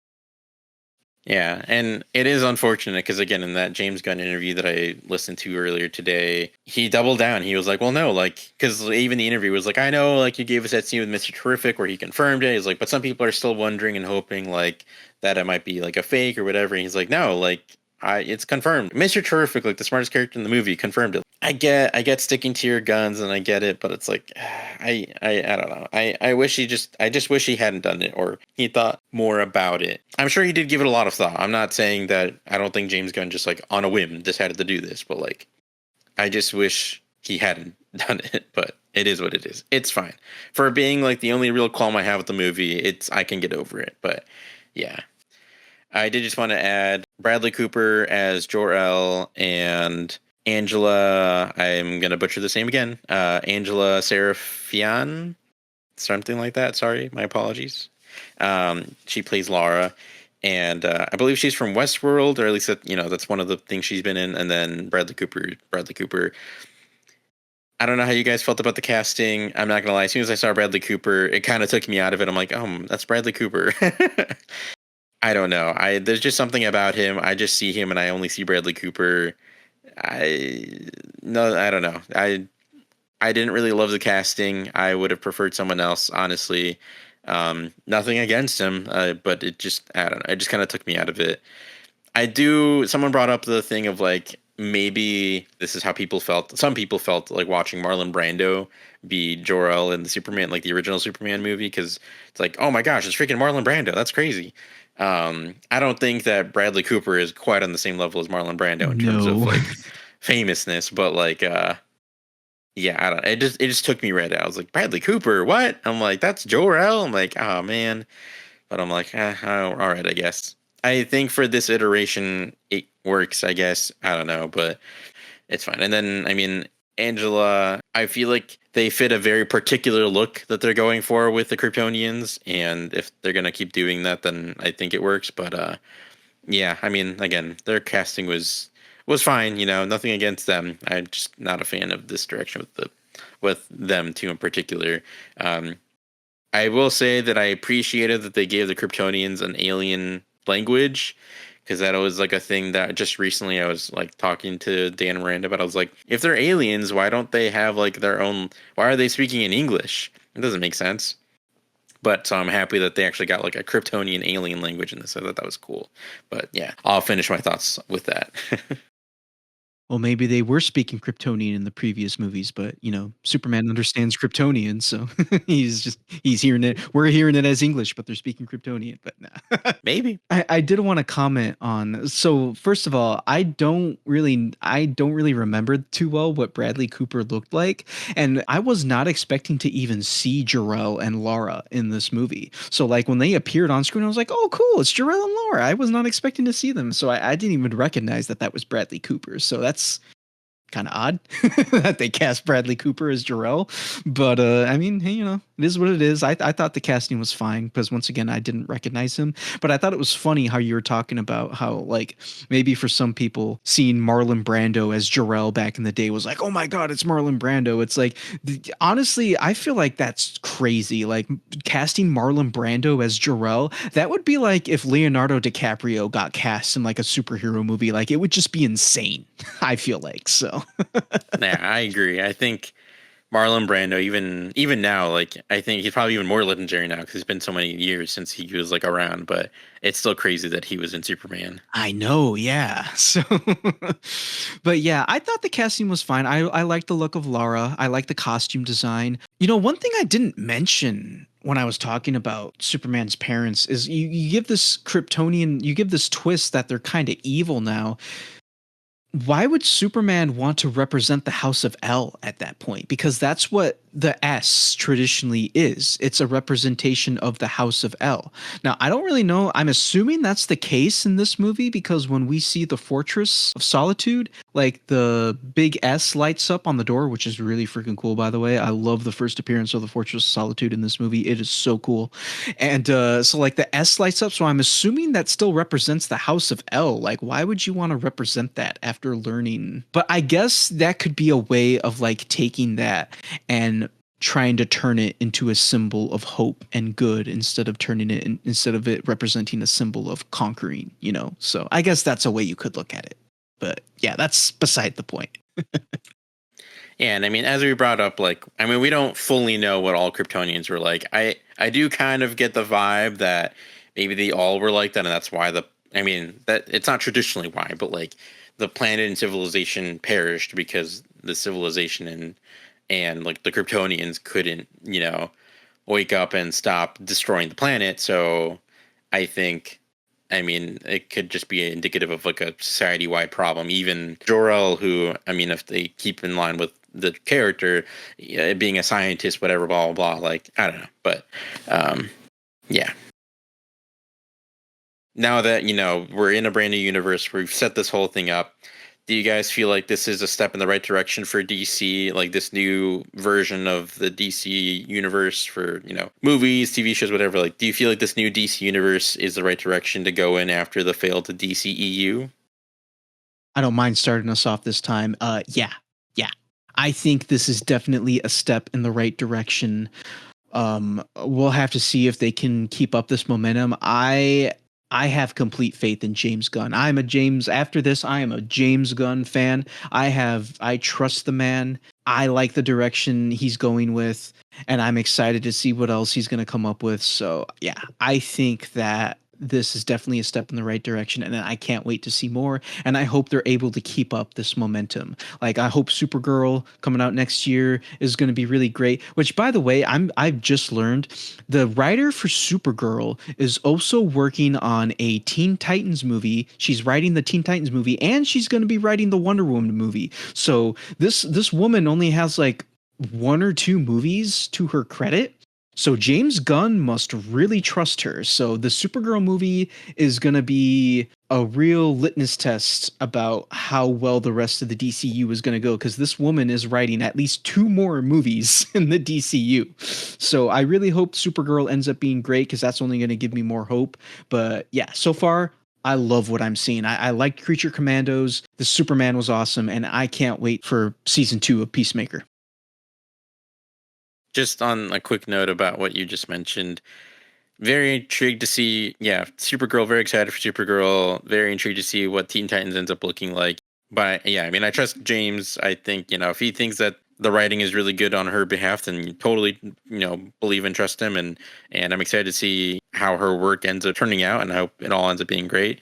Yeah, and it is unfortunate because again, in that James Gunn interview that I listened to earlier today, he doubled down. He was like, "Well, no, like, because even the interview was like, I know, like, you gave us that scene with Mr. Terrific where he confirmed it. He's like, but some people are still wondering and hoping like that it might be like a fake or whatever." And he's like, "No, like, it's confirmed. Mr. Terrific, like the smartest character in the movie, confirmed it." I get sticking to your guns and I get it, but it's like I don't know. I just wish he hadn't done it or he thought more about it. I'm sure he did give it a lot of thought. I'm not saying that I don't think James Gunn just like on a whim decided to do this, but like I just wish he hadn't done it, but it is what it is. It's fine. For being like the only real qualm I have with the movie, I can get over it. But yeah. I did just want to add Bradley Cooper as Jor-El and Angela, I'm going to butcher this name again, Angela Serafian, something like that. Sorry, my apologies. She plays Lara, and I believe she's from Westworld, or at least that's one of the things she's been in. And then Bradley Cooper. I don't know how you guys felt about the casting. I'm not going to lie. As soon as I saw Bradley Cooper, it kind of took me out of it. I'm like, oh, that's Bradley Cooper. I don't know. There's just something about him. I just see him and I only see Bradley Cooper. I don't know. I didn't really love the casting. I would have preferred someone else, honestly. Nothing against him, but it just, I don't know, it just kind of took me out of it. Someone brought up the thing of like, maybe this is how people felt. Some people felt like watching Marlon Brando be Jor-El in the Superman, like the original Superman movie, because it's like, oh my gosh, it's freaking Marlon Brando. That's crazy. I don't think that Bradley Cooper is quite on the same level as Marlon Brando in terms of like famousness, but like, yeah, I don't. It just took me right out. I was like, Bradley Cooper, what? I'm like, that's Jor-El. I'm like, oh man, but I'm like, oh, all right, I guess. I think for this iteration, it works. I guess I don't know, but it's fine. And then, I mean, Angela, I feel like they fit a very particular look that they're going for with the Kryptonians, and if they're gonna keep doing that, then I think it works. But yeah, I mean, again, their casting was fine. You know, nothing against them. I'm just not a fan of this direction with them too in particular. I will say that I appreciated that they gave the Kryptonians an alien language, because that was like a thing that just recently I was like talking to Dan Miranda about. I was like, if they're aliens, why don't they have like their own? Why are they speaking in English? It doesn't make sense. But so I'm happy that they actually got like a Kryptonian alien language in this. I thought that was cool. But yeah, I'll finish my thoughts with that. Well, maybe they were speaking Kryptonian in the previous movies, but you know, Superman understands Kryptonian, so he's hearing it. We're hearing it as English, but they're speaking Kryptonian. But nah. Maybe. I did want to comment on. So first of all, I don't really remember too well what Bradley Cooper looked like, and I was not expecting to even see Jor-El and Lara in this movie. So like when they appeared on screen, I was like, oh cool, it's Jor-El and Lara. I was not expecting to see them, so I didn't even recognize that was Bradley Cooper. So that's kind of odd that they cast Bradley Cooper as Jor-El. But I mean, hey, you know, it is what it is. I thought the casting was fine because once again, I didn't recognize him. But I thought it was funny how you were talking about how like maybe for some people seeing Marlon Brando as Jor-El back in the day was like, oh my God, it's Marlon Brando. It's like, honestly, I feel like that's crazy. Like casting Marlon Brando as Jor-El, that would be like if Leonardo DiCaprio got cast in like a superhero movie. Like it would just be insane. I feel like so. Yeah, I agree. I think Marlon Brando, even now, like I think he's probably even more legendary now because it's been so many years since he was like around. But it's still crazy that he was in Superman. I know, yeah. So, but yeah, I thought the casting was fine. I liked the look of Lara. I liked the costume design. You know, one thing I didn't mention when I was talking about Superman's parents is you give this Kryptonian, you give this twist that they're kind of evil now. Why would Superman want to represent the House of L at that point? Because that's what the S traditionally is. It's a representation of the House of L. Now, I don't really know. I'm assuming that's the case in this movie because when we see the Fortress of Solitude, like the big S lights up on the door, which is really freaking cool, by the way. I love the first appearance of the Fortress of Solitude in this movie. It is so cool. And so like the S lights up. So I'm assuming that still represents the House of L. Like, why would you want to represent that after learning? But I guess that could be a way of like taking that and trying to turn it into a symbol of hope and good instead of it representing a symbol of conquering, you know? So I guess that's a way you could look at it. But yeah, that's beside the point. Yeah, and I mean, as we brought up, like, I mean, we don't fully know what all Kryptonians were like. I do kind of get the vibe that maybe they all were like that, and that's why I mean, that it's not traditionally why, but like the planet and civilization perished because the civilization and like the Kryptonians couldn't, you know, wake up and stop destroying the planet. So I think, I mean, it could just be indicative of like a society-wide problem. Even Jor-El, who, I mean, if they keep in line with the character, being a scientist, whatever, blah, blah, blah, like, I don't know. But, yeah. Now that, you know, we're in a brand new universe, we've set this whole thing up. Do you guys feel like this is a step in the right direction for DC, like this new version of the DC universe for, you know, movies, TV shows, whatever? Like, do you feel like this new DC universe is the right direction to go in after the failed DCEU? I don't mind starting us off this time. Yeah. I think this is definitely a step in the right direction. We'll have to see if they can keep up this momentum. I have complete faith in James Gunn. After this, I am a James Gunn fan. I trust the man. I like the direction he's going with, and I'm excited to see what else he's going to come up with. So, yeah, I think that this is definitely a step in the right direction, and I can't wait to see more. And I hope they're able to keep up this momentum. Like, I hope Supergirl coming out next year is going to be really great. Which, by the way, I've just learned the writer for Supergirl is also working on a Teen Titans movie. She's writing the Teen Titans movie, and she's going to be writing the Wonder Woman movie. So this woman only has like one or two movies to her credit. So James Gunn must really trust her. So the Supergirl movie is going to be a real litmus test about how well the rest of the DCU is going to go, because this woman is writing at least two more movies in the DCU. So I really hope Supergirl ends up being great, because that's only going to give me more hope. But yeah, so far I love what I'm seeing. I like Creature Commandos. The Superman was awesome, and I can't wait for season 2 of Peacemaker. Just on a quick note about what you just mentioned, very intrigued to see, Supergirl, very excited for Supergirl, very intrigued to see what Teen Titans ends up looking like. But yeah, I mean, I trust James. I think, if he thinks that the writing is really good on her behalf, then totally, believe and trust him. And I'm excited to see how her work ends up turning out, and I hope it all ends up being great.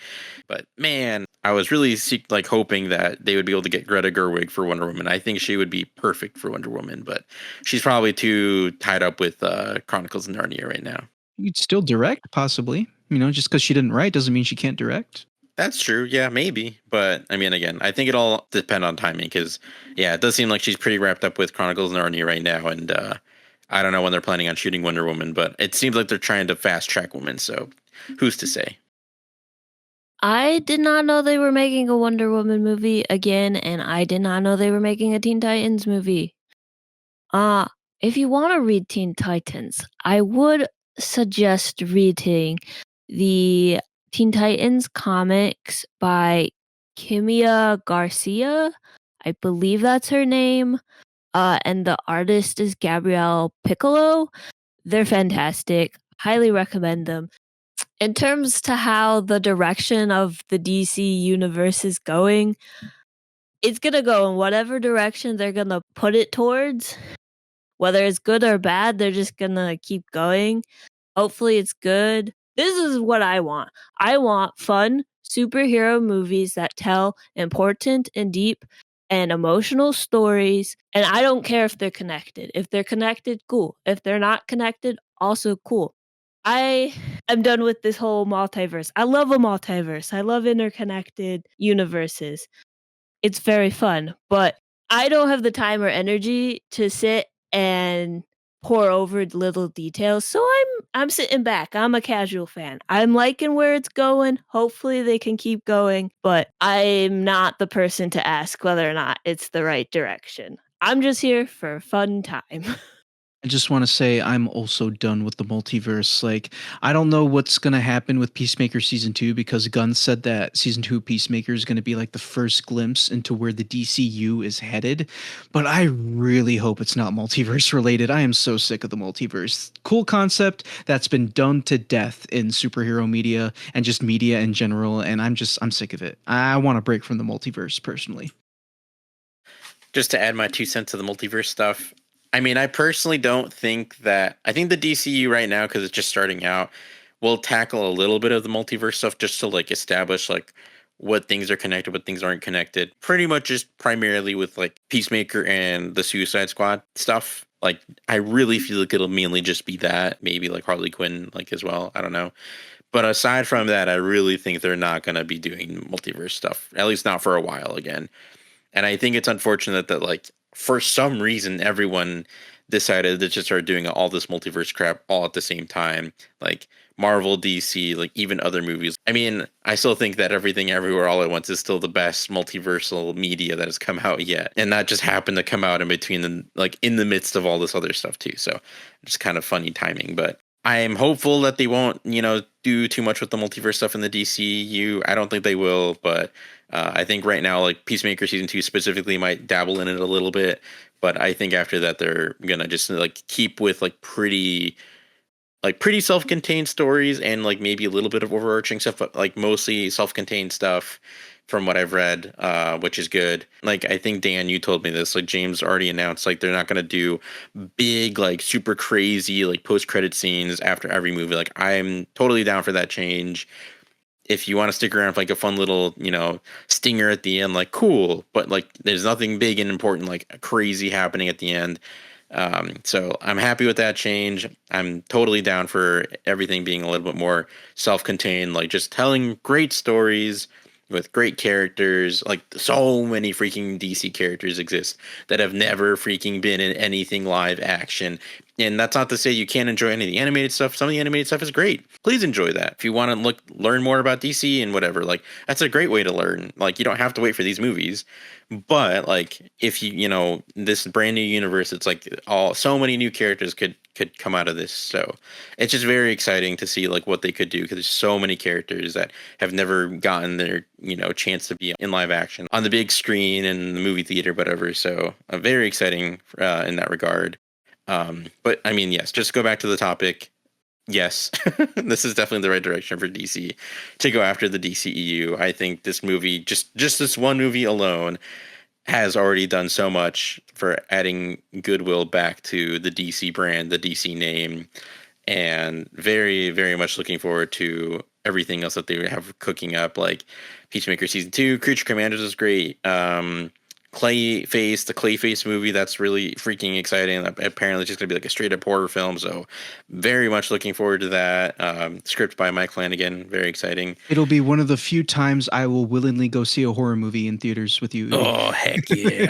But man, I was really hoping that they would be able to get Greta Gerwig for Wonder Woman. I think she would be perfect for Wonder Woman, but she's probably too tied up with Chronicles of Narnia right now. You'd still direct, possibly. Just because she didn't write doesn't mean she can't direct. That's true. Yeah, maybe. But I mean, again, I think it all depend on timing, because, it does seem like she's pretty wrapped up with Chronicles of Narnia right now. And I don't know when they're planning on shooting Wonder Woman, but it seems like they're trying to fast track women. So who's to say? I did not know they were making a Wonder Woman movie again, and I did not know they were making a Teen Titans movie. If you want to read Teen Titans, I would suggest reading the Teen Titans comics by Kimia Garcia. I believe that's her name. And the artist is Gabrielle Piccolo. They're fantastic. Highly recommend them. In terms to how the direction of the DC universe is going, it's going to go in whatever direction they're going to put it towards. Whether it's good or bad, they're just going to keep going. Hopefully it's good. This is what I want. I want fun superhero movies that tell important and deep and emotional stories. And I don't care if they're connected. If they're connected, cool. If they're not connected, also cool. I am done with this whole multiverse. I love a multiverse. I love interconnected universes. It's very fun, but I don't have the time or energy to sit and pour over little details. So I'm sitting back. I'm a casual fan. I'm liking where it's going. Hopefully they can keep going, but I'm not the person to ask whether or not it's the right direction. I'm just here for a fun time. I just want to say I'm also done with the multiverse. Like, I don't know what's going to happen with Peacemaker season 2, because Gunn said that season 2 of Peacemaker is going to be like the first glimpse into where the DCU is headed. But I really hope it's not multiverse related. I am so sick of the multiverse. Cool concept that's been done to death in superhero media and just media in general. And I'm sick of it. I want a break from the multiverse personally. Just to add my 2 cents to the multiverse stuff, I mean, I personally don't think that. I think the DCU right now, because it's just starting out, will tackle a little bit of the multiverse stuff just to like establish like what things are connected, what things aren't connected. Pretty much just primarily with like Peacemaker and the Suicide Squad stuff. Like, I really feel like it'll mainly just be that. Maybe like Harley Quinn, like as well. I don't know. But aside from that, I really think they're not going to be doing multiverse stuff, at least not for a while again. And I think it's unfortunate that, like, for some reason, everyone decided to just start doing all this multiverse crap all at the same time. Like, Marvel, DC, like, even other movies. I mean, I still think that Everything Everywhere All at Once is still the best multiversal media that has come out yet. And that just happened to come out in between the, like, in the midst of all this other stuff, too. So, it's kind of funny timing. But I'm hopeful that they won't, do too much with the multiverse stuff in the DCU. I don't think they will, but I think right now, like, Peacemaker season 2 specifically might dabble in it a little bit. But I think after that, they're gonna just like keep with pretty self-contained stories and like maybe a little bit of overarching stuff, but like mostly self-contained stuff. from what I've read, which is good. Like, I think Dan, you told me this. Like, James already announced like they're not gonna do big, like super crazy, like post credit scenes after every movie. Like, I'm totally down for that change. If you want to stick around for like a fun little, stinger at the end, like cool, but like there's nothing big and important, like crazy happening at the end. So I'm happy with that change. I'm totally down for everything being a little bit more self-contained, like just telling great stories with great characters. Like so many freaking DC characters exist that have never freaking been in anything live action. And that's not to say you can't enjoy any of the animated stuff. Some of the animated stuff is great. Please enjoy that. If you want to learn more about DC and whatever, like that's a great way to learn. Like you don't have to wait for these movies. But like if this brand new universe, it's like so many new characters could come out of this. So it's just very exciting to see like what they could do because there's so many characters that have never gotten their chance to be in live action on the big screen and the movie theater, whatever. So very exciting in that regard. But I mean, yes, just go back to the topic. Yes, this is definitely the right direction for DC to go after the DCEU. I think this movie, just this one movie alone, has already done so much for adding goodwill back to the DC brand, the DC name, and very, very much looking forward to everything else that they have cooking up, like Peacemaker Season 2, Creature Commanders is great. The Clayface movie, that's really freaking exciting. Apparently, it's just gonna be like a straight up horror film. So, very much looking forward to that. Script by Mike Flanagan, very exciting. It'll be one of the few times I will willingly go see a horror movie in theaters with you. Oh heck yeah!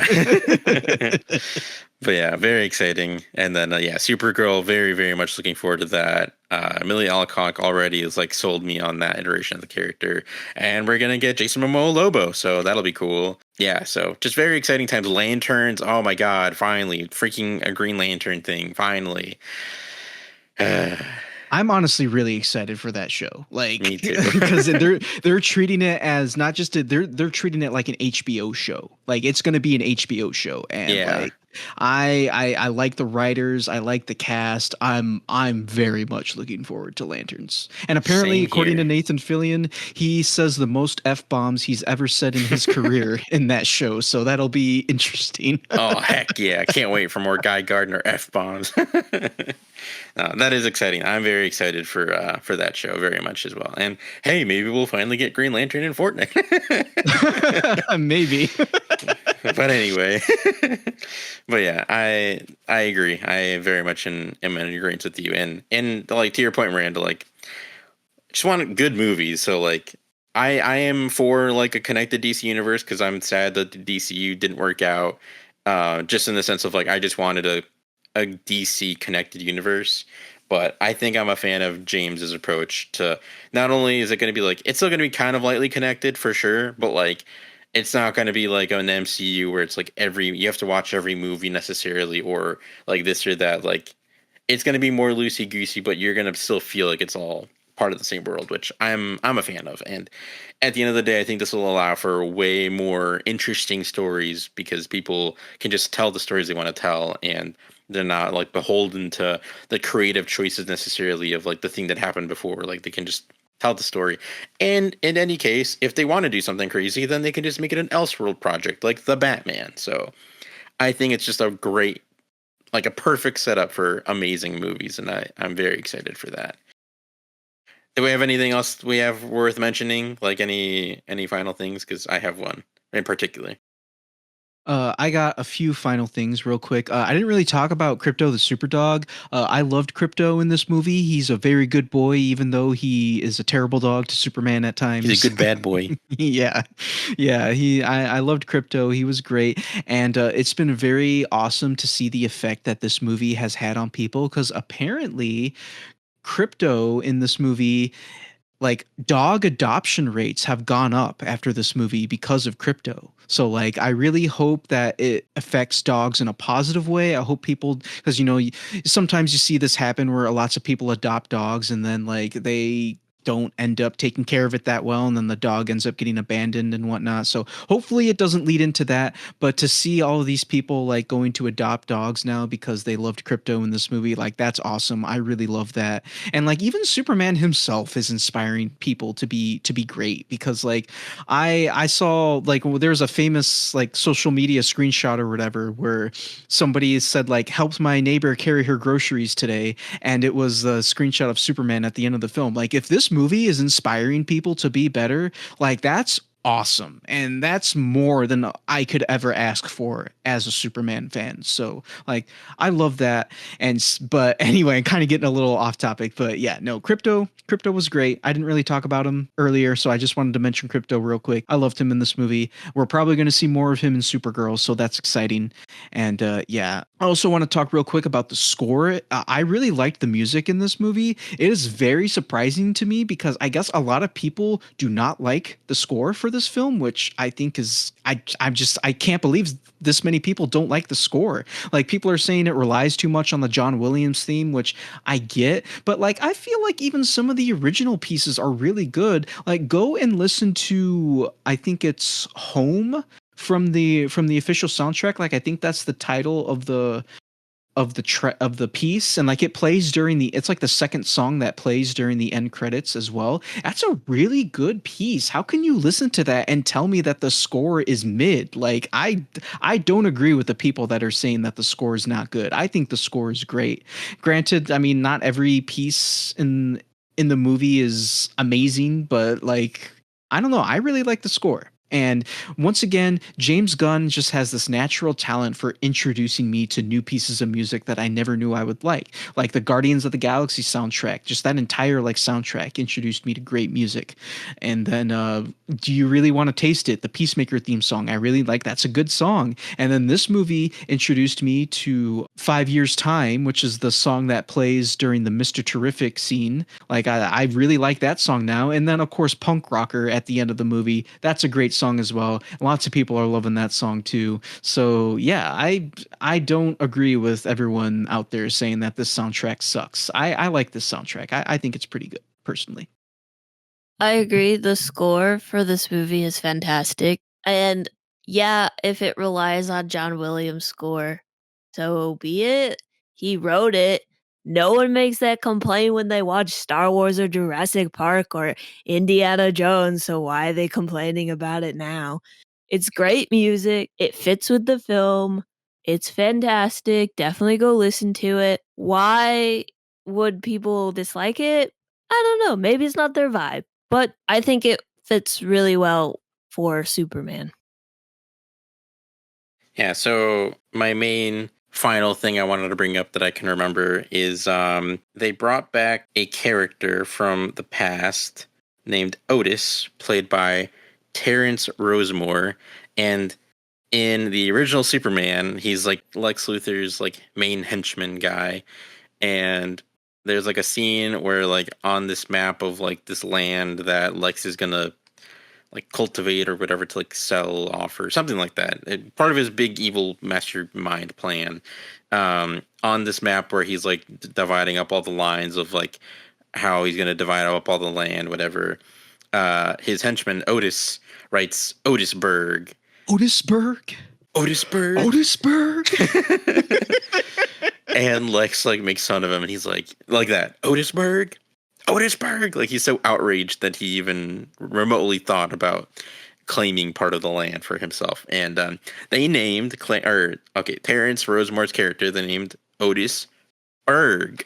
But yeah, very exciting. And then Supergirl, very, very much looking forward to that. Amelia Alcock already has like sold me on that iteration of the character, and we're gonna get Jason Momoa Lobo, so that'll be cool. Yeah, so just very exciting times. Lanterns, oh my god, finally, freaking a Green Lantern thing, finally. I'm honestly really excited for that show. Like, me too, because they're treating it as not just they're treating it like an HBO show. Like it's going to be an HBO show, and like I like the writers, I like the cast. I'm very much looking forward to Lanterns. And apparently, according to Nathan Fillion, he says the most F-bombs he's ever said in his career in that show. So that'll be interesting. Oh heck yeah! I can't wait for more Guy Gardner F-bombs. That is exciting. I'm very excited for that show very much as well. And hey, maybe we'll finally get Green Lantern in Fortnite. Maybe. But anyway, but yeah, I agree. I very much am in agreement with you. And like to your point, Miranda, like just want good movies. So like I am for like a connected DC universe because I'm sad that the DCU didn't work out. Just in the sense of like I just wanted a DC connected universe. But I think I'm a fan of James's approach to not only is it going to be like it's still going to be kind of lightly connected for sure, but like it's not going to be like an MCU where it's like you have to watch every movie necessarily or like this or that. Like it's going to be more loosey goosey, but you're going to still feel like it's all part of the same world, which I'm a fan of. And at the end of the day, I think this will allow for way more interesting stories because people can just tell the stories they want to tell and they're not like beholden to the creative choices necessarily of like the thing that happened before. Like they can just tell the story. And in any case, if they want to do something crazy, then they can just make it an Elseworld project like the Batman. So I think it's just a great, like a perfect setup for amazing movies. And I'm very excited for that. Do we have anything else we have worth mentioning? Like any final things? Because I have one in particular. I got a few final things real quick. I didn't really talk about Crypto the Superdog. I loved Crypto in this movie. He's a very good boy, even though he is a terrible dog to Superman at times. He's a good bad boy. Yeah. I loved Crypto. He was great. And it's been very awesome to see the effect that this movie has had on people because apparently Crypto in this movie, like dog adoption rates have gone up after this movie because of Crypto. So like I really hope that it affects dogs in a positive way. I hope people, because sometimes you see this happen where lots of people adopt dogs and then like they don't end up taking care of it that well, and then the dog ends up getting abandoned and whatnot. So hopefully it doesn't lead into that. But to see all of these people like going to adopt dogs now because they loved Crypto in this movie, like that's awesome. I really love that. And like even Superman himself is inspiring people to be great, because like I saw like there's a famous like social media screenshot or whatever where somebody said like helped my neighbor carry her groceries today, and it was a screenshot of Superman at the end of the film. Like if this movie is inspiring people to be better, like that's awesome, and that's more than I could ever ask for as a Superman fan. So like I love that. But anyway, I'm kind of getting a little off topic, but yeah, no, Crypto was great. I didn't really talk about him earlier, so I just wanted to mention Crypto real quick. I loved him in this movie. We're probably going to see more of him in Supergirl, so that's exciting. And yeah, I also want to talk real quick about the score. I really liked the music in this movie. It is very surprising to me because I guess a lot of people do not like the score for this film, which I think is I can't believe this many people don't like the score. Like people are saying it relies too much on the John Williams theme, which I get, but like I feel like even some of the original pieces are really good. Like go and listen to, I think it's Home from the official soundtrack. Like I think that's the title of the piece, and like it plays during the it's like the second song that plays during the end credits as well. That's a really good piece. How can you listen to that and tell me that the score is mid? Like I don't agree with the people that are saying that the score is not good. I think the score is great. Granted, I mean not every piece in the movie is amazing, but like I don't know, I really like the score. And once again, James Gunn just has this natural talent for introducing me to new pieces of music that I never knew I would like the Guardians of the Galaxy soundtrack. Just that entire like soundtrack introduced me to great music. And then Do You Really Want to Taste It? The Peacemaker theme song. I really like that's a good song. And then this movie introduced me to 5 Years Time, which is the song that plays during the Mr. Terrific scene. Like I really like that song now. And then of course Punk Rocker at the end of the movie. That's a great song as well. Lots of people are loving that song too. So yeah, I don't agree with everyone out there saying that this soundtrack sucks. I like this soundtrack. I think it's pretty good personally. I agree. The score for this movie is fantastic. And yeah, if it relies on John Williams' score, so be it. He wrote it. No one makes that complaint when they watch Star Wars or Jurassic Park or Indiana Jones, so why are they complaining about it now? It's great music. It fits with the film. It's fantastic. Definitely go listen to it. Why would people dislike it? I don't know. Maybe it's not their vibe, but I think it fits really well for Superman. Yeah, so my main final thing I wanted to bring up that I can remember is they brought back a character from the past named Otis, played by Terrence Rosemore. And in the original Superman, he's like Lex Luthor's like main henchman guy. And there's like a scene where like on this map of like this land that Lex is gonna like cultivate or whatever to like sell off or something like that. Part of his big evil mastermind plan. On this map where he's like dividing up all the lines of like how he's gonna divide up all the land, whatever. His henchman Otis writes Otisburg. Otisburg. Otisburg. Otisburg. And Lex like makes fun of him, and he's like that Otisburg. Like he's so outraged that he even remotely thought about claiming part of the land for himself. And they named Terrence Rosemore's character. They named Otis Berg,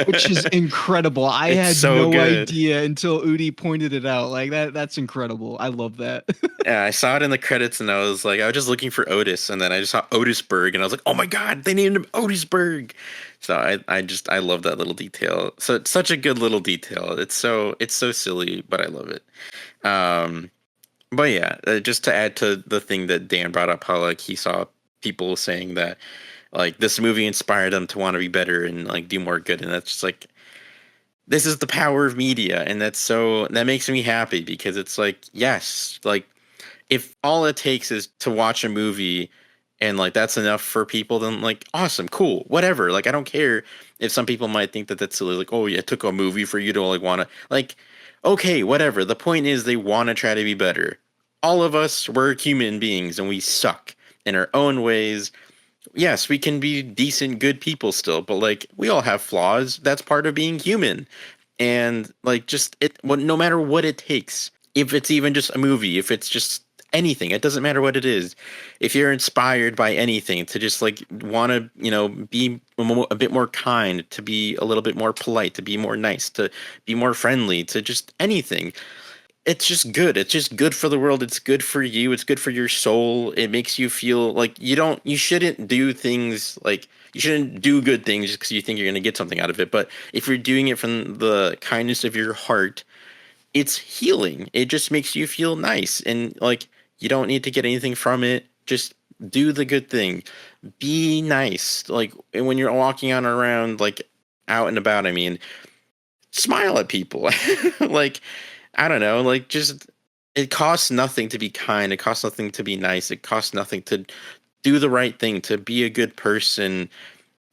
which is incredible. I It's had so no good. idea until Udi pointed it out. Like that's incredible. I love that. Yeah, I saw it in the credits, and I was just looking for Otis, and then I just saw Otisburg, and I was like, oh my god, they named him Otisburg. So I love that little detail. So it's such a good little detail. It's so silly, but I love it. But yeah, just to add to the thing that Dan brought up, how like he saw people saying that like this movie inspired them to want to be better and like do more good, and that's just like, this is the power of media, and that makes me happy, because it's like, yes, like if all it takes is to watch a movie and like that's enough for people, then like awesome, cool, whatever. Like I don't care if some people might think that that's silly, like, oh yeah, it took a movie for you to like want to like, okay, whatever. The point is they want to try to be better. All of us, we're human beings and we suck in our own ways. Yes, we can be decent, good people still, but like we all have flaws. That's part of being human. And like just it no matter what it takes. If it's even just a movie, if it's just anything, it doesn't matter what it is. If you're inspired by anything to just like want to, be a bit more kind, to be a little bit more polite, to be more nice, to be more friendly, to just anything, it's just good. It's just good for the world. It's good for you. It's good for your soul. It makes you feel like you shouldn't do things like, you shouldn't do good things just because you think you're going to get something out of it. But if you're doing it from the kindness of your heart, it's healing. It just makes you feel nice. And like, you don't need to get anything from it. Just do the good thing. Be nice. Like when you're walking on around, like out and about, I mean, smile at people. Like, I don't know, like just it costs nothing to be kind. It costs nothing to be nice. It costs nothing to do the right thing, to be a good person.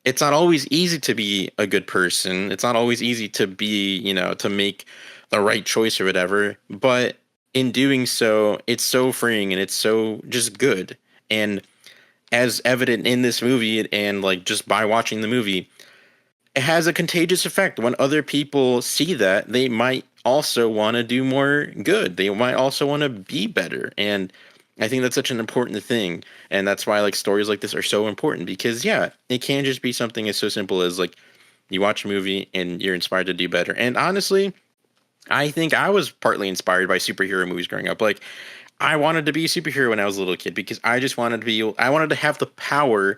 It's not always easy to be a good person. It's not always easy to be, to make the right choice or whatever. But in doing so, it's so freeing and it's so just good. And as evident in this movie and like just by watching the movie, it has a contagious effect. When other people see that, they might also want to do more good. They might also want to be better. And I think that's such an important thing. And that's why like stories like this are so important, because yeah, it can just be something as so simple as like you watch a movie and you're inspired to do better. And honestly, I think I was partly inspired by superhero movies growing up. Like I wanted to be a superhero when I was a little kid because I just wanted to I wanted to have the power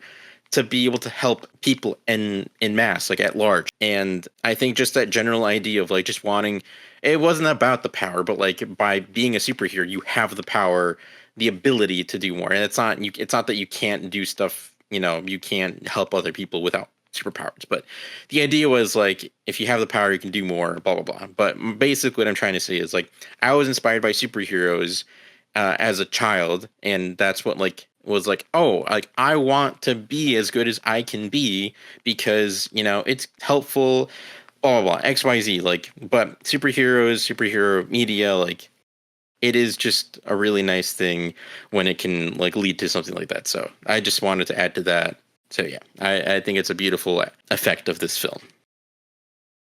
to be able to help people in mass, like at large. And I think just that general idea of like just wanting, it wasn't about the power, but like by being a superhero, you have the power, the ability to do more. And it's not that you can't do stuff, you can't help other people without superpowers. But the idea was like, if you have the power, you can do more, blah, blah, blah. But basically what I'm trying to say is like, I was inspired by superheroes as a child. And that's what like, was like, oh, like I want to be as good as I can be because, it's helpful, blah, blah, blah, XYZ. Like, but superhero media, like it is just a really nice thing when it can like lead to something like that. So I just wanted to add to that. So yeah, I think it's a beautiful effect of this film.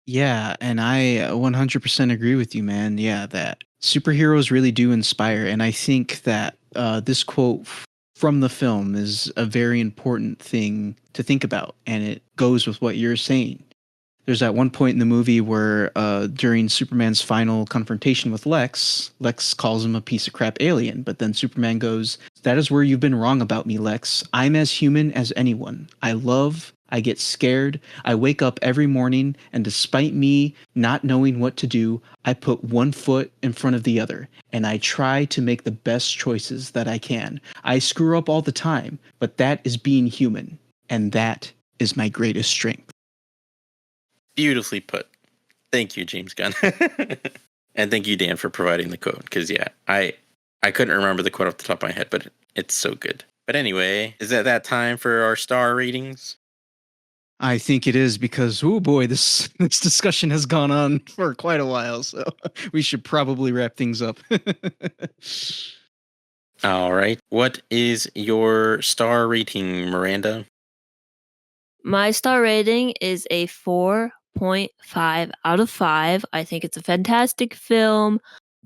Yeah, and I 100% agree with you, man. Yeah, that superheroes really do inspire. And I think that this quote from the film is a very important thing to think about. And it goes with what you're saying. There's that one point in the movie where during Superman's final confrontation with Lex calls him a piece of crap alien. But then Superman goes, "That is where you've been wrong about me, Lex. I'm as human as anyone. I love, I get scared. I wake up every morning, and despite me not knowing what to do, I put one foot in front of the other, and I try to make the best choices that I can. I screw up all the time, but that is being human, and that is my greatest strength." Beautifully put. Thank you, James Gunn. And thank you, Dan, for providing the quote. Because yeah, I couldn't remember the quote off the top of my head, but it's so good. But anyway, is that time for our star ratings? I think it is because, oh boy, this discussion has gone on for quite a while, so we should probably wrap things up. All right. What is your star rating, Miranda? My star rating is a 4.5 out of 5. I think it's a fantastic film.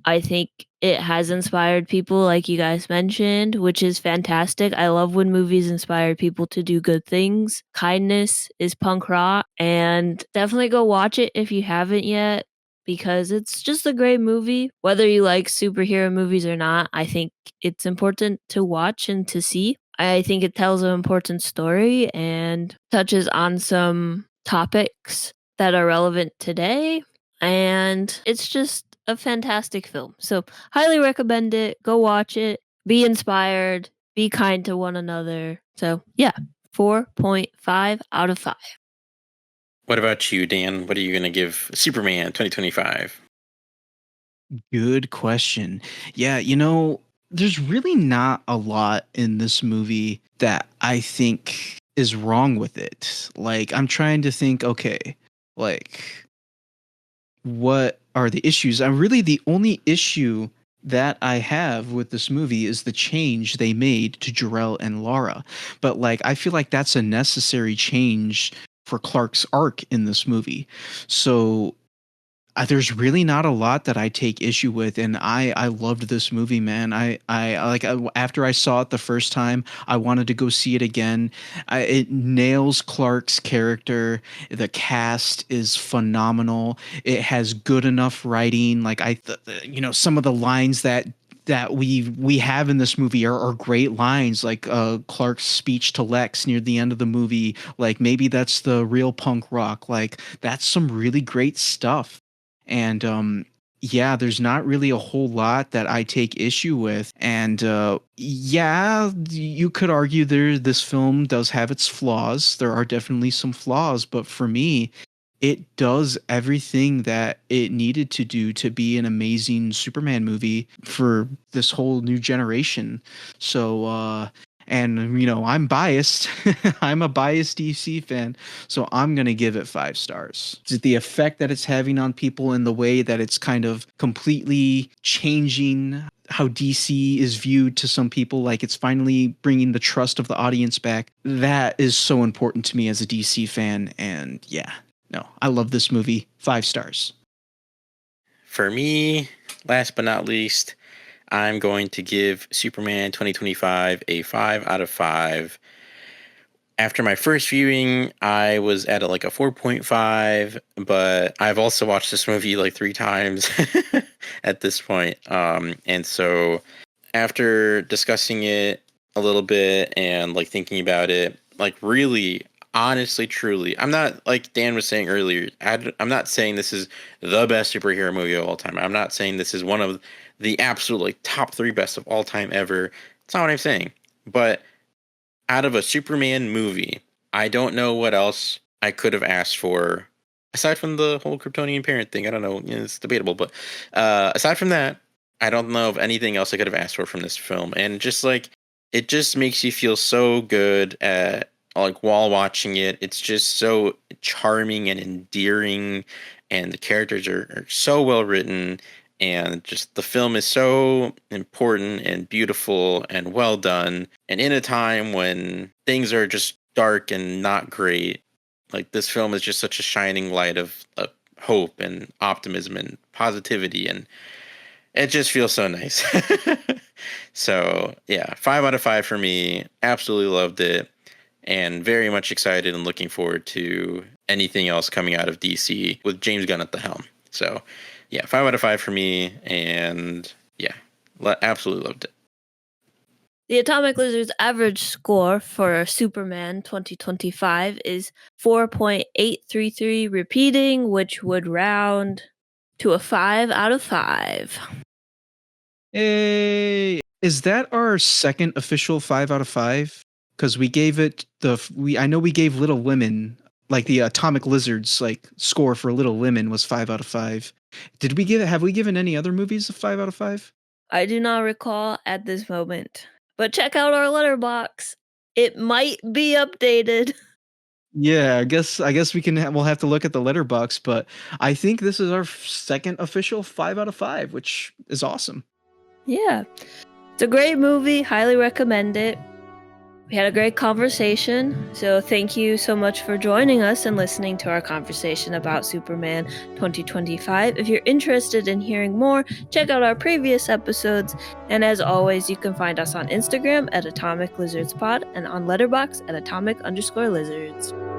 I think it has inspired people, like you guys mentioned, which is fantastic. I love when movies inspire people to do good things. Kindness is punk rock, and definitely go watch it if you haven't yet, because it's just a great movie. Whether you like superhero movies or not, I think it's important to watch and to see. I think it tells an important story and touches on some topics that are relevant today. And it's just a fantastic film. So, highly recommend it. Go watch it. Be inspired. Be kind to one another. So, yeah, 4.5 out of 5. What about you, Dan? What are you going to give Superman 2025? Good question. Yeah, there's really not a lot in this movie that I think is wrong with it. Like, I'm trying to think, okay, like, what are the issues. Really the only issue that I have with this movie is the change they made to Jarrell and Lara. But like I feel like that's a necessary change for Clark's arc in this movie. So there's really not a lot that I take issue with, and I loved this movie, man. After I saw it the first time, I wanted to go see it again. It nails Clark's character. The cast is phenomenal. It has good enough writing. Some of the lines that we have in this movie are great lines, like Clark's speech to Lex near the end of the movie. Like maybe that's the real punk rock. Like that's some really great stuff. And yeah, there's not really a whole lot that I take issue with. And yeah, you could argue this film does have its flaws. There are definitely some flaws, but for me, it does everything that it needed to do to be an amazing Superman movie for this whole new generation. So and I'm biased. I'm a biased DC fan, so I'm going to give it 5 stars. The effect that it's having on people and the way that it's kind of completely changing how DC is viewed to some people, like it's finally bringing the trust of the audience back. That is so important to me as a DC fan, and yeah. No, I love this movie. 5 stars. For me, last but not least, I'm going to give Superman 2025 a 5 out of 5. After my first viewing, I was at like a 4.5, but I've also watched this movie like 3 times at this point. And so after discussing it a little bit and like thinking about it, like really, honestly, truly, I'm not, like Dan was saying earlier, I'm not saying this is the best superhero movie of all time. I'm not saying this is one of the absolute like top 3 best of all time ever. That's not what I'm saying. But out of a Superman movie, I don't know what else I could have asked for aside from the whole Kryptonian parent thing. I don't know, it's debatable, but aside from that, I don't know of anything else I could have asked for from this film. And just like, it just makes you feel so good at, like, while watching it. It's just so charming and endearing, and the characters are so well written, and just the film is so important and beautiful and well done. And in a time when things are just dark and not great, like this film is just such a shining light of hope and optimism and positivity, and it just feels so nice. So yeah, 5 out of 5 for me. Absolutely loved it. And very much excited and looking forward to anything else coming out of DC with James Gunn at the helm. So, yeah, 5 out of 5 for me. And yeah, absolutely loved it. The Atomic Lizard's average score for Superman 2025 is 4.833 repeating, which would round to a 5 out of 5. Hey, is that our second official 5 out of 5? Because we gave it I know we gave Little Women, like the Atomic Lizards like score for Little Women was 5 out of 5. Have we given any other movies a 5 out of 5? I do not recall at this moment, but check out our letterbox. It might be updated. Yeah, I guess we'll have to look at the letterbox, but I think this is our second official 5 out of 5, which is awesome. Yeah. It's a great movie, highly recommend it. We had a great conversation, so thank you so much for joining us and listening to our conversation about Superman 2025. If you're interested in hearing more, check out our previous episodes, and as always, you can find us on Instagram at Atomic Lizards Pod and on Letterboxd at Atomic_Lizards.